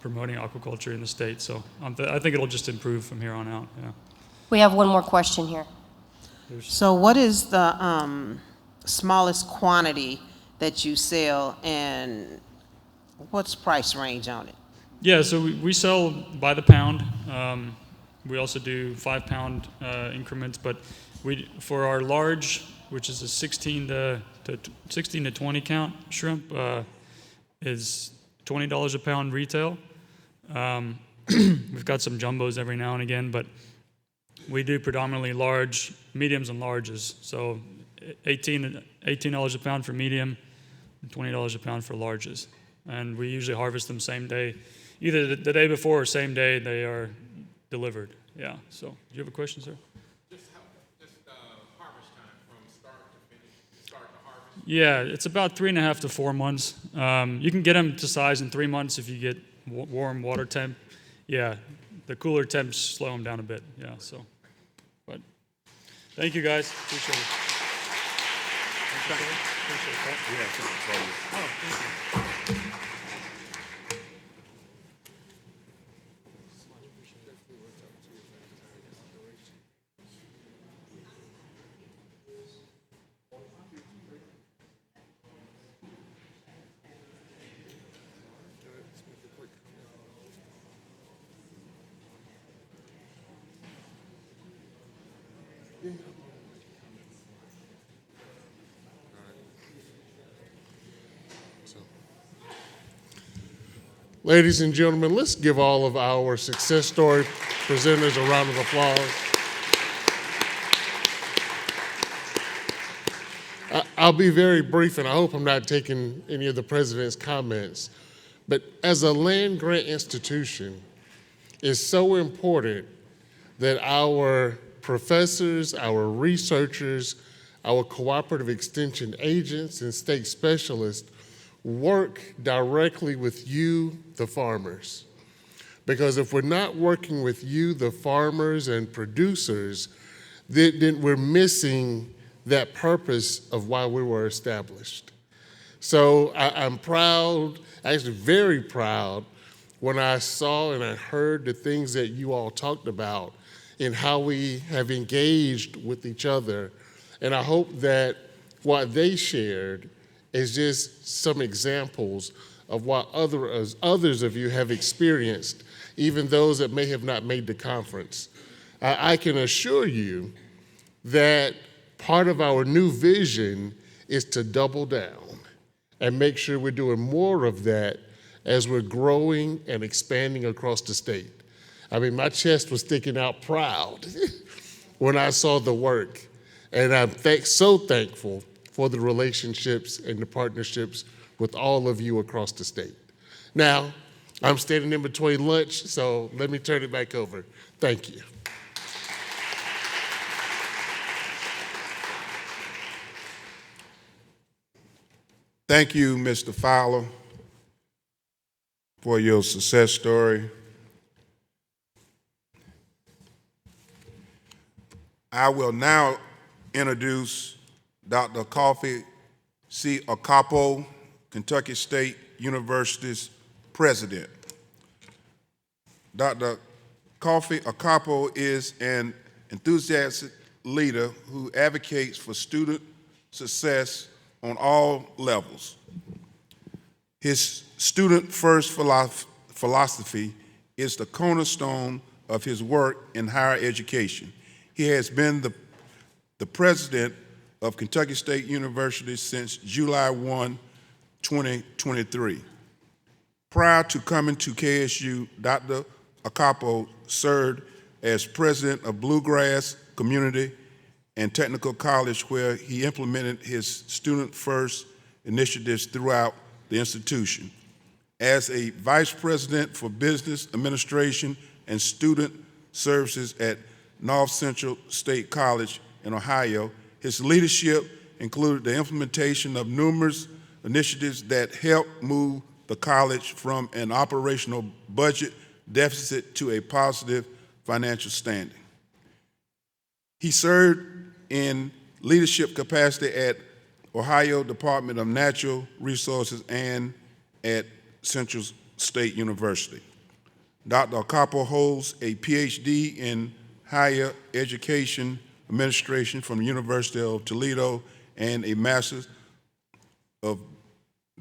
promoting aquaculture in the state. So I think it'll just improve from here on out. Yeah. We have one more question here. So what is the smallest quantity that you sell, and what's price range on it? Yeah, so we sell by the pound. We also do 5-pound increments, but for our large, which is a 16 to 20 count shrimp, is $20 a pound retail. We've got some jumbos every now and again, but we do predominantly large, mediums and larges. So $18 a pound for medium, and $20 a pound for larges. And we usually harvest them same day, either the day before or same day they are delivered. Yeah. So, do you have a question, sir? Just harvest time from start to finish. Yeah, it's about 3.5 to 4 months. You can get them to size in 3 months if you get warm water temp. Yeah, the cooler temps slow them down a bit. Yeah, so, but thank you guys. Appreciate it. Ladies and gentlemen, let's give all of our success story presenters a round of applause. I'll be very brief, and I hope I'm not taking any of the president's comments. But as a land grant institution, it's so important that our professors, our researchers, our cooperative extension agents, and state specialists work directly with you, the farmers. Because if we're not working with you, the farmers and producers, then we're missing that purpose of why we were established. So I'm proud, actually very proud, when I saw and I heard the things that you all talked about and how we have engaged with each other. And I hope that what they shared is just some examples of what others of you have experienced, even those that may have not made the conference. I can assure you that part of our new vision is to double down and make sure we're doing more of that as we're growing and expanding across the state. I mean, my chest was sticking out proud when I saw the work. And I'm so thankful for the relationships and the partnerships with all of you across the state. Now, I'm standing in between lunch, so let me turn it back over. Thank you. Thank you, Mr. Fowler, for your success story. I will now introduce Dr. Coffee C. Okapo, Kentucky State University's president. Dr. Coffee Okapo is an enthusiastic leader who advocates for student success on all levels. His student-first philosophy is the cornerstone of his work in higher education. He has been the president of Kentucky State University since July 1, 2023. Prior to coming to KSU, Dr. Okapo served as president of Bluegrass Community and Technical College, where he implemented his student-first initiatives throughout the institution. As a vice president for business administration and student services at North Central State College in Ohio, his leadership included the implementation of numerous initiatives that helped move the college from an operational budget deficit to a positive financial standing. He served in leadership capacity at Ohio Department of Natural Resources and at Central State University. Dr. Okapo holds a PhD in higher education administration from the University of Toledo and a Master's of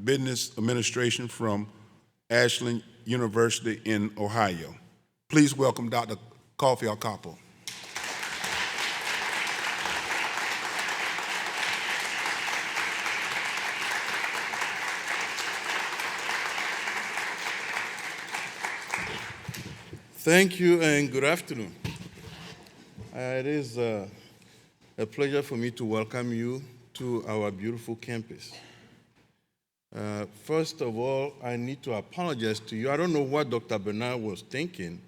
Business Administration from Ashland University in Ohio. Please welcome Dr. Coffee Okapo. Thank you and good afternoon. It is a pleasure for me to welcome you to our beautiful campus. First of all, I need to apologize to you. I don't know what Dr. Bernard was thinking,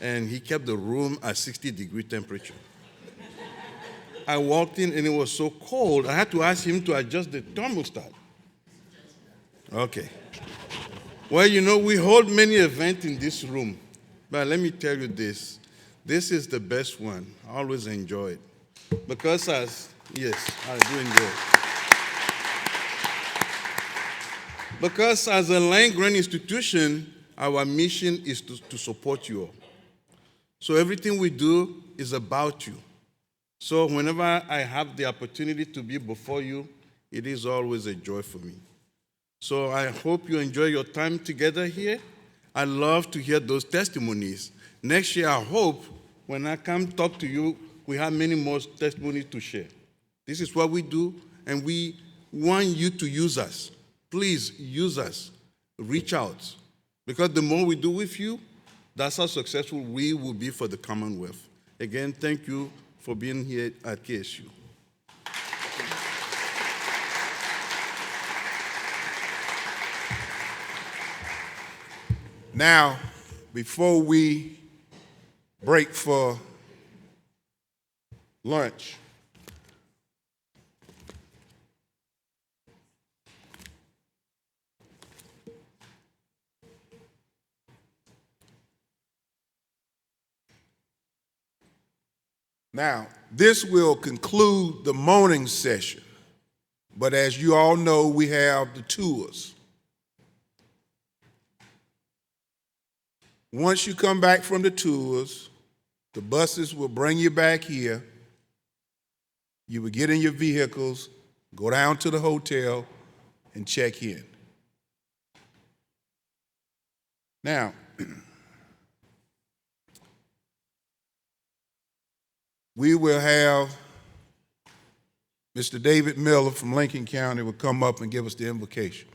and he kept the room at 60-degree temperature. I walked in and it was so cold, I had to ask him to adjust the thermostat. Okay. Well, you know, we hold many events in this room, but let me tell you this. This is the best one. I always enjoy it. Because yes, I do enjoy it. Because as a land-grant institution, our mission is to support you all. So everything we do is about you. So whenever I have the opportunity to be before you, it is always a joy for me. So I hope you enjoy your time together here. I love to hear those testimonies. Next year, I hope when I come talk to you, we have many more testimonies to share. This is what we do, and we want you to use us. Please use us. Reach out. Because the more we do with you, that's how successful we will be for the Commonwealth. Again, thank you for being here at KSU. Now, before we break for lunch, this will conclude the morning session. But as you all know, we have the tours. Once you come back from the tours, the buses will bring you back here. You will get in your vehicles, go down to the hotel, and check in. Now, we will have Mr. David Miller from Lincoln County will come up and give us the invocation.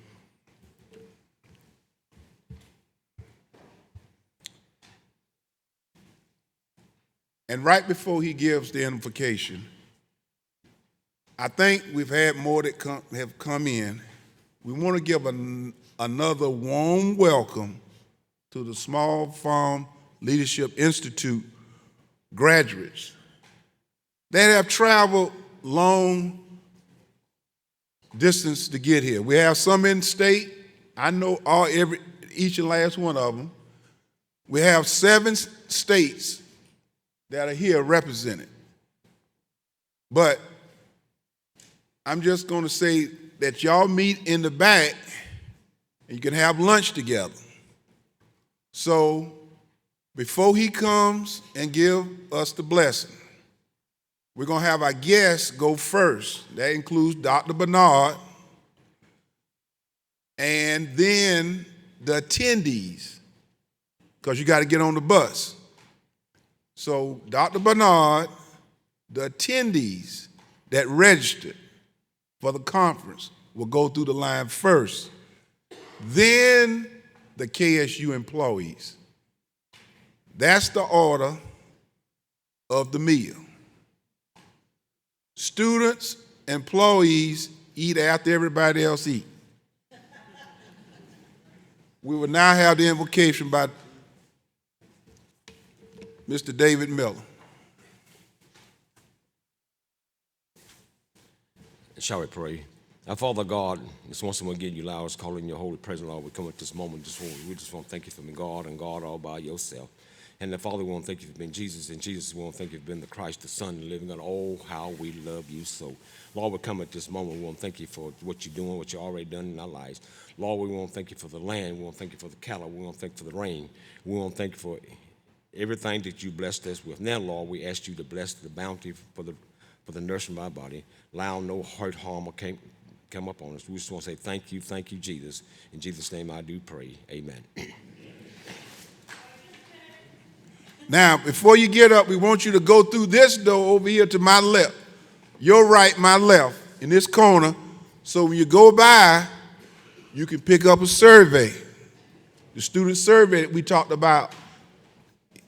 And right before he gives the invocation, I think we've had more that have come in. We want to give another warm welcome to the Small Farm Leadership Institute graduates that have traveled long distance to get here. We have some in state. I know each and last one of them. We have 7 states that are here represented. But I'm just going to say that y'all meet in the back and you can have lunch together. So before he comes and give us the blessing, we're going to have our guests go first. That includes Dr. Bernard, and then the attendees, because you got to get on the bus. So Dr. Bernard, the attendees that registered for the conference will go through the line first. Then the KSU employees. That's the order of the meal. Students, employees eat after everybody else eat. We will now have the invocation by Mr. David Miller. Shall we pray? Our Father God, just once more again, you allow us calling your holy presence, Lord. We come at this moment, we just want to thank you for being God and God all by yourself. And the Father, we want to thank you for being Jesus, and Jesus, we want to thank you for being the Christ, the Son, the living God. Oh, how we love you so. Lord, we come at this moment, we want to thank you for what you're doing, what you've already done in our lives. Lord, we want to thank you for the land. We want to thank you for the cattle. We want to thank you for the rain. We want to thank you for everything that you blessed us with. Now, Lord, we ask you to bless the bounty for the nourishment of our body. Allow no hurt, harm, or come up on us. We just want to say thank you, Jesus. In Jesus' name I do pray. Amen. Now, before you get up, we want you to go through this door over here to my left. Your right, my left, in this corner. So when you go by, you can pick up a survey. The student survey that we talked about.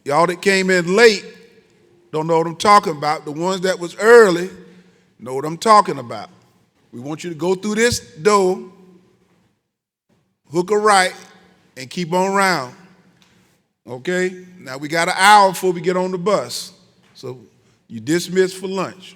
Y'all that came in late don't know what I'm talking about. The ones that was early know what I'm talking about. We want you to go through this door, hook a right, and keep on around. Okay? Now we got an hour before we get on the bus. So you dismissed for lunch.